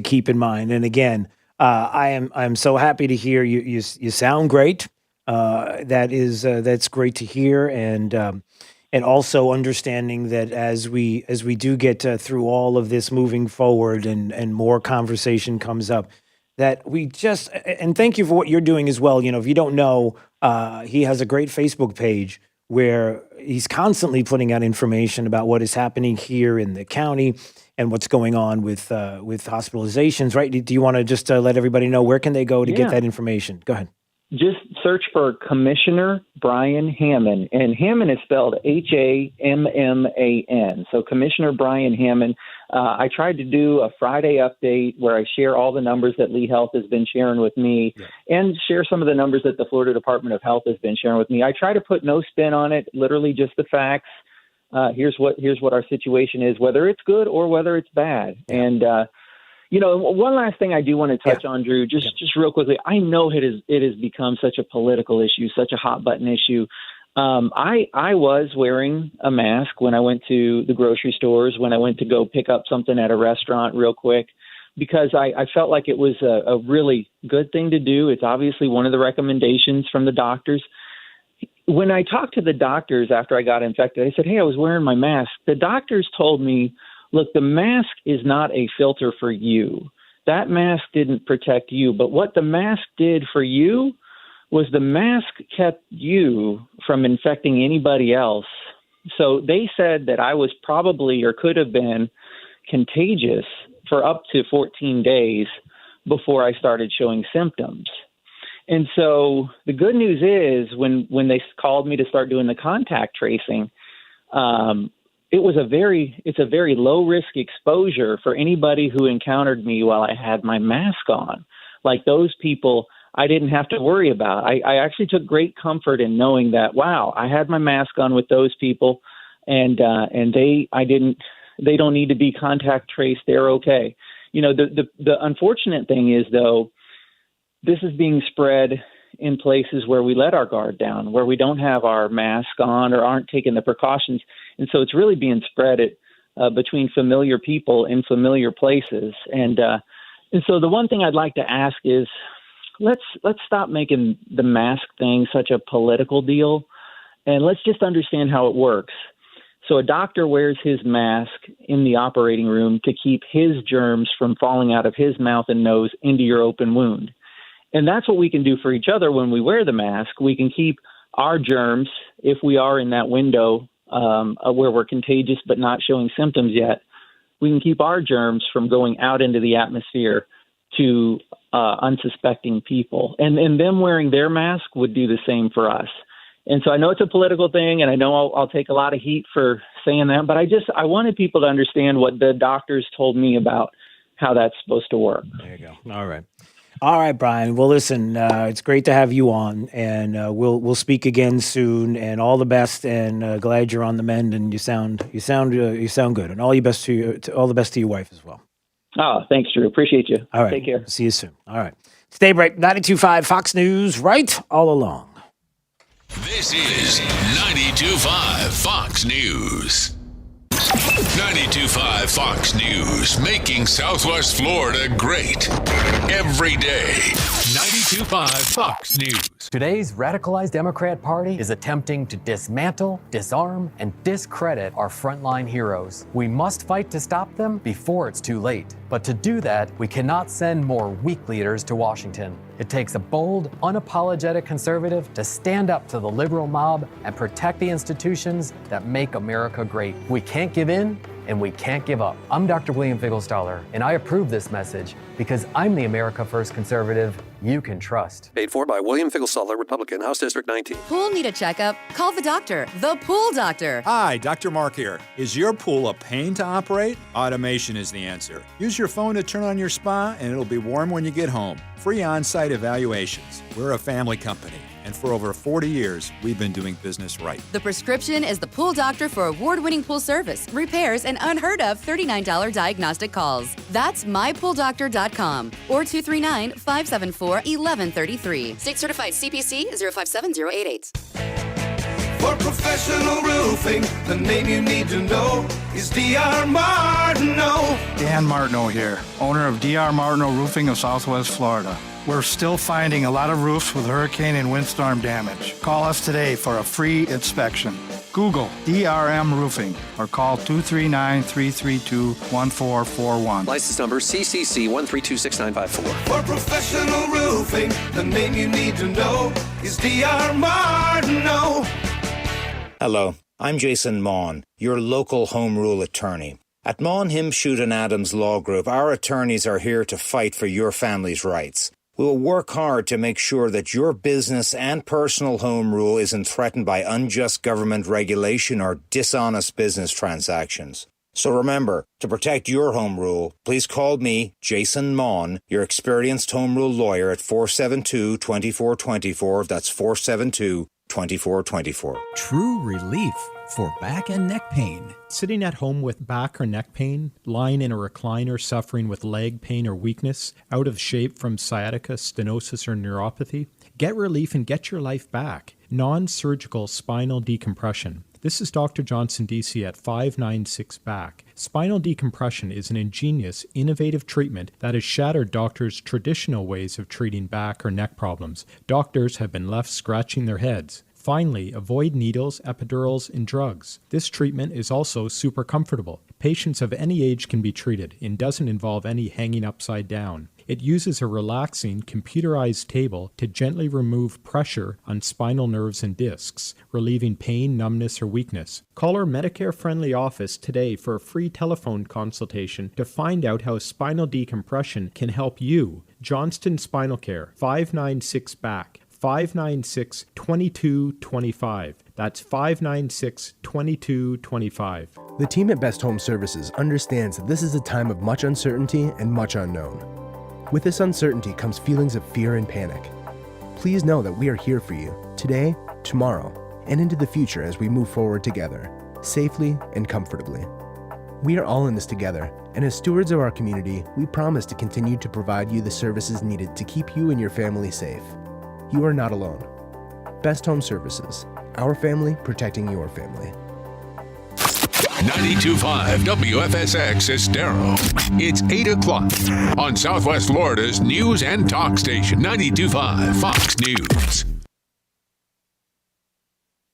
keep in mind. And again, I'm so happy to hear you sound great. That's great to hear. And also understanding that as we do get through all of this moving forward and more conversation comes up, that and thank you for what you're doing as well. If you don't know, he has a great Facebook page where he's constantly putting out information about what is happening here in the county and what's going on with hospitalizations, right? Do you want to just let everybody know where can they go to get that information? Go ahead. Just search for Commissioner Brian Hammond, and Hammond is spelled Hamman. So Commissioner Brian Hammond. I tried to do a Friday update where I share all the numbers that Lee Health has been sharing with me, and share some of the numbers that the Florida Department of Health has been sharing with me. I try to put no spin on it, literally just the facts. Here's what our situation is, whether it's good or whether it's bad. And one last thing I do want to touch on, Drew, just real quickly. I know it has become such a political issue, such a hot button issue. I was wearing a mask when I went to the grocery stores, when I went to go pick up something at a restaurant real quick, because I felt like it was a really good thing to do. It's obviously one of the recommendations from the doctors. When I talked to the doctors after I got infected, I said, hey, I was wearing my mask. The doctors told me, look, the mask is not a filter for you. That mask didn't protect you. But what the mask did for you was the mask kept you from infecting anybody else. So they said that I was probably or could have been contagious for up to 14 days before I started showing symptoms. And so the good news is when they called me to start doing the contact tracing, it's a very low risk exposure for anybody who encountered me while I had my mask on. Like those people, I didn't have to worry about. I actually took great comfort in knowing that, wow, I had my mask on with those people, and they don't need to be contact traced. They're okay. The unfortunate thing is, though, this is being spread in places where we let our guard down, where we don't have our mask on or aren't taking the precautions. And so it's really being spread between familiar people in familiar places. And so the one thing I'd like to ask is, let's stop making the mask thing such a political deal, and let's just understand how it works. So a doctor wears his mask in the operating room to keep his germs from falling out of his mouth and nose into your open wound. And that's what we can do for each other when we wear the mask. We can keep our germs, if we are in that window where we're contagious but not showing symptoms yet, we can keep our germs from going out into the atmosphere to unsuspecting people. And them wearing their mask would do the same for us. And so I know it's a political thing, and I know I'll take a lot of heat for saying that, but I wanted people to understand what the doctors told me about how that's supposed to work. There you go. All right, Brian. Well, listen, it's great to have you on, and we'll speak again soon. And all the best. And glad you're on the mend, and you sound good. And all the best to your wife as well. Oh, thanks, Drew. Appreciate you. All right, take care. See you soon. All right, stay bright. 92.5 Fox News, right all along. This is 92.5 Fox News. 92.5 Fox News, making Southwest Florida great every day. 92.5 Fox News. Today's radicalized Democrat Party is attempting to dismantle, disarm, and discredit our frontline heroes. We must fight to stop them before it's too late. But to do that, we cannot send more weak leaders to Washington. It takes a bold, unapologetic conservative to stand up to the liberal mob and protect the institutions that make America great. We can't give in, and we can't give up. I'm Dr. William Figglestaller, and I approve this message because I'm the America First conservative you can trust. Paid for by William Figglestaller, Republican, House District 19. Pool need a checkup? Call the doctor, the pool doctor. Hi, Dr. Mark here. Is your pool a pain to operate? Automation is the answer. Use your phone to turn on your spa, and it'll be warm when you get home. Free on-site evaluations. We're a family company, and for over 40 years, we've been doing business right. The prescription is the pool doctor for award-winning pool service, repairs, and unheard of $39 diagnostic calls. That's mypooldoctor.com or 239-574-1133. State certified CPC 057088. For professional roofing, the name you need to know is D.R. Martineau. Dan Martineau here, owner of D.R. Martineau Roofing of Southwest Florida. We're still finding a lot of roofs with hurricane and windstorm damage. Call us today for a free inspection. Google DRM Roofing or call 239-332-1441. License number CCC 1326954. For professional roofing, the name you need to know is D.R. Martineau. Hello, I'm Jason Maughan, your local home rule attorney. At Maughan, Himshoot and Adams Law Group, our attorneys are here to fight for your family's rights. We will work hard to make sure that your business and personal home rule isn't threatened by unjust government regulation or dishonest business transactions. So remember, to protect your home rule, please call me, Jason Maughan, your experienced home rule lawyer at 472-2424. That's 472-2424. True relief for back and neck pain. Sitting at home with back or neck pain, lying in a recliner suffering with leg pain or weakness, out of shape from sciatica, stenosis, or neuropathy? Get relief and get your life back. Non-surgical spinal decompression. This is Dr. Johnson, D.C. at 596 Back. Spinal decompression is an ingenious, innovative treatment that has shattered doctors' traditional ways of treating back or neck problems. Doctors have been left scratching their heads. Finally, avoid needles, epidurals, and drugs. This treatment is also super comfortable. Patients of any age can be treated and doesn't involve any hanging upside down. It uses a relaxing, computerized table to gently remove pressure on spinal nerves and discs, relieving pain, numbness, or weakness. Call our Medicare-friendly office today for a free telephone consultation to find out how spinal decompression can help you. Johnston Spinal Care, 596 Back. 596-2225. That's 596-2225. The team at Best Home Services understands that this is a time of much uncertainty and much unknown. With this uncertainty comes feelings of fear and panic. Please know that we are here for you today, tomorrow, and into the future as we move forward together, safely and comfortably. We are all in this together, and as stewards of our community, we promise to continue to provide you the services needed to keep you and your family safe. You are not alone. Best Home Services. Our family protecting your family. 92.5 WFSX Estero. It's 8 o'clock on Southwest Florida's news and talk station, 92.5 Fox News.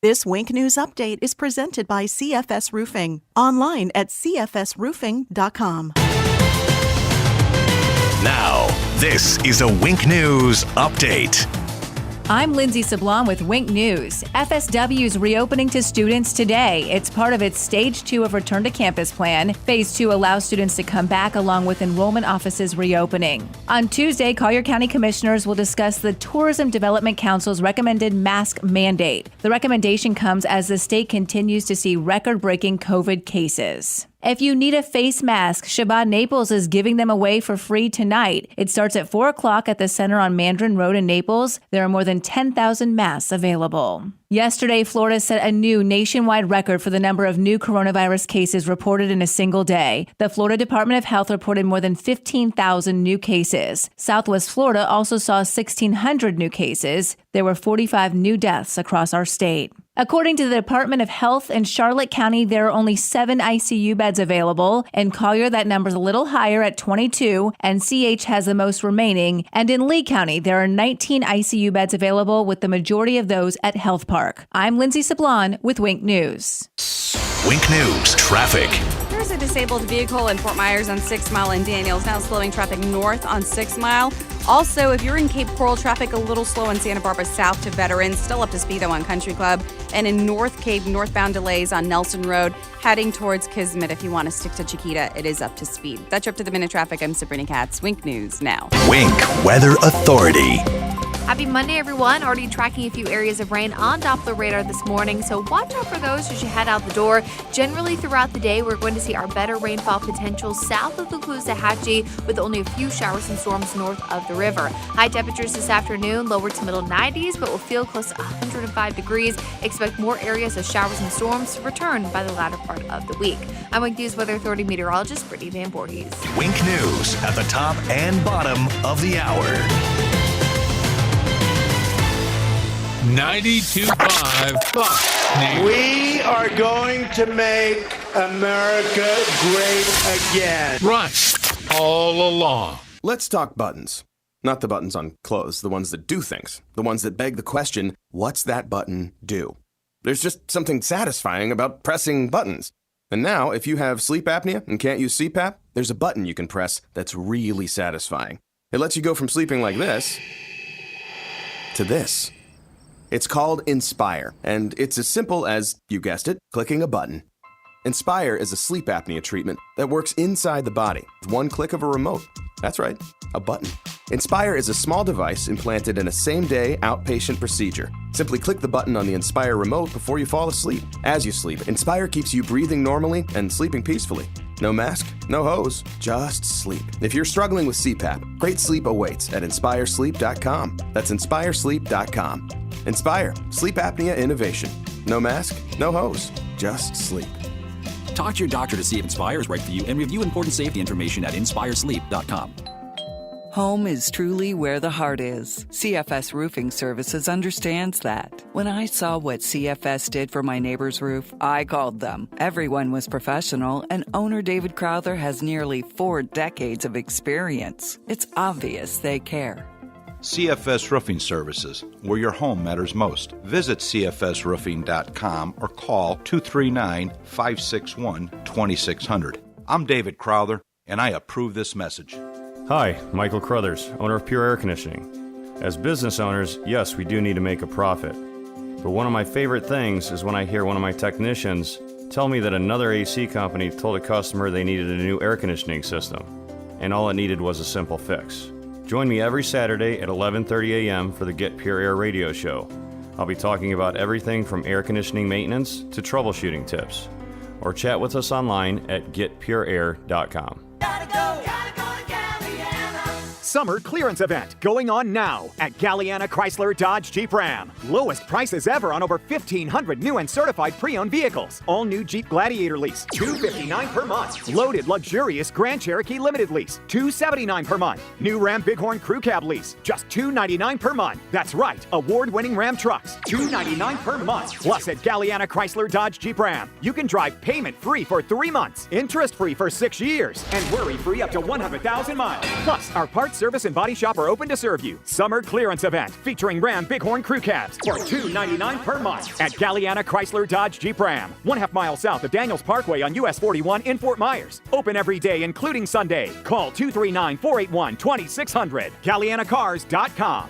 This Wink News Update is presented by CFS Roofing. Online at cfsroofing.com. Now, this is a Wink News Update. I'm Lindsay Sablon with Wink News. FSW is reopening to students today. It's part of its Stage 2 of Return to Campus plan. Phase 2 allows students to come back along with enrollment offices reopening. On Tuesday, Collier County Commissioners will discuss the Tourism Development Council's recommended mask mandate. The recommendation comes as the state continues to see record-breaking COVID cases. If you need a face mask, Shabbat Naples is giving them away for free tonight. It starts at 4 o'clock at the center on Mandarin Road in Naples. There are more than 10,000 masks available. Yesterday, Florida set a new nationwide record for the number of new coronavirus cases reported in a single day. The Florida Department of Health reported more than 15,000 new cases. Southwest Florida also saw 1,600 new cases. There were 45 new deaths across our state. According to the Department of Health, in Charlotte County, there are only 7 ICU beds available. In Collier, that number's a little higher at 22, and CH has the most remaining. And in Lee County, there are 19 ICU beds available, with the majority of those at Health Park. I'm Lindsay Sablon with Wink News. Wink News Traffic. There's a disabled vehicle in Fort Myers on 6 Mile and Daniels, now slowing traffic north on 6 Mile. Also, if you're in Cape Coral, traffic a little slow in Santa Barbara South to Veterans, still up to speed though on Country Club. And in North Cape, northbound delays on Nelson Road, heading towards Kismet. If you want to stick to Chiquita, it is up to speed. That's your up to the minute traffic. I'm Sabrina Katz. Wink News now. Wink Weather Authority. Happy Monday, everyone. Already tracking a few areas of rain on Doppler radar this morning, so watch out for those as you head out the door. Generally throughout the day, we're going to see our better rainfall potential south of the Caloosahatchee with only a few showers and storms north of the river. High temperatures this afternoon, lower to middle 90s, but will feel close to 105 degrees. Expect more areas of showers and storms to return by the latter part of the week. I'm Wink News Weather Authority meteorologist Brittany Van Voorhees. Wink News at the top and bottom of the hour. 92.5 Fox News. We are going to make America great again. Right, all along. Let's talk buttons. Not the buttons on clothes, the ones that do things. The ones that beg the question, what's that button do? There's just something satisfying about pressing buttons. And now, if you have sleep apnea and can't use CPAP, there's a button you can press that's really satisfying. It lets you go from sleeping like this to this. It's called Inspire, and it's as simple as, you guessed it, clicking a button. Inspire is a sleep apnea treatment that works inside the body with one click of a remote. That's right, a button. Inspire is a small device implanted in a same-day outpatient procedure. Simply click the button on the Inspire remote before you fall asleep. As you sleep, Inspire keeps you breathing normally and sleeping peacefully. No mask, no hose, just sleep. If you're struggling with CPAP, great sleep awaits at inspiresleep.com. That's inspiresleep.com. Inspire, sleep apnea innovation. No mask, no hose, just sleep. Talk to your doctor to see if Inspire is right for you and review important safety information at inspiresleep.com. Home is truly where the heart is. CFS Roofing Services understands that. When I saw what CFS did for my neighbor's roof, I called them. Everyone was professional, and owner David Crowther has nearly 4 decades of experience. It's obvious they care. CFS Roofing Services, where your home matters most. Visit cfsroofing.com or call 239-561-2600. I'm David Crowther, and I approve this message. Hi, Michael Crothers, owner of Pure Air Conditioning. As business owners, yes, we do need to make a profit. But one of my favorite things is when I hear one of my technicians tell me that another AC company told a customer they needed a new air conditioning system, and all it needed was a simple fix. Join me every Saturday at 11:30 a.m. for the Get Pure Air radio show. I'll be talking about everything from air conditioning maintenance to troubleshooting tips. Or chat with us online at getpureair.com. Summer clearance event going on now at Galliana Chrysler Dodge Jeep Ram. Lowest prices ever on over 1,500 new and certified pre-owned vehicles. All new Jeep Gladiator lease, $259 per month. Loaded luxurious Grand Cherokee Limited lease, $279 per month. New Ram Bighorn Crew Cab lease, just $299 per month. That's right, award-winning Ram trucks, $299 per month. Plus at Galliana Chrysler Dodge Jeep Ram, you can drive payment-free for 3 months, interest-free for 6 years, and worry-free up to 100,000 miles. Plus, our parts service and body shop are open to serve you. Summer clearance event featuring Ram Bighorn Crew Cabs for $299 per month at Galliana Chrysler Dodge Jeep Ram, 1/2 mile south of Daniels Parkway on US 41 in Fort Myers. Open every day, including Sunday. Call 239-481-2600. GallianaCars.com.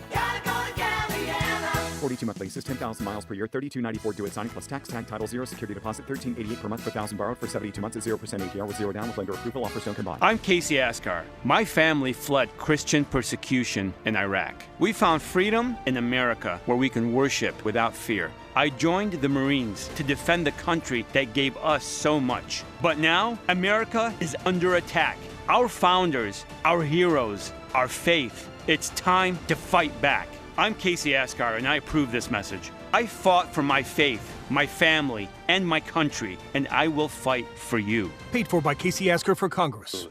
42-month leases, 10,000 miles per year, $32.94 due at signing plus tax, tag, title, 0, security deposit, $13.88 per month per thousand borrowed for 72 months at 0% APR with 0 down with lender approval. Offers don't combine. I'm Casey Askar. My family fled Christian persecution in Iraq. We found freedom in America where we can worship without fear. I joined the Marines to defend the country that gave us so much. But now, America is under attack. Our founders, our heroes, our faith. It's time to fight back. I'm Casey Askar, and I approve this message. I fought for my faith, my family, and my country, and I will fight for you. Paid for by Casey Askar for Congress.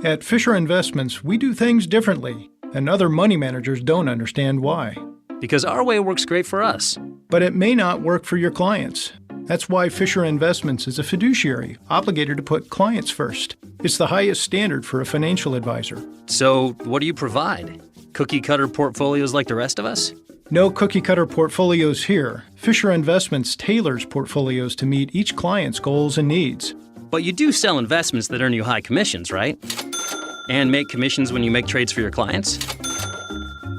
At Fisher Investments, we do things differently, and other money managers don't understand why. Because our way works great for us. But it may not work for your clients. That's why Fisher Investments is a fiduciary, obligated to put clients first. It's the highest standard for a financial advisor. So, what do you provide? Cookie-cutter portfolios like the rest of us? No cookie-cutter portfolios here. Fisher Investments tailors portfolios to meet each client's goals and needs. But you do sell investments that earn you high commissions, right? And make commissions when you make trades for your clients?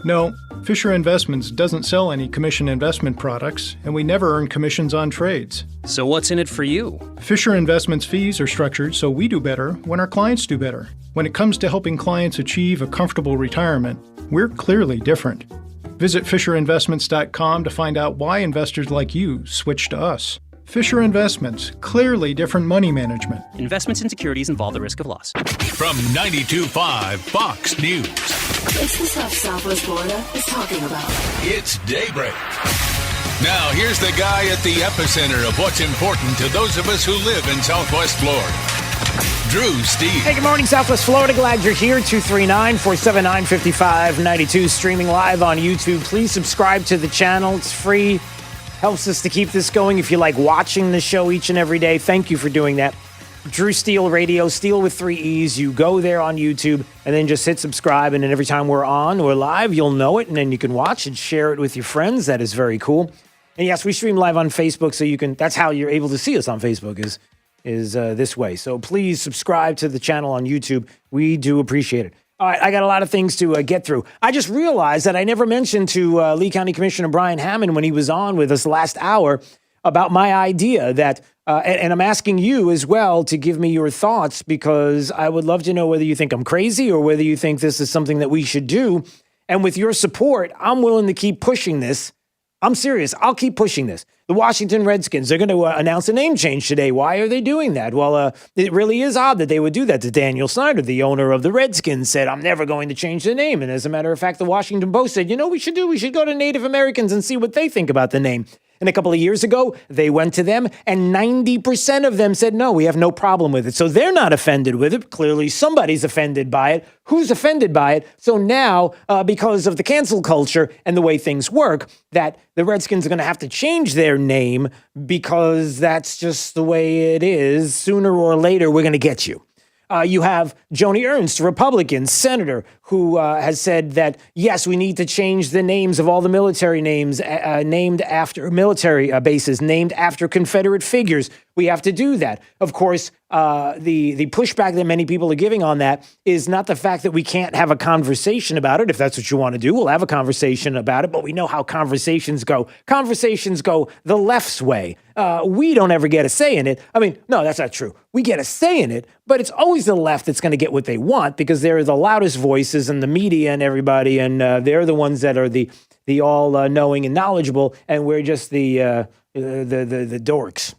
No, Fisher Investments doesn't sell any commission investment products, and we never earn commissions on trades. So what's in it for you? Fisher Investments fees are structured so we do better when our clients do better. When it comes to helping clients achieve a comfortable retirement, we're clearly different. Visit FisherInvestments.com to find out why investors like you switch to us. Fisher Investments, clearly different money management. Investments in securities involve the risk of loss. From 92.5 Fox News. It's the stuff Southwest Florida is talking about. It's Daybreak. Now, here's the guy at the epicenter of what's important to those of us who live in Southwest Florida. Drew Steele. Hey, good morning, Southwest Florida. Glad you're here. 239-479-5592. Streaming live on YouTube. Please subscribe to the channel. It's free. Helps us to keep this going. If you like watching the show each and every day, thank you for doing that. Drew Steele Radio, Steele with 3 E's. You go there on YouTube and then just hit subscribe. And then every time we're on or live, you'll know it. And then you can watch and share it with your friends. That is very cool. And yes, we stream live on Facebook. So you can, that's how you're able to see us on Facebook is this way. So please subscribe to the channel on YouTube. We do appreciate it. All right, I got a lot of things to get through. I just realized that I never mentioned to Lee County Commissioner Brian Hammond when he was on with us last hour about my idea that, and I'm asking you as well to give me your thoughts because I would love to know whether you think I'm crazy or whether you think this is something that we should do. And with your support, I'm willing to keep pushing this. I'm serious. I'll keep pushing this. The Washington Redskins, they're going to announce a name change today. Why are they doing that? Well, it really is odd that they would do that to Daniel Snyder, the owner of the Redskins, said, I'm never going to change the name. And as a matter of fact, the Washington Post said, you know what we should do? We should go to Native Americans and see what they think about the name. And a couple of years ago, they went to them, and 90% of them said, no, we have no problem with it. So they're not offended with it. Clearly, somebody's offended by it. Who's offended by it? So now, because of the cancel culture and the way things work, that the Redskins are going to have to change their name because that's just the way it is. Sooner or later, we're going to get you. You have Joni Ernst, Republican senator, who has said that, yes, we need to change the names of all the military names named after military bases, named after Confederate figures. We have to do that. Of course, the pushback that many people are giving on that is not the fact that we can't have a conversation about it. If that's what you want to do, we'll have a conversation about it. But we know how conversations go. Conversations go the left's way. We don't ever get a say in it. I mean, no, that's not true. We get a say in it, but it's always the left that's going to get what they want because they're the loudest voices and the media and everybody, and they're the ones that are the all-knowing and knowledgeable, and we're just the dorks.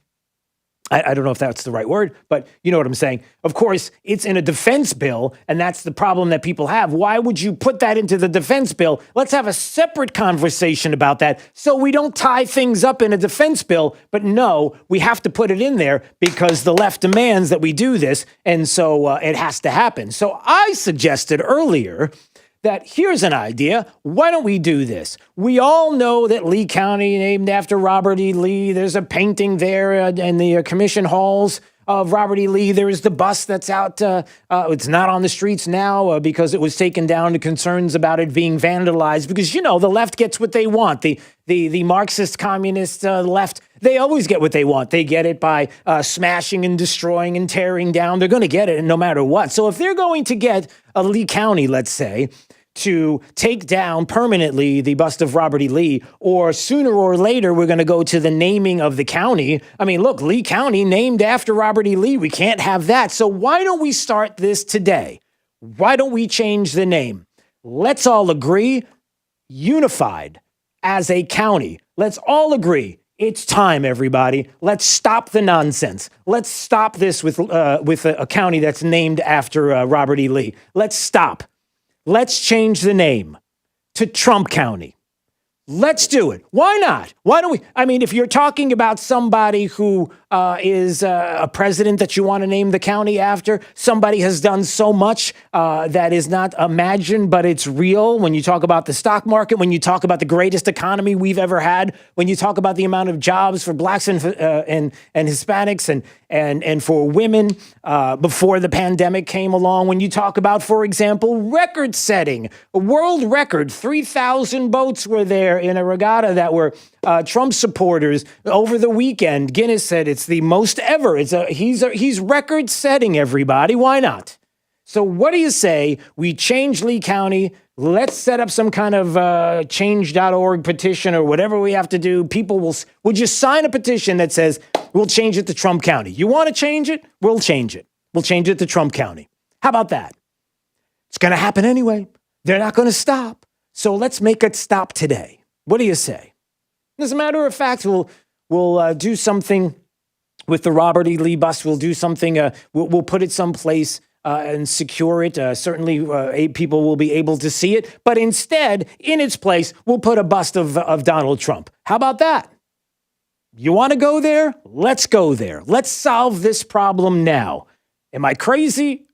I don't know if that's the right word, but you know what I'm saying. Of course, it's in a defense bill, and that's the problem that people have. Why would you put that into the defense bill? Let's have a separate conversation about that so we don't tie things up in a defense bill. But no, we have to put it in there because the left demands that we do this, and so it has to happen. So I suggested earlier that here's an idea. Why don't we do this? We all know that Lee County, named after Robert E. Lee, there's a painting there in the commission halls of Robert E. Lee. There is the bus that's out. It's not on the streets now because it was taken down to concerns about it being vandalized because, you know, the left gets what they want. The Marxist communist left, they always get what they want. They get it by smashing and destroying and tearing down. They're going to get it no matter what. So if they're going to get a Lee County, let's say, to take down permanently the bust of Robert E. Lee, or sooner or later, we're going to go to the naming of the county. I mean, look, Lee County named after Robert E. Lee. We can't have that. So why don't we start this today? Why don't we change the name? Let's all agree, unified as a county. Let's all agree. It's time, everybody. Let's stop the nonsense. Let's stop this with a county that's named after Robert E. Lee. Let's stop. Let's change the name to Trump County. Let's do it. Why not? Why don't we? I mean, if you're talking about somebody who is a president that you want to name the county after, somebody has done so much that is not imagined, but it's real. When you talk about the stock market, when you talk about the greatest economy we've ever had, when you talk about the amount of jobs for blacks and Hispanics and for women before the pandemic came along, when you talk about, for example, record setting, a world record, 3,000 boats were there in a regatta that were Trump supporters over the weekend. Guinness said it's the most ever. He's record setting, everybody. Why not? So what do you say we change Lee County? Let's set up some kind of change.org petition or whatever we have to do. People will just sign a petition that says we'll change it to Trump County. You want to change it? We'll change it. We'll change it to Trump County. How about that? It's going to happen anyway. They're not going to stop. So let's make it stop today. What do you say? As a matter of fact, we'll do something with the Robert E. Lee bus. We'll do something. We'll put it someplace and secure it. Certainly, people will be able to see it. But instead, in its place, we'll put a bust of Donald Trump. How about that? You want to go there? Let's go there. Let's solve this problem now. Am I crazy?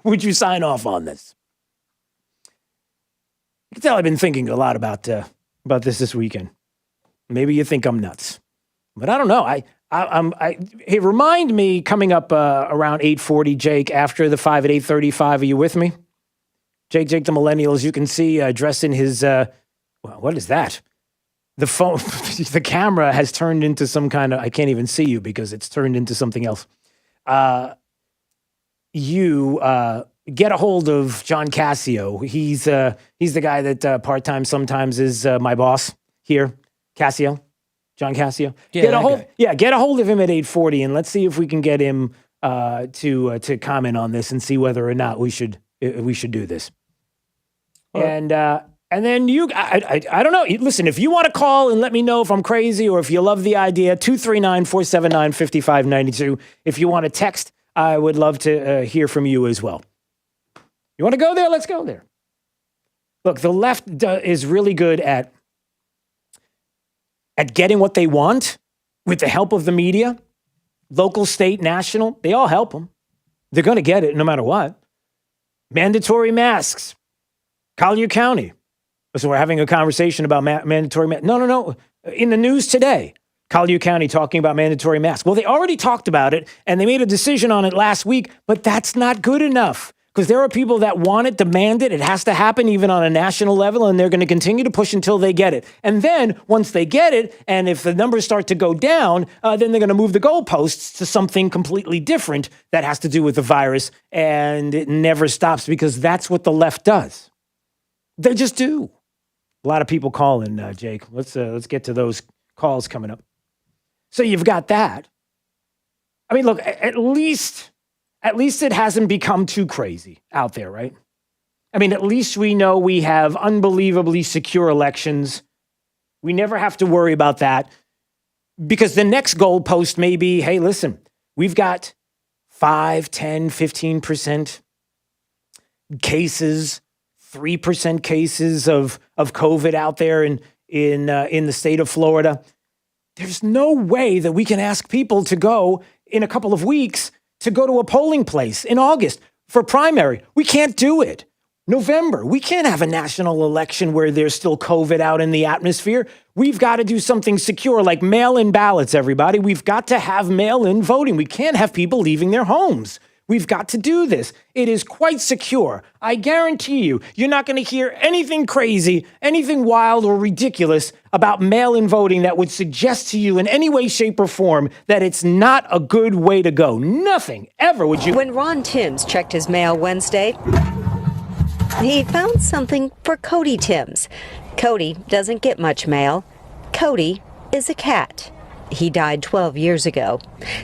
Would you sign off on this? You can tell I've been thinking a lot about this weekend. Maybe you think I'm nuts, but I don't know. Hey, remind me coming up around 8:40, Jake, after the 5 at 8:35. Are you with me? Jake the millennial, as you can see, dressed in his, what is that? The phone, the camera has turned into some kind of, I can't even see you because it's turned into something else. You get a hold of John Cassio. He's the guy that part-time sometimes is my boss here. Cassio. John Cassio. Yeah, get a hold of him at 8:40 and let's see if we can get him to comment on this and see whether or not we should do this. And then I don't know. Listen, if you want to call and let me know if I'm crazy or if you love the idea, 239-479-5592. If you want to text, I would love to hear from you as well. You want to go there? Let's go there. Look, the left is really good at getting what they want with the help of the media, local, state, national. They all help them. They're going to get it no matter what. Mandatory masks. Collier County. So we're having a conversation about mandatory masks. No. In the news today, Collier County talking about mandatory masks. Well, they already talked about it, and they made a decision on it last week, but that's not good enough. Because there are people that want it, demand it. It has to happen even on a national level, and they're going to continue to push until they get it. And then once they get it, and if the numbers start to go down, then they're going to move the goalposts to something completely different that has to do with the virus, and it never stops because that's what the left does. They just do. A lot of people calling, Jake. Let's get to those calls coming up. So you've got that. I mean, look, at least it hasn't become too crazy out there, right? I mean, at least we know we have unbelievably secure elections. We never have to worry about that because the next goalpost may be, hey, listen, we've got 5, 10, 15% cases, 3% cases of COVID out there in the state of Florida. There's no way that we can ask people to go in a couple of weeks to go to a polling place in August for primary. We can't do it. November, we can't have a national election where there's still COVID out in the atmosphere. We've got to do something secure like mail-in ballots, everybody. We've got to have mail-in voting. We can't have people leaving their homes. We've got to do this. It is quite secure. I guarantee you, you're not going to hear anything crazy, anything wild or ridiculous about mail-in voting that would suggest to you in any way, shape, or form that it's not a good way to go. Nothing ever would you. When Ron Timms checked his mail Wednesday, he found something for Cody Timms. Cody doesn't get much mail. Cody is a cat. He died 12 years ago.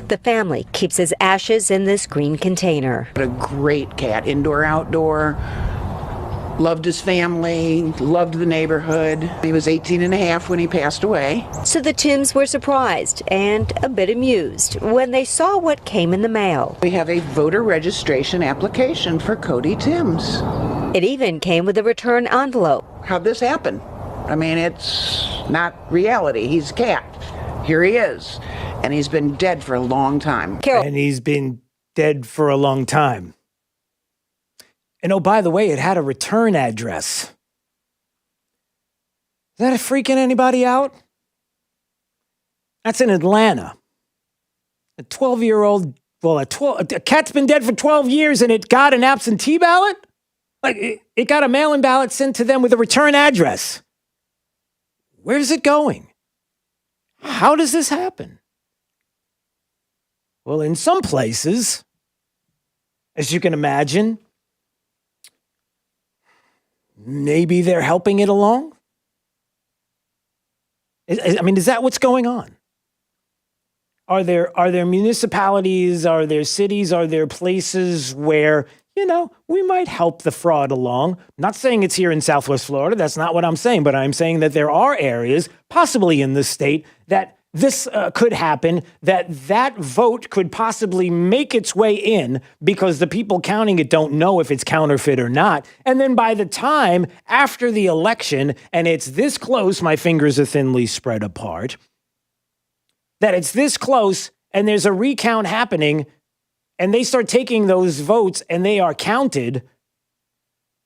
The family keeps his ashes in this green container. A great cat, indoor, outdoor, loved his family, loved the neighborhood. He was 18 and a half when he passed away. So the Timms were surprised and a bit amused when they saw what came in the mail. We have a voter registration application for Cody Timms. It even came with a return envelope. How'd this happen? I mean, it's not reality. He's a cat. Here he is, and he's been dead for a long time. And he's been dead for a long time. And oh, by the way, it had a return address. Is that freaking anybody out? That's in Atlanta. A 12-year-old, a cat's been dead for 12 years and it got an absentee ballot? Like, it got a mail-in ballot sent to them with a return address. Where's it going? How does this happen? Well, in some places, as you can imagine, maybe they're helping it along. I mean, is that what's going on? Are there municipalities, are there cities, are there places where, we might help the fraud along? I'm not saying it's here in Southwest Florida. That's not what I'm saying. But I'm saying that there are areas, possibly in this state, that this could happen, that vote could possibly make its way in because the people counting it don't know if it's counterfeit or not. And then by the time after the election, and it's this close, my fingers are thinly spread apart, that it's this close and there's a recount happening and they start taking those votes and they are counted.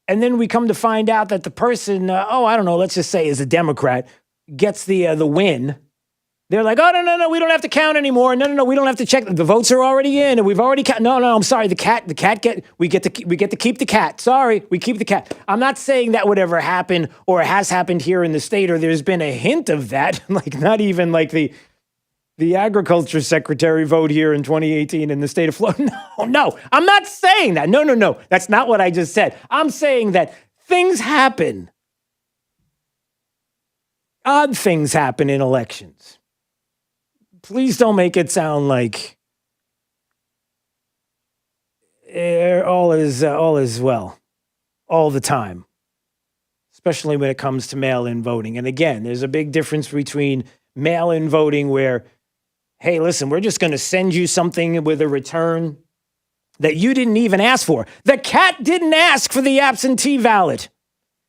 And then we come to find out that the person, I don't know, let's just say is a Democrat, gets the win. They're like, oh, no, we don't have to count anymore. No, we don't have to check. The votes are already in and we've already counted. No, I'm sorry. We get to keep the cat. Sorry, we keep the cat. I'm not saying that would ever happen or has happened here in the state or there's been a hint of that. Like not even like the agriculture secretary vote here in 2018 in the state of Florida. No, I'm not saying that. No. That's not what I just said. I'm saying that things happen. Odd things happen in elections. Please don't make it sound like all is well all the time, especially when it comes to mail-in voting. And again, there's a big difference between mail-in voting where, hey, listen, we're just going to send you something with a return that you didn't even ask for. The cat didn't ask for the absentee ballot.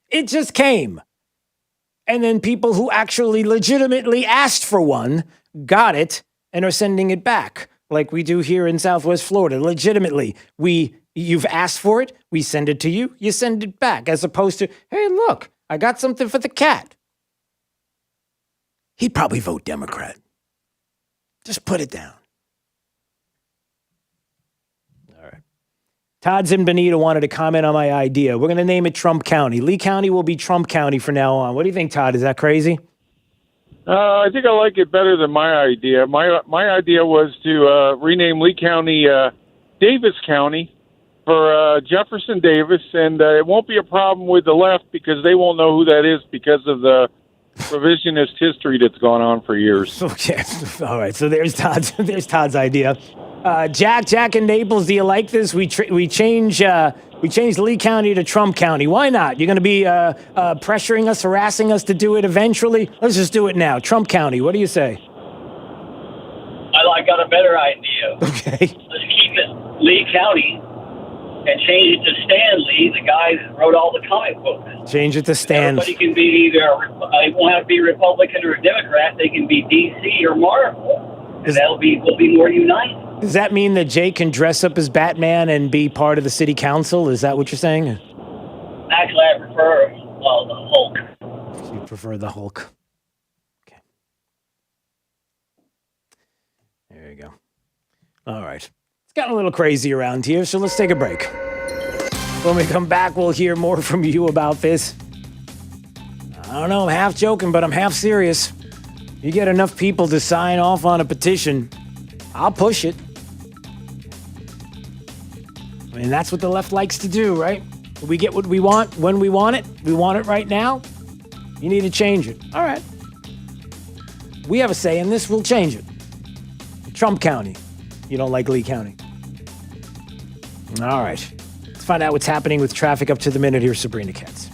It just came. And then people who actually legitimately asked for one got it and are sending it back like we do here in Southwest Florida. Legitimately, you've asked for it, we send it to you, you send it back, as opposed to, hey, look, I got something for the cat. He'd probably vote Democrat. Just put it down. All right. Todd's in Bonita wanted to comment on my idea. We're going to name it Trump County. Lee County will be Trump County from now on. What do you think, Todd? Is that crazy? I think I like it better than my idea. My idea was to rename Lee County Davis County for Jefferson Davis, and it won't be a problem with the left because they won't know who that is because of the revisionist history that's gone on for years. Okay. All right. So there's Todd's idea. Jack in Naples, do you like this? We changed Lee County to Trump County. Why not? You're going to be pressuring us, harassing us to do it eventually? Let's just do it now. Trump County. What do you say? I got a better idea. Okay. Let's keep it Lee County and change it to Stan Lee, the guy that wrote all the comic books. Change it to Stan. Everybody can be they won't have to be Republican or a Democrat. They can be DC or Marvel, and we'll be more united. Does that mean that Jay can dress up as Batman and be part of the city council? Is that what you're saying? Actually, I prefer the Hulk. You prefer the Hulk. Okay. There you go. All right. It's gotten a little crazy around here, so let's take a break. When we come back, we'll hear more from you about this. I don't know, I'm half joking, but I'm half serious. You get enough people to sign off on a petition, I'll push it. I mean, that's what the left likes to do, right? We get what we want when we want it. We want it right now. You need to change it. All right. We have a say in this. We'll change it. Trump County. You don't like Lee County. All right. Let's find out what's happening with traffic up to the minute. Here's Sabrina Katz.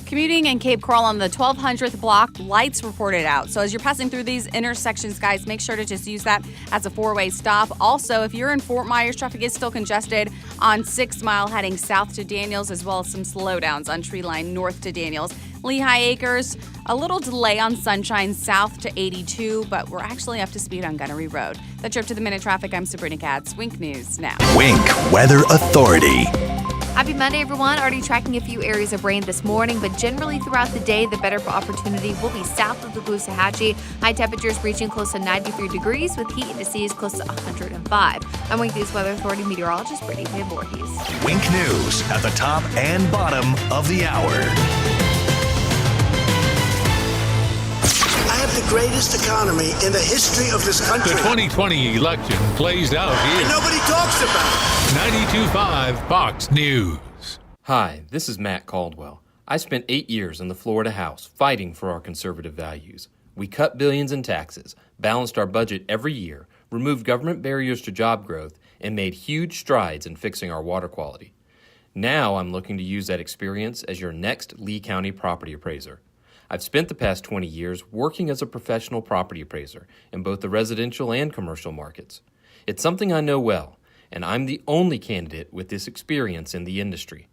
Commuting in Cape Coral on the 1200th block, lights reported out. So as you're passing through these intersections, guys, make sure to just use that as a four-way stop. Also, if you're in Fort Myers, traffic is still congested on 6 Mile heading south to Daniels, as well as some slowdowns on Tree Line north to Daniels. Lehigh Acres, a little delay on Sunshine south to 82, but we're actually up to speed on Gunnery Road. That's your up to the minute traffic. I'm Sabrina Katz. Wink News now. Wink Weather Authority. Happy Monday, everyone. Already tracking a few areas of rain this morning, but generally throughout the day, the better opportunity will be south of the Caloosahatchee. High temperatures reaching close to 93 degrees with heat indices close to 105. I'm Wink News Weather Authority meteorologist Brittany Van Voorhees. Wink News at the top and bottom of the hour. have the greatest economy in the history of this country. The 2020 election plays out here. And nobody talks about it. 92.5 Fox News. Hi, this is Matt Caldwell. I spent 8 years in the Florida House fighting for our conservative values. We cut billions in taxes, balanced our budget every year, removed government barriers to job growth, and made huge strides in fixing our water quality. Now I'm looking to use that experience as your next Lee County property appraiser. I've spent the past 20 years working as a professional property appraiser in both the residential and commercial markets. It's something I know well, and I'm the only candidate with this experience in the industry.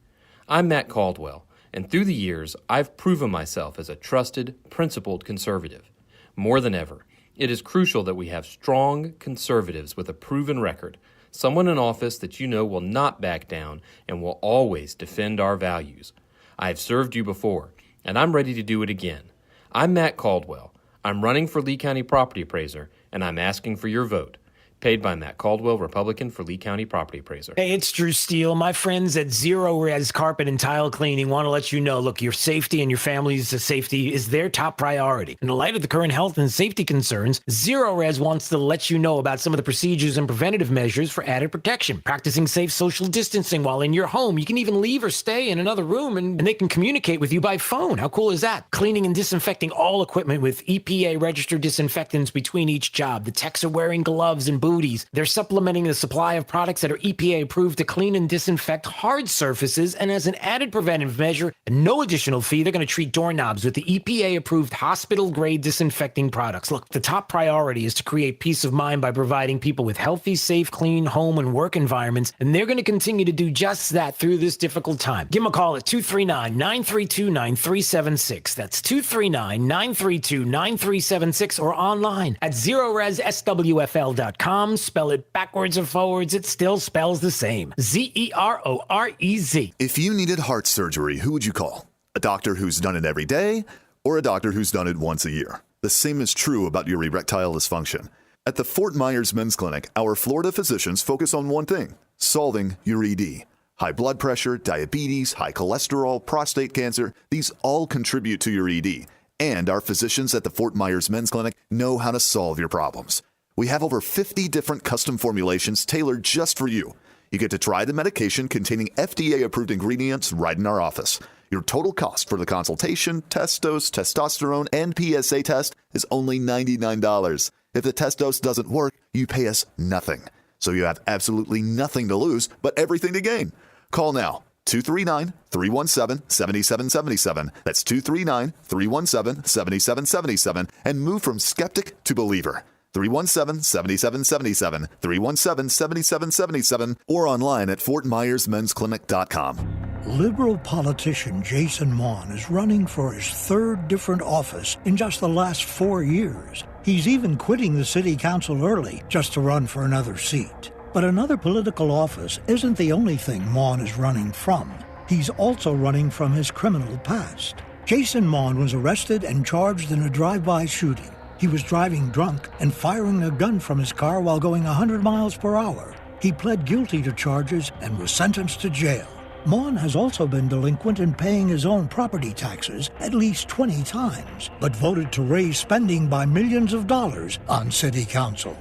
I'm Matt Caldwell, and through the years, I've proven myself as a trusted, principled conservative. More than ever, it is crucial that we have strong conservatives with a proven record, someone in office that you know will not back down and will always defend our values. I have served you before, and I'm ready to do it again. I'm Matt Caldwell. I'm running for Lee County Property Appraiser, and I'm asking for your vote. Paid by Matt Caldwell, Republican for Lee County Property Appraiser. Hey, it's Drew Steele. My friends at Zero Res Carpet and Tile Cleaning want to let you know, look, your safety and your family's safety is their top priority. In the light of the current health and safety concerns, Zero Res wants to let you know about some of the procedures and preventative measures for added protection. Practicing safe social distancing while in your home. You can even leave or stay in another room and they can communicate with you by phone. How cool is that? Cleaning and disinfecting all equipment with EPA-registered disinfectants between each job. The techs are wearing gloves and booties. They're supplementing the supply of products that are EPA approved to clean and disinfect hard surfaces, and as an added preventive measure, at no additional fee, they're going to treat doorknobs with the EPA approved hospital grade disinfecting products. Look, the top priority is to create peace of mind by providing people with healthy, safe, clean home and work environments, and they're going to continue to do just that through this difficult time. Give them a call at 239-932-9376. That's 239-932-9376 or online at ZeroResSWFL.com. Spell it backwards or forwards, it still spells the same. ZEROREZ. If you needed heart surgery, who would you call? A doctor who's done it every day or a doctor who's done it once a year? The same is true about your erectile dysfunction. At the Fort Myers Men's Clinic, our Florida physicians focus on one thing: solving your ED. High blood pressure, diabetes, high cholesterol, prostate cancer, these all contribute to your ED. And our physicians at the Fort Myers Men's Clinic know how to solve your problems. We have over 50 different custom formulations tailored just for you. You get to try the medication containing FDA-approved ingredients right in our office. Your total cost for the consultation, test dose, testosterone, and PSA test is only $99. If the test dose doesn't work, you pay us nothing. So you have absolutely nothing to lose, but everything to gain. Call now. 239-317-7777. That's 239-317-7777. And move from skeptic to believer. 317-7777, 317-7777, or online at FortMyersMen'sClinic.com. Liberal politician Jason Mon is running for his third different office in just the last 4 years. He's even quitting the city council early just to run for another seat. But another political office isn't the only thing Mon is running from. He's also running from his criminal past. Jason Mon was arrested and charged in a drive-by shooting. He was driving drunk and firing a gun from his car while going 100 miles per hour. He pled guilty to charges and was sentenced to jail. Mon has also been delinquent in paying his own property taxes at least 20 times, but voted to raise spending by millions of dollars on city council.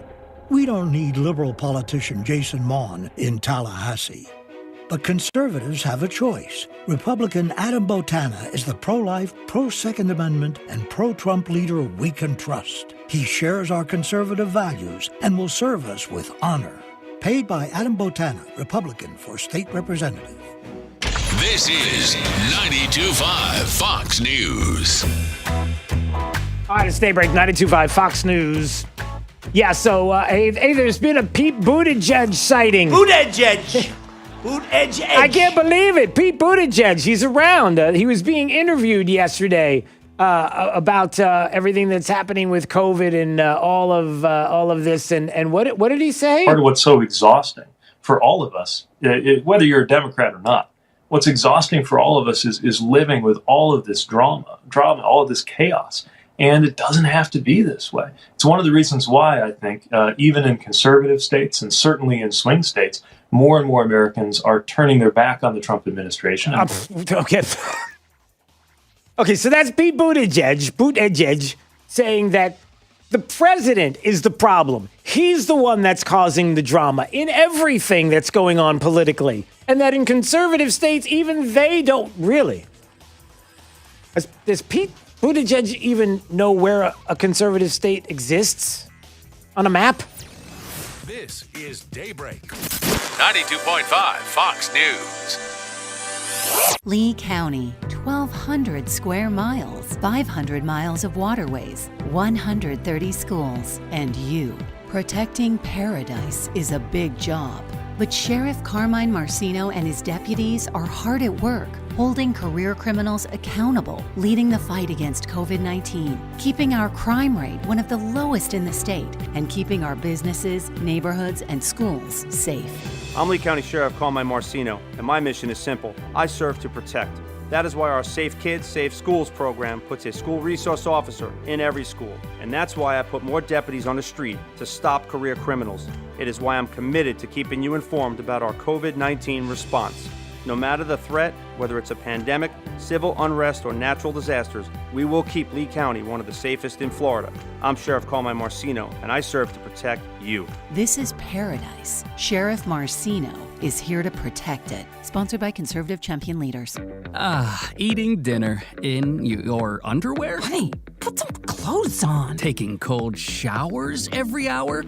We don't need liberal politician Jason Mon in Tallahassee. But conservatives have a choice. Republican Adam Botana is the pro-life, pro-Second Amendment, and pro-Trump leader we can trust. He shares our conservative values and will serve us with honor. Paid by Adam Botana, Republican for State Representative. This is 92.5 Fox News. All right, it's Daybreak, 92.5 Fox News. Yeah, so, hey, there's been a Pete Buttigieg sighting. Buttigieg! I can't believe it. Pete Buttigieg, he's around. He was being interviewed yesterday about everything that's happening with COVID and all of this. And what did he say? Part of what's so exhausting for all of us, whether you're a Democrat or not, what's exhausting for all of us is living with all of this drama, all of this chaos. And it doesn't have to be this way. It's one of the reasons why I think even in conservative states and certainly in swing states, more and more Americans are turning their back on the Trump administration. Okay. Okay, so that's Pete Buttigieg. saying that the president is the problem. He's the one that's causing the drama in everything that's going on politically. And that in conservative states, even they don't really. Does Pete Buttigieg even know where a conservative state exists on a map? This is Daybreak. 92.5 Fox News. Lee County, 1,200 square miles, 500 miles of waterways, 130 schools, and you. Protecting paradise is a big job, but Sheriff Carmine Marcino and his deputies are hard at work, holding career criminals accountable, leading the fight against COVID-19, keeping our crime rate one of the lowest in the state, and keeping our businesses, neighborhoods, and schools safe. I'm Lee County Sheriff Carmine Marcino, and my mission is simple. I serve to protect. That is why our Safe Kids, Safe Schools program puts a school resource officer in every school. And that's why I put more deputies on the street to stop career criminals. It is why I'm committed to keeping you informed about our COVID-19 response. No matter the threat, whether it's a pandemic, civil unrest, or natural disasters, we will keep Lee County one of the safest in Florida. I'm Sheriff Carmine Marcino, and I serve to protect you. This is paradise. Sheriff Marcino is here to protect it. Sponsored by Conservative Champion Leaders. Eating dinner in your underwear? Honey, put some clothes on. Taking cold showers every hour?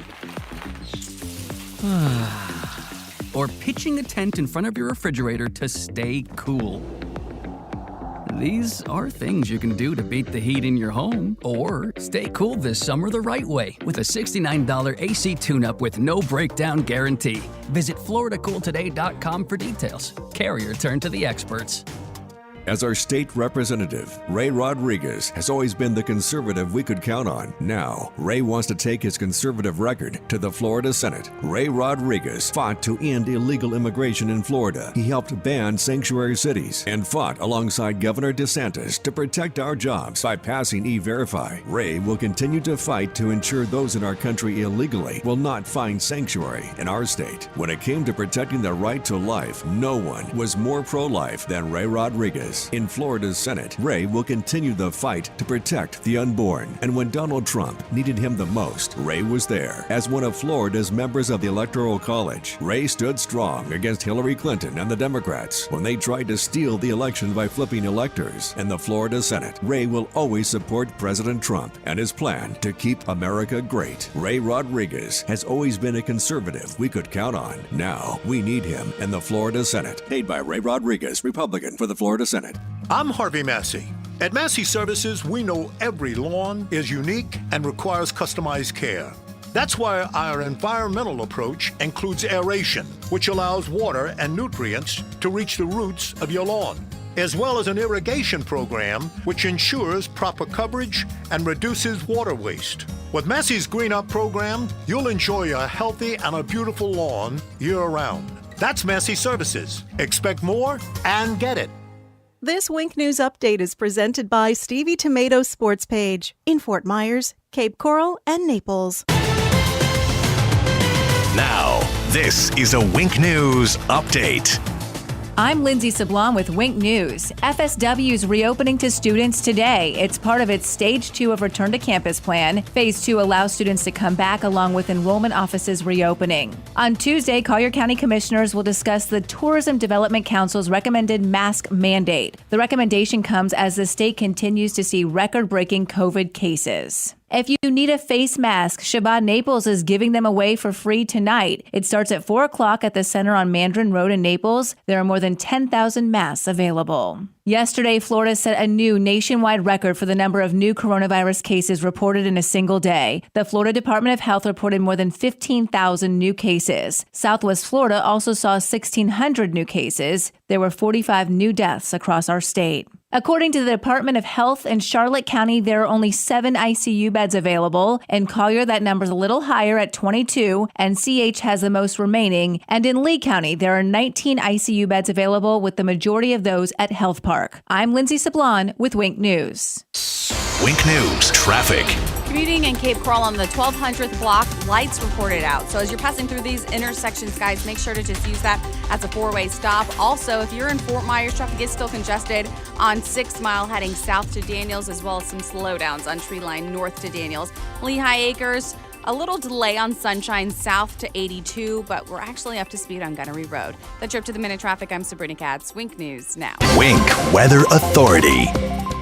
Or pitching a tent in front of your refrigerator to stay cool. These are things you can do to beat the heat in your home or stay cool this summer the right way with a $69 AC tune-up with no breakdown guarantee. Visit FloridaCoolToday.com for details. Carrier, turn to the experts. As our state representative, Ray Rodriguez has always been the conservative we could count on. Now, Ray wants to take his conservative record to the Florida Senate. Ray Rodriguez fought to end illegal immigration in Florida. He helped ban sanctuary cities and fought alongside Governor DeSantis to protect our jobs by passing E-Verify. Ray will continue to fight to ensure those in our country illegally will not find sanctuary in our state. When it came to protecting the right to life, no one was more pro-life than Ray Rodriguez. In Florida's Senate, Ray will continue the fight to protect the unborn. And when Donald Trump needed him the most, Ray was there. As one of Florida's members of the Electoral College, Ray stood strong against Hillary Clinton and the Democrats when they tried to steal the election by flipping electors. In the Florida Senate, Ray will always support President Trump and his plan to keep America great. Ray Rodriguez has always been a conservative we could count on. Now, we need him in the Florida Senate. Paid by Ray Rodriguez, Republican, for the Florida Senate. I'm Harvey Massey. At Massey Services, we know every lawn is unique and requires customized care. That's why our environmental approach includes aeration, which allows water and nutrients to reach the roots of your lawn, as well as an irrigation program which ensures proper coverage and reduces water waste. With Massey's Green Up program, you'll enjoy a healthy and a beautiful lawn year-round. That's Massey Services. Expect more and get it. This Wink News Update is presented by Stevie Tomato Sports Page in Fort Myers, Cape Coral, and Naples. Now, this is a Wink News Update. I'm Lindsay Sablon with Wink News. FSW is reopening to students today. It's part of its Stage 2 of Return to Campus plan. Phase 2 allows students to come back along with enrollment offices reopening. On Tuesday, Collier County Commissioners will discuss the Tourism Development Council's recommended mask mandate. The recommendation comes as the state continues to see record-breaking COVID cases. If you need a face mask, Shabbat Naples is giving them away for free tonight. It starts at 4 o'clock at the center on Mandarin Road in Naples. There are more than 10,000 masks available. Yesterday, Florida set a new nationwide record for the number of new coronavirus cases reported in a single day. The Florida Department of Health reported more than 15,000 new cases. Southwest Florida also saw 1,600 new cases. There were 45 new deaths across our state. According to the Department of Health, in Charlotte County, there are only 7 ICU beds available. In Collier, that number's a little higher at 22, and CH has the most remaining. And in Lee County, there are 19 ICU beds available, with the majority of those at Health Park. I'm Lindsay Sablon with Wink News. Wink News Traffic. Commuting in Cape Coral on the 1200th block, lights reported out. So as you're passing through these intersections, guys, make sure to just use that as a four-way stop. Also, if you're in Fort Myers, traffic is still congested on 6 Mile heading south to Daniels, as well as some slowdowns on Tree Line north to Daniels. Lehigh Acres, a little delay on Sunshine south to 82, but we're actually up to speed on Gunnery Road. The trip to the Minute Traffic, I'm Sabrina Katz. Wink News now. Wink Weather Authority.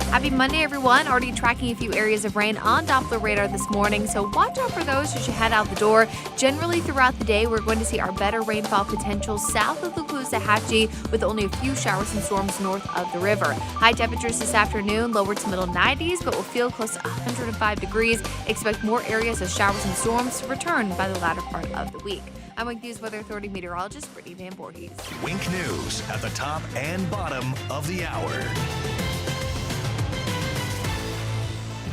Happy Monday, everyone. Already tracking a few areas of rain on Doppler radar this morning, so watch out for those as you head out the door. Generally throughout the day, we're going to see our better rainfall potential south of the Caloosahatchee with only a few showers and storms north of the river. High temperatures this afternoon, lower to middle 90s, but will feel close to 105 degrees. Expect more areas of showers and storms to return by the latter part of the week. I'm Wink News Weather Authority meteorologist Brittany Van Voorhees. Wink News at the top and bottom of the hour.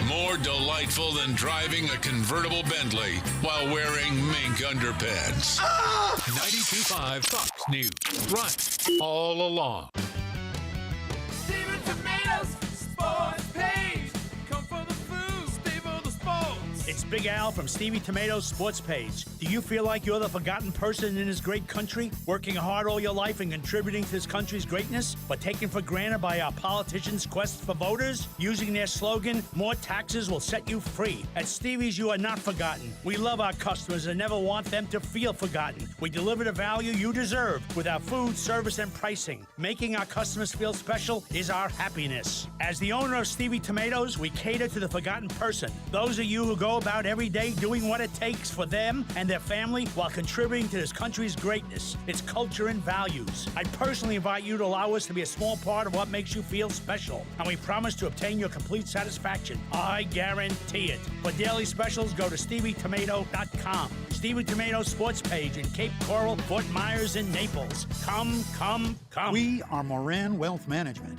More delightful than driving a convertible Bentley while wearing mink underpants. 92.5 Fox News. Right all along. Steven Tomatoes Sports Page. Come for the food, stay for the sports. It's Big Al from Stevie Tomatoes Sports Page. Do you feel like you're the forgotten person in this great country, working hard all your life and contributing to this country's greatness, but taken for granted by our politicians' quest for voters? Using their slogan, more taxes will set you free. At Stevie's, you are not forgotten. We love our customers and never want them to feel forgotten. We deliver the value you deserve with our food, service, and pricing. Making our customers feel special is our happiness. As the owner of Stevie Tomatoes, we cater to the forgotten person. Those of you who go about every day doing what it takes for them and their family while contributing to this country's greatness, its culture and values. I personally invite you to allow us to be a small part of what makes you feel special, and we promise to obtain your complete satisfaction. I guarantee it. For daily specials, go to StevieTomato.com. Stevie Tomato Sports Page in Cape Coral, Fort Myers, and Naples. Come. We are Moran Wealth Management.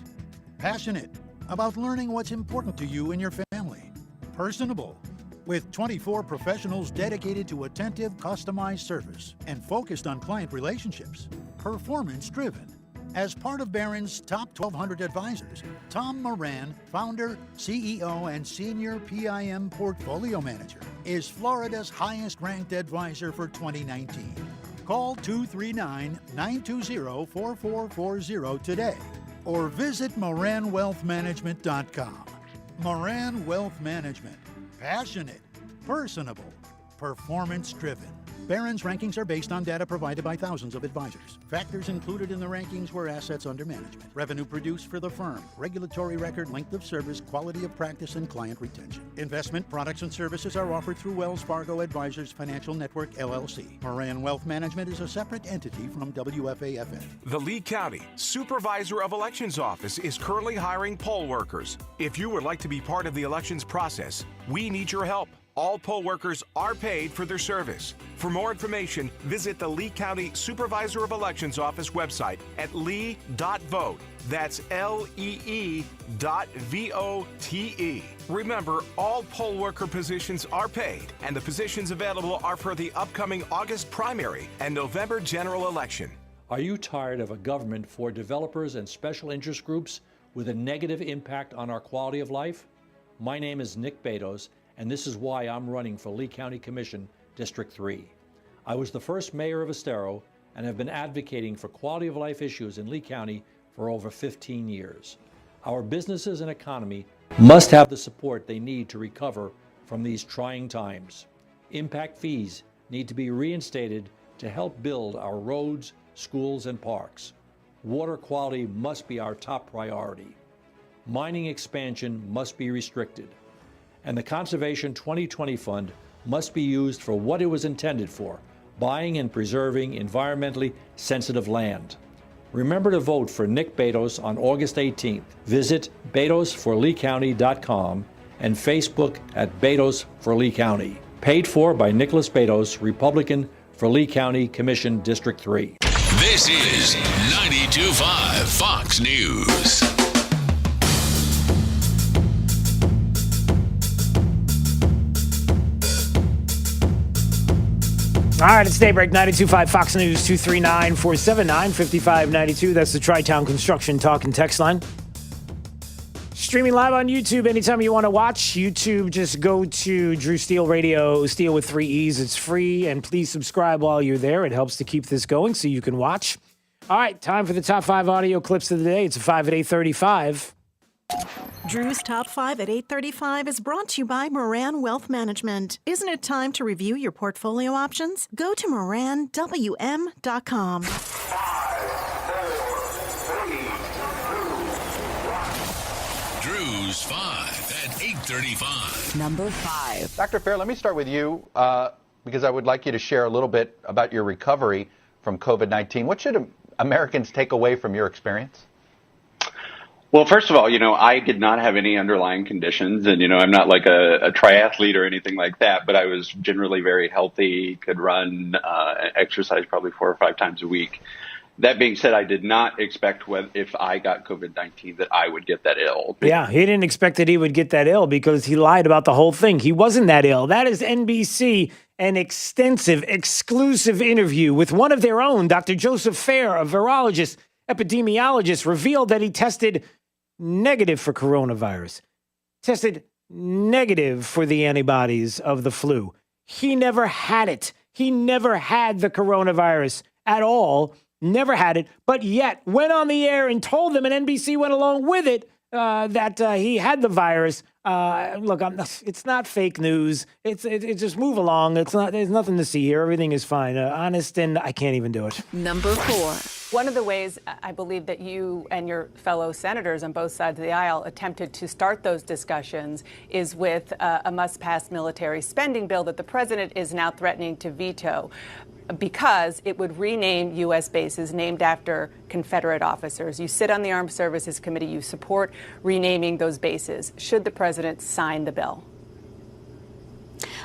Passionate about learning what's important to you and your family. Personable, with 24 professionals dedicated to attentive, customized service and focused on client relationships. Performance-driven. As part of Barron's top 1,200 advisors, Tom Moran, founder, CEO, and senior PIM portfolio manager, is Florida's highest-ranked advisor for 2019. Call 239-920-4440 today or visit MoranWealthManagement.com. Moran Wealth Management. Passionate, personable, performance-driven. Barron's rankings are based on data provided by thousands of advisors. Factors included in the rankings were assets under management, revenue produced for the firm, regulatory record, length of service, quality of practice, and client retention. Investment products and services are offered through Wells Fargo Advisors Financial Network, LLC. Moran Wealth Management is a separate entity from WFAFF. The Lee County Supervisor of Elections Office is currently hiring poll workers. If you would like to be part of the elections process, we need your help. All poll workers are paid for their service. For more information, visit the Lee County Supervisor of Elections Office website at lee.vote. That's lee.vote. Remember, all poll worker positions are paid, and the positions available are for the upcoming August primary and November general election. Are you tired of a government for developers and special interest groups with a negative impact on our quality of life? My name is Nick Betos, and this is why I'm running for Lee County Commission, District 3. I was the first mayor of Estero and have been advocating for quality of life issues in Lee County for over 15 years. Our businesses and economy must have the support they need to recover from these trying times. Impact fees need to be reinstated to help build our roads, schools, and parks. Water quality must be our top priority. Mining expansion must be restricted. And the Conservation 2020 Fund must be used for what it was intended for, buying and preserving environmentally sensitive land. Remember to vote for Nick Betos on August 18th. Visit BetosForLeeCounty.com and Facebook at Betos for Lee County. Paid for by Nicholas Betos, Republican for Lee County Commission, District 3. This is 92.5 Fox News. All right, it's Daybreak, 92.5 Fox News, 239-479-5592. That's the Tri-Town Construction Talk and Text line. Streaming live on YouTube anytime you want to watch. YouTube, just go to Drew Steele Radio, Steele with 3 E's. It's free, and please subscribe while you're there. It helps to keep this going so you can watch. All right, time for the top 5 audio clips of the day. It's a 5 at 8:35. Drew's Top 5 at 8:35 is brought to you by Moran Wealth Management. Isn't it time to review your portfolio options? Go to moranwm.com. Drew's 5 at 8:35. Number 5. Dr. Fair, let me start with you because I would like you to share a little bit about your recovery from COVID-19. What should Americans take away from your experience? Well, first of all, I did not have any underlying conditions, and, I'm not like a triathlete or anything like that, but I was generally very healthy, could run, exercise probably 4 or 5 times a week. That being said, I did not expect if I got COVID-19 that I would get that ill. Yeah, he didn't expect that he would get that ill because he lied about the whole thing. He wasn't that ill. That is NBC, an extensive, exclusive interview with one of their own, Dr. Joseph Fair, a virologist, epidemiologist, revealed that he tested negative for coronavirus, tested negative for the antibodies of the flu. He never had it. He never had the coronavirus at all, never had it, but yet went on the air and told them, and NBC went along with it, that he had the virus. Look, it's not fake news. It's just move along. There's nothing to see here. Everything is fine. Honest, and I can't even do it. Number 4. One of the ways I believe that you and your fellow senators on both sides of the aisle attempted to start those discussions is with a must-pass military spending bill that the president is now threatening to veto because it would rename U.S. bases named after Confederate officers. You sit on the Armed Services Committee. You support renaming those bases. Should the president sign the bill?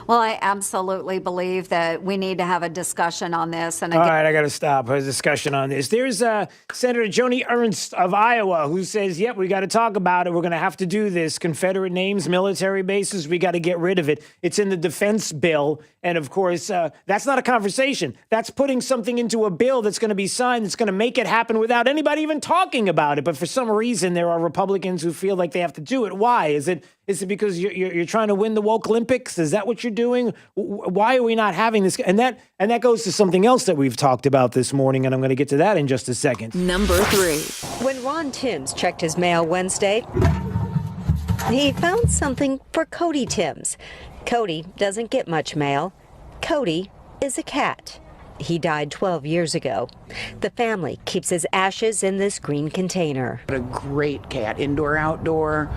Well, I absolutely believe that we need to have a discussion on this. And all right, I got to stop a discussion on this. There's Senator Joni Ernst of Iowa who says, yep, we got to talk about it. We're going to have to do this. Confederate names, military bases, we got to get rid of it. It's in the defense bill. And of course, that's not a conversation. That's putting something into a bill that's going to be signed that's going to make it happen without anybody even talking about it. But for some reason, there are Republicans who feel like they have to do it. Why? Is it because you're trying to win the woke Olympics? Is that what you're doing? Why are we not having this? And that goes to something else that we've talked about this morning, and I'm going to get to that in just a second. Number 3. When Ron Timms checked his mail Wednesday, he found something for Cody Timms. Cody doesn't get much mail. Cody is a cat. He died 12 years ago. The family keeps his ashes in this green container. What a great cat, indoor, outdoor.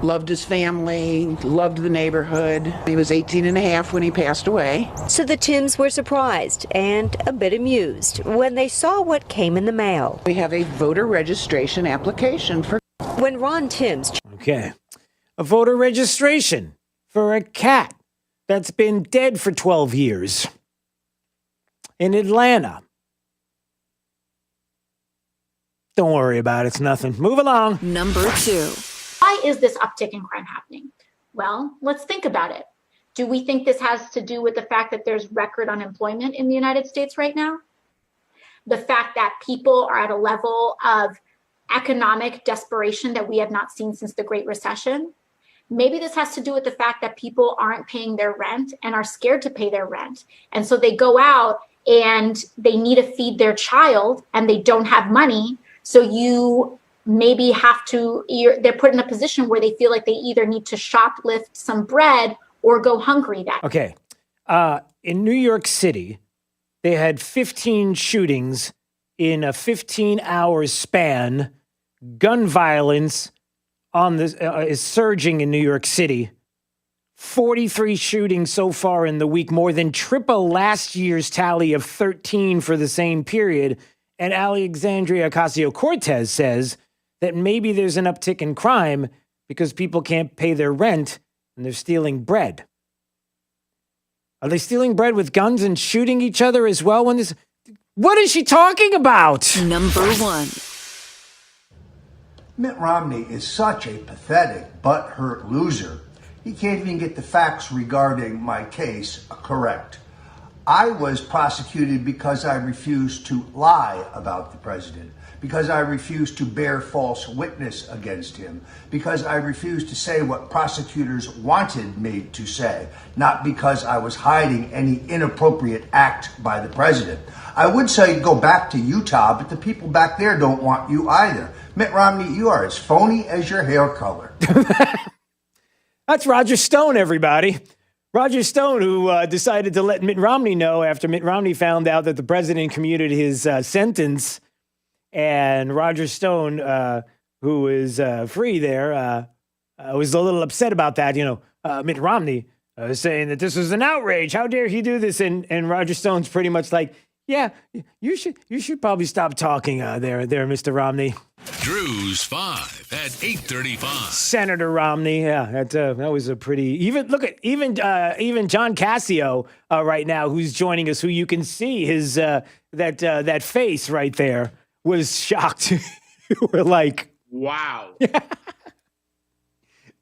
Loved his family, loved the neighborhood. He was 18 and a half when he passed away. So the Timms were surprised and a bit amused when they saw what came in the mail. We have a voter registration application for... When Ron Timms... Okay. A voter registration for a cat that's been dead for 12 years in Atlanta. Don't worry about it. It's nothing. Move along. Number 2. Why is this uptick in crime happening? Well, let's think about it. Do we think this has to do with the fact that there's record unemployment in the United States right now? The fact that people are at a level of economic desperation that we have not seen since the Great Recession? Maybe this has to do with the fact that people aren't paying their rent and are scared to pay their rent. And so they go out and they need to feed their child and they don't have money. So you maybe they're put in a position where they feel like they either need to shoplift some bread or go hungry that day. Okay. In New York City, they had 15 shootings in a 15-hour span. Gun violence is surging in New York City. 43 shootings so far in the week, more than triple last year's tally of 13 for the same period. And Alexandria Ocasio-Cortez says that maybe there's an uptick in crime because people can't pay their rent and they're stealing bread. Are they stealing bread with guns and shooting each other as well? What is she talking about? Number 1. Mitt Romney is such a pathetic, butthurt loser. He can't even get the facts regarding my case correct. I was prosecuted because I refused to lie about the president, because I refuse to bear false witness against him, because I refuse to say what prosecutors wanted me to say, not because I was hiding any inappropriate act by the president. I would say go back to Utah, but the people back there don't want you either. Mitt Romney, you are as phony as your hair color. That's Roger Stone, everybody. Roger Stone, who decided to let Mitt Romney know after Mitt Romney found out that the president commuted his sentence. And Roger Stone, who is free there, was a little upset about that. Mitt Romney was saying that this was an outrage. How dare he do this? And Roger Stone's pretty much like, yeah, you should probably stop talking there, Mr. Romney. Drew's 5 at 8:35. Senator Romney, yeah, that was a pretty even John Cassio right now, who's joining us, who you can see his that face right there, was shocked. We're like, wow.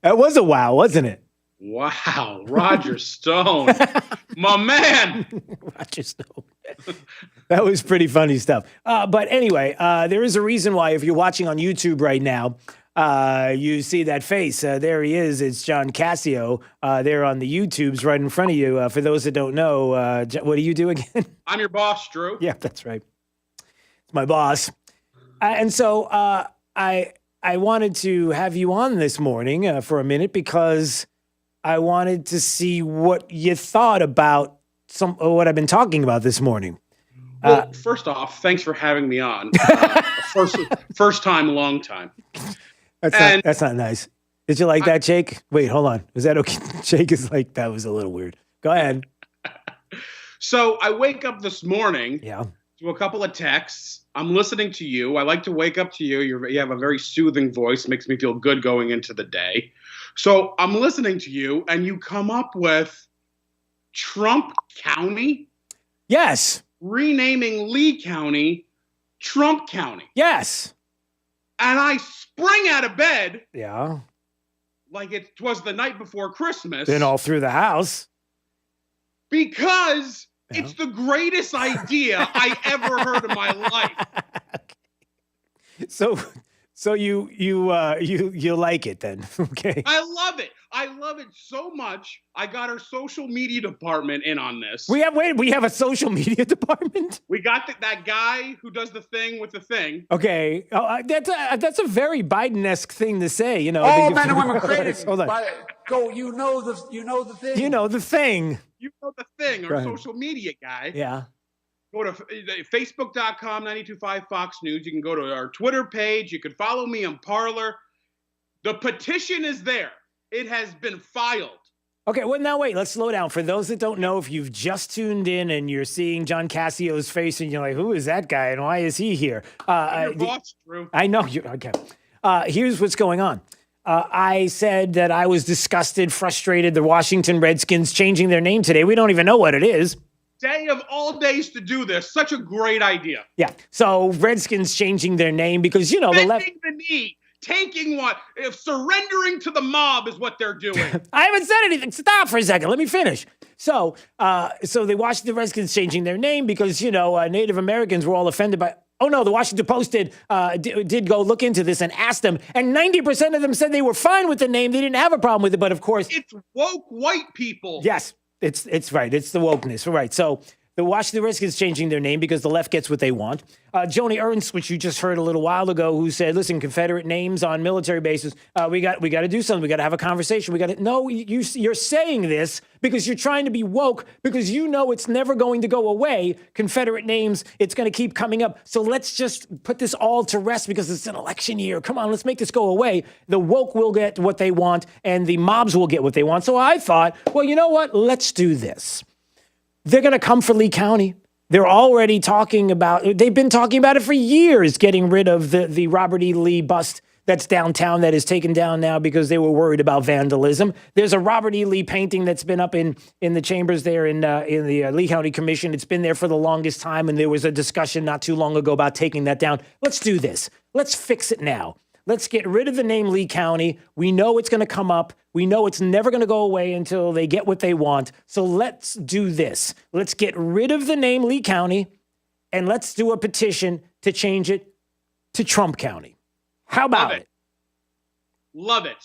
That was a wow, wasn't it? Wow, Roger Stone, my man. Roger Stone. That was pretty funny stuff. But anyway, there is a reason why, if you're watching on YouTube right now, you see that face. There he is. It's John Cassio there on the YouTubes right in front of you. For those that don't know, what do you do again? I'm your boss, Drew. Yeah, that's right. It's my boss. And so I wanted to have you on this morning for a minute because I wanted to see what you thought about what I've been talking about this morning. Well, first off, thanks for having me on. First time, long time. That's not nice. Did you like that, Jake? Wait, hold on. Was that okay? Jake is like, that was a little weird. Go ahead. So I wake up this morning to a couple of texts. I'm listening to you. I like to wake up to you. You have a very soothing voice. Makes me feel good going into the day. So I'm listening to you, and you come up with Trump County? Yes. Renaming Lee County Trump County. Yes. And I sprang out of bed. Yeah. Like it was the night before Christmas. Then all through the house. Because it's the greatest idea I ever heard in my life. So you like it then, okay? I love it. I love it so much. I got our social media department in on this. We have a social media department? We got that guy who does the thing with the thing. Okay. That's a very Biden-esque thing to say, All men and women created. Hold on. You know the thing. You know the thing. You know the thing, our social media guy. Yeah. Go to Facebook.com, 925 Fox News. You can go to our Twitter page. You can follow me on Parler. The petition is there. It has been filed. Okay, well, now wait, let's slow down. For those that don't know, if you've just tuned in and you're seeing John Cassio's face and you're like, who is that guy and why is he here? Your boss, Drew. I know. Okay. Here's what's going on. I said that I was disgusted, frustrated, the Washington Redskins changing their name today. We don't even know what it is. Day of all days to do this. Such a great idea. Yeah. So Redskins changing their name because, the left. Bending the knee. Taking what? If surrendering to the mob is what they're doing. I haven't said anything. Stop for a second. Let me finish. So the Washington Redskins changing their name because, Native Americans were all offended by. Oh, no, the Washington Post did go look into this and asked them. And 90% of them said they were fine with the name. They didn't have a problem with it. But, of course. It's woke white people. Yes, it's right. It's the wokeness. Right. So the Washington Redskins changing their name because the left gets what they want. Joni Ernst, which you just heard a little while ago, who said, listen, Confederate names on military bases, we got to do something. We got to have a conversation. No, you're saying this because you're trying to be woke because it's never going to go away. Confederate names, it's going to keep coming up. So let's just put this all to rest because it's an election year. Come on, let's make this go away. The woke will get what they want and the mobs will get what they want. So I thought, well, you know what? Let's do this. They're going to come for Lee County. They're already they've been talking about it for years, getting rid of the Robert E. Lee bust that's downtown that is taken down now because they were worried about vandalism. There's a Robert E. Lee painting that's been up in the chambers there in the Lee County Commission. It's been there for the longest time, and there was a discussion not too long ago about taking that down. Let's do this. Let's fix it now. Let's get rid of the name Lee County. We know it's going to come up. We know it's never going to go away until they get what they want. So let's do this. Let's get rid of the name Lee County, and let's do a petition to change it to Trump County. How about it? Love it.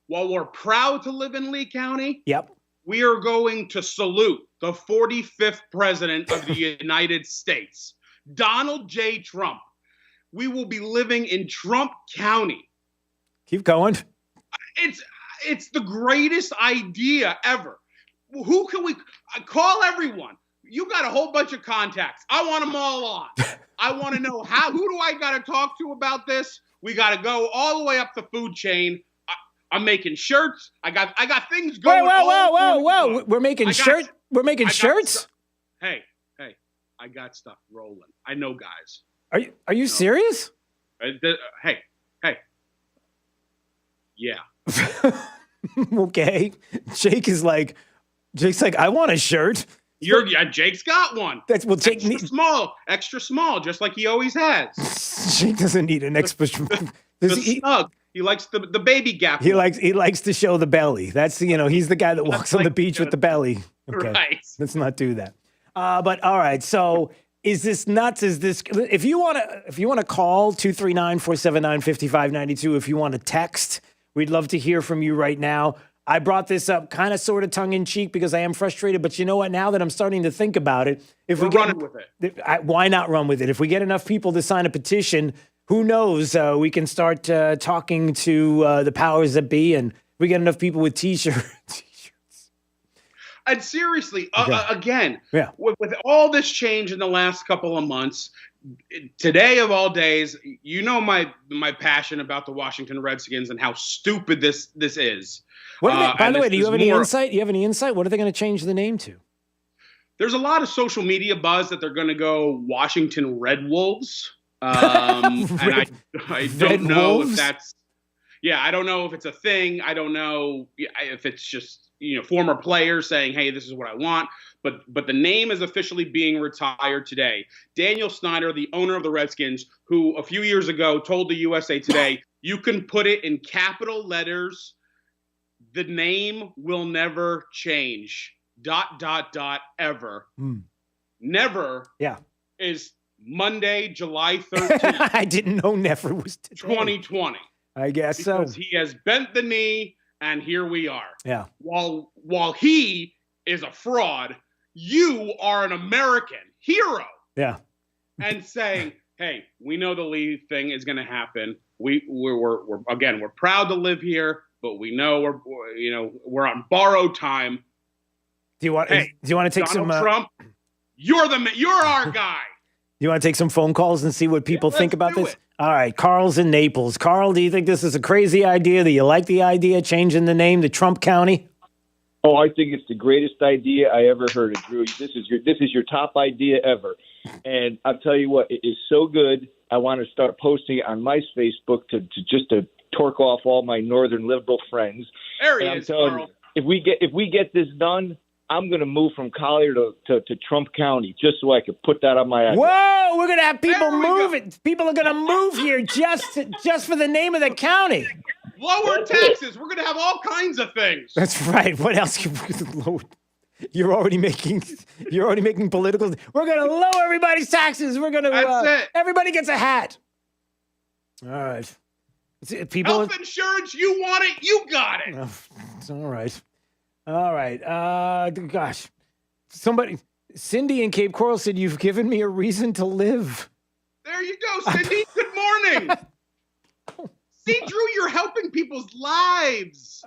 While we're proud to live in Lee County, Yep. we are going to salute the 45th president of the United States, Donald J. Trump. We will be living in Trump County. Keep going. It's the greatest idea ever. Who can we call? Everyone. You got a whole bunch of contacts. I want them all on. I want to know who do I got to talk to about this? We got to go all the way up the food chain. I'm making shirts. I got things going. Whoa! We're making shirts. We're making shirts. Hey, I got stuff rolling. I know, guys. Are you serious? Hey. Yeah. Okay. Jake's like, I want a shirt. Jake's got one. Extra small, just like he always has. Jake doesn't need an extra. Snug. He likes the baby gap. He likes to show the belly. That's he's the guy that walks on the beach with the belly. Okay. Right. Let's not do that. But all right. So is this nuts? Is this if you want to call 239-479-5592, if you want to text, we'd love to hear from you right now. I brought this up kind of sort of tongue in cheek because I am frustrated, but you know what? Now that I'm starting to think about it, we're running with it. Why not run with it? If we get enough people to sign a petition, who knows? We can start talking to the powers that be, and we get enough people with T-shirts. And seriously, again, with all this change in the last couple of months, today of all days, my passion about the Washington Redskins and how stupid this is. By the way, do you have any insight? What are they going to change the name to? There's a lot of social media buzz that they're going to go Washington Red Wolves. And I don't know if that's. Yeah, I don't know if it's a thing. I don't know if it's just former players saying, "Hey, this is what I want." But the name is officially being retired today. Daniel Snyder, the owner of the Redskins, who a few years ago told the USA Today, "You can put it in capital letters. The name will never change. ... ever. Never. Yeah. Is Monday, July 13th. I didn't know never was today. 2020. I guess because so. He has bent the knee, and here we are. Yeah. While he is a fraud, you are an American hero. Yeah. And saying, "Hey, we know the Lee thing is going to happen. We're proud to live here, but we know we're on borrowed time." Do you want to take Donald some Trump? You're our guy. You want to take some phone calls and see what people think about this? All right, Carl's in Naples. Carl, do you think this is a crazy idea? Do you like the idea changing the name to Trump County? Oh, I think it's the greatest idea I ever heard of, Drew. This is your top idea ever. And I'll tell you what, it is so good. I want to start posting it on my Facebook to torque off all my northern liberal friends. There he is, Carl. If we get this done, I'm going to move from Collier to Trump County just so I could put that on my address. Whoa, we're going to have people move it. People are going to move here just for the name of the county. Lower taxes. We're going to have all kinds of things. That's right. What else can we lower? You're already making political. We're going to lower everybody's taxes. We're going to. That's it. Everybody gets a hat. All right. Health insurance. You want it. You got it. It's all right. All right. Gosh. Cindy in Cape Coral said, "You've given me a reason to live." There you go, Cindy. Good morning. See, Drew, you're helping people's lives.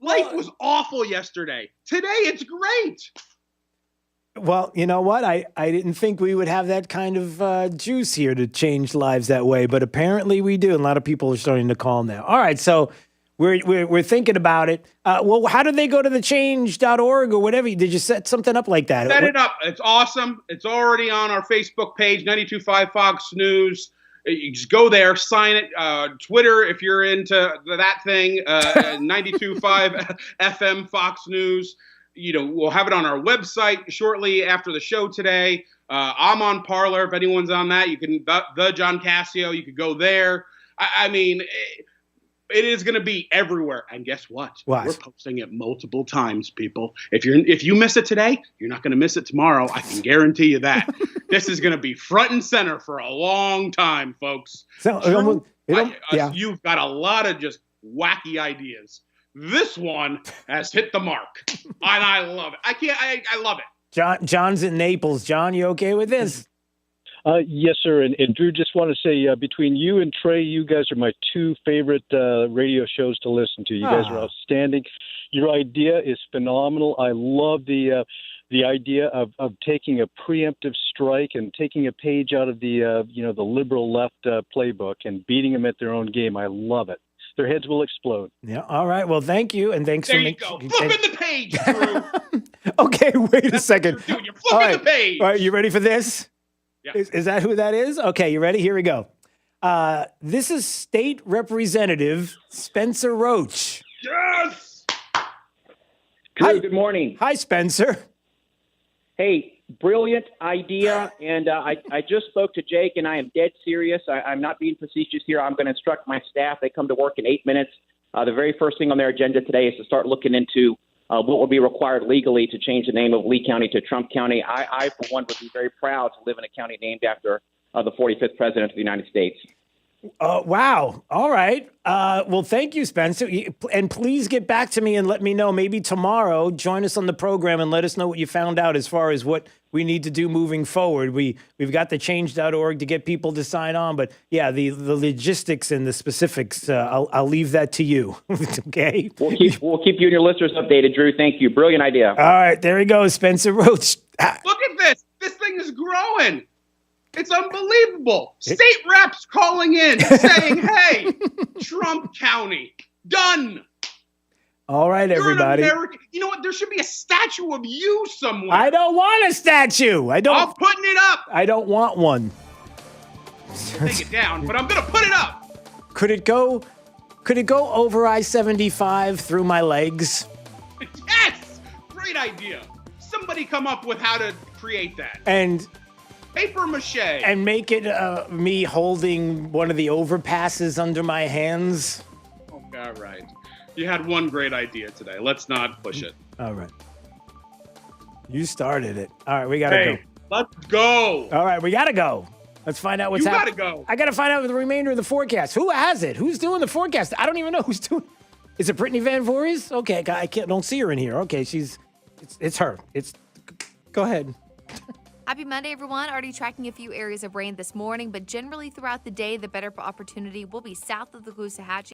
Life was awful yesterday. Today, it's great. Well, you know what? I didn't think we would have that kind of juice here to change lives that way, but apparently we do. And a lot of people are starting to call now. All right, so we're thinking about it. Well, how did they go to the change.org or whatever? Did you set something up like that? Set it up. It's awesome. It's already on our Facebook page, 92.5 Fox News. You just go there, sign it. Twitter, if you're into that thing, 92.5 FM Fox News. We'll have it on our website shortly after the show today. I'm on Parler. If anyone's on that, you can, the John Cassio, you could go there. I mean, It is going to be everywhere. And guess what? What? We're posting it multiple times, people. If you miss it today, you're not going to miss it tomorrow. I can guarantee you that. This is going to be front and center for a long time, folks. So Drew, you've got a lot of just wacky ideas. This one has hit the mark, and I love it. I love it. John's in Naples. John, you okay with this? Yes, sir. And Drew, just want to say between you and Trey, you guys are my two favorite radio shows to listen to. You guys are outstanding. Your idea is phenomenal. I love the idea of taking a preemptive strike and taking a page out of the the liberal left playbook and beating them at their own game. I love it. Their heads will explode. Yeah. All right. Well, thank you, and thanks There for you go. Flipping the page, Drew. Okay, wait a second. You're flipping the page. All right, you ready for this? Yeah. Is that who that is? Okay, you ready? Here we go. This is State Representative Spencer Roach. Yes. Drew, good morning. Hi, Spencer. Hey, brilliant idea. And I just spoke to Jake, and I am dead serious. I'm not being facetious here. I'm going to instruct my staff. They come to work in 8 minutes. The very first thing on their agenda today is to start looking into what will be required legally to change the name of Lee County to Trump County. I, for one, would be very proud to live in a county named after the 45th president of the United States. Wow. All right. Well, thank you, Spencer. And please get back to me and let me know. Maybe tomorrow, join us on the program and let us know what you found out as far as what we need to do moving forward. We've got the change.org to get people to sign on. But yeah, the logistics and the specifics, I'll leave that to you. Okay. We'll keep you and your listeners updated, Drew. Thank you. Brilliant idea. All right. There he goes, Spencer Roach. Look at this. This thing is growing. It's unbelievable. State reps calling in saying, hey, Trump County, done. All right, everybody. You're an American. You know what? There should be a statue of you somewhere. I don't want a statue. I'm putting it up. I don't want one. Take it down, but I'm going to put it up. Could it go over I-75 through my legs? Yes. Great idea. Somebody come up with how to create that. And paper mache. And make it me holding one of the overpasses under my hands. Okay, all right. You had one great idea today. Let's not push it. All right. You started it. All right, we got to go. Let's go. All right, we got to go. Let's find out what's happening. You got to go. I got to find out the remainder of the forecast. Who has it? Who's doing the forecast? I don't even know who's doing. Is it Brittany Van Voorhees? Okay, I don't see her in here. Okay, it's her. Go ahead. Happy Monday, everyone. Already tracking a few areas of rain this morning, but generally throughout the day, the better opportunity will be south of the Caloosahatchee.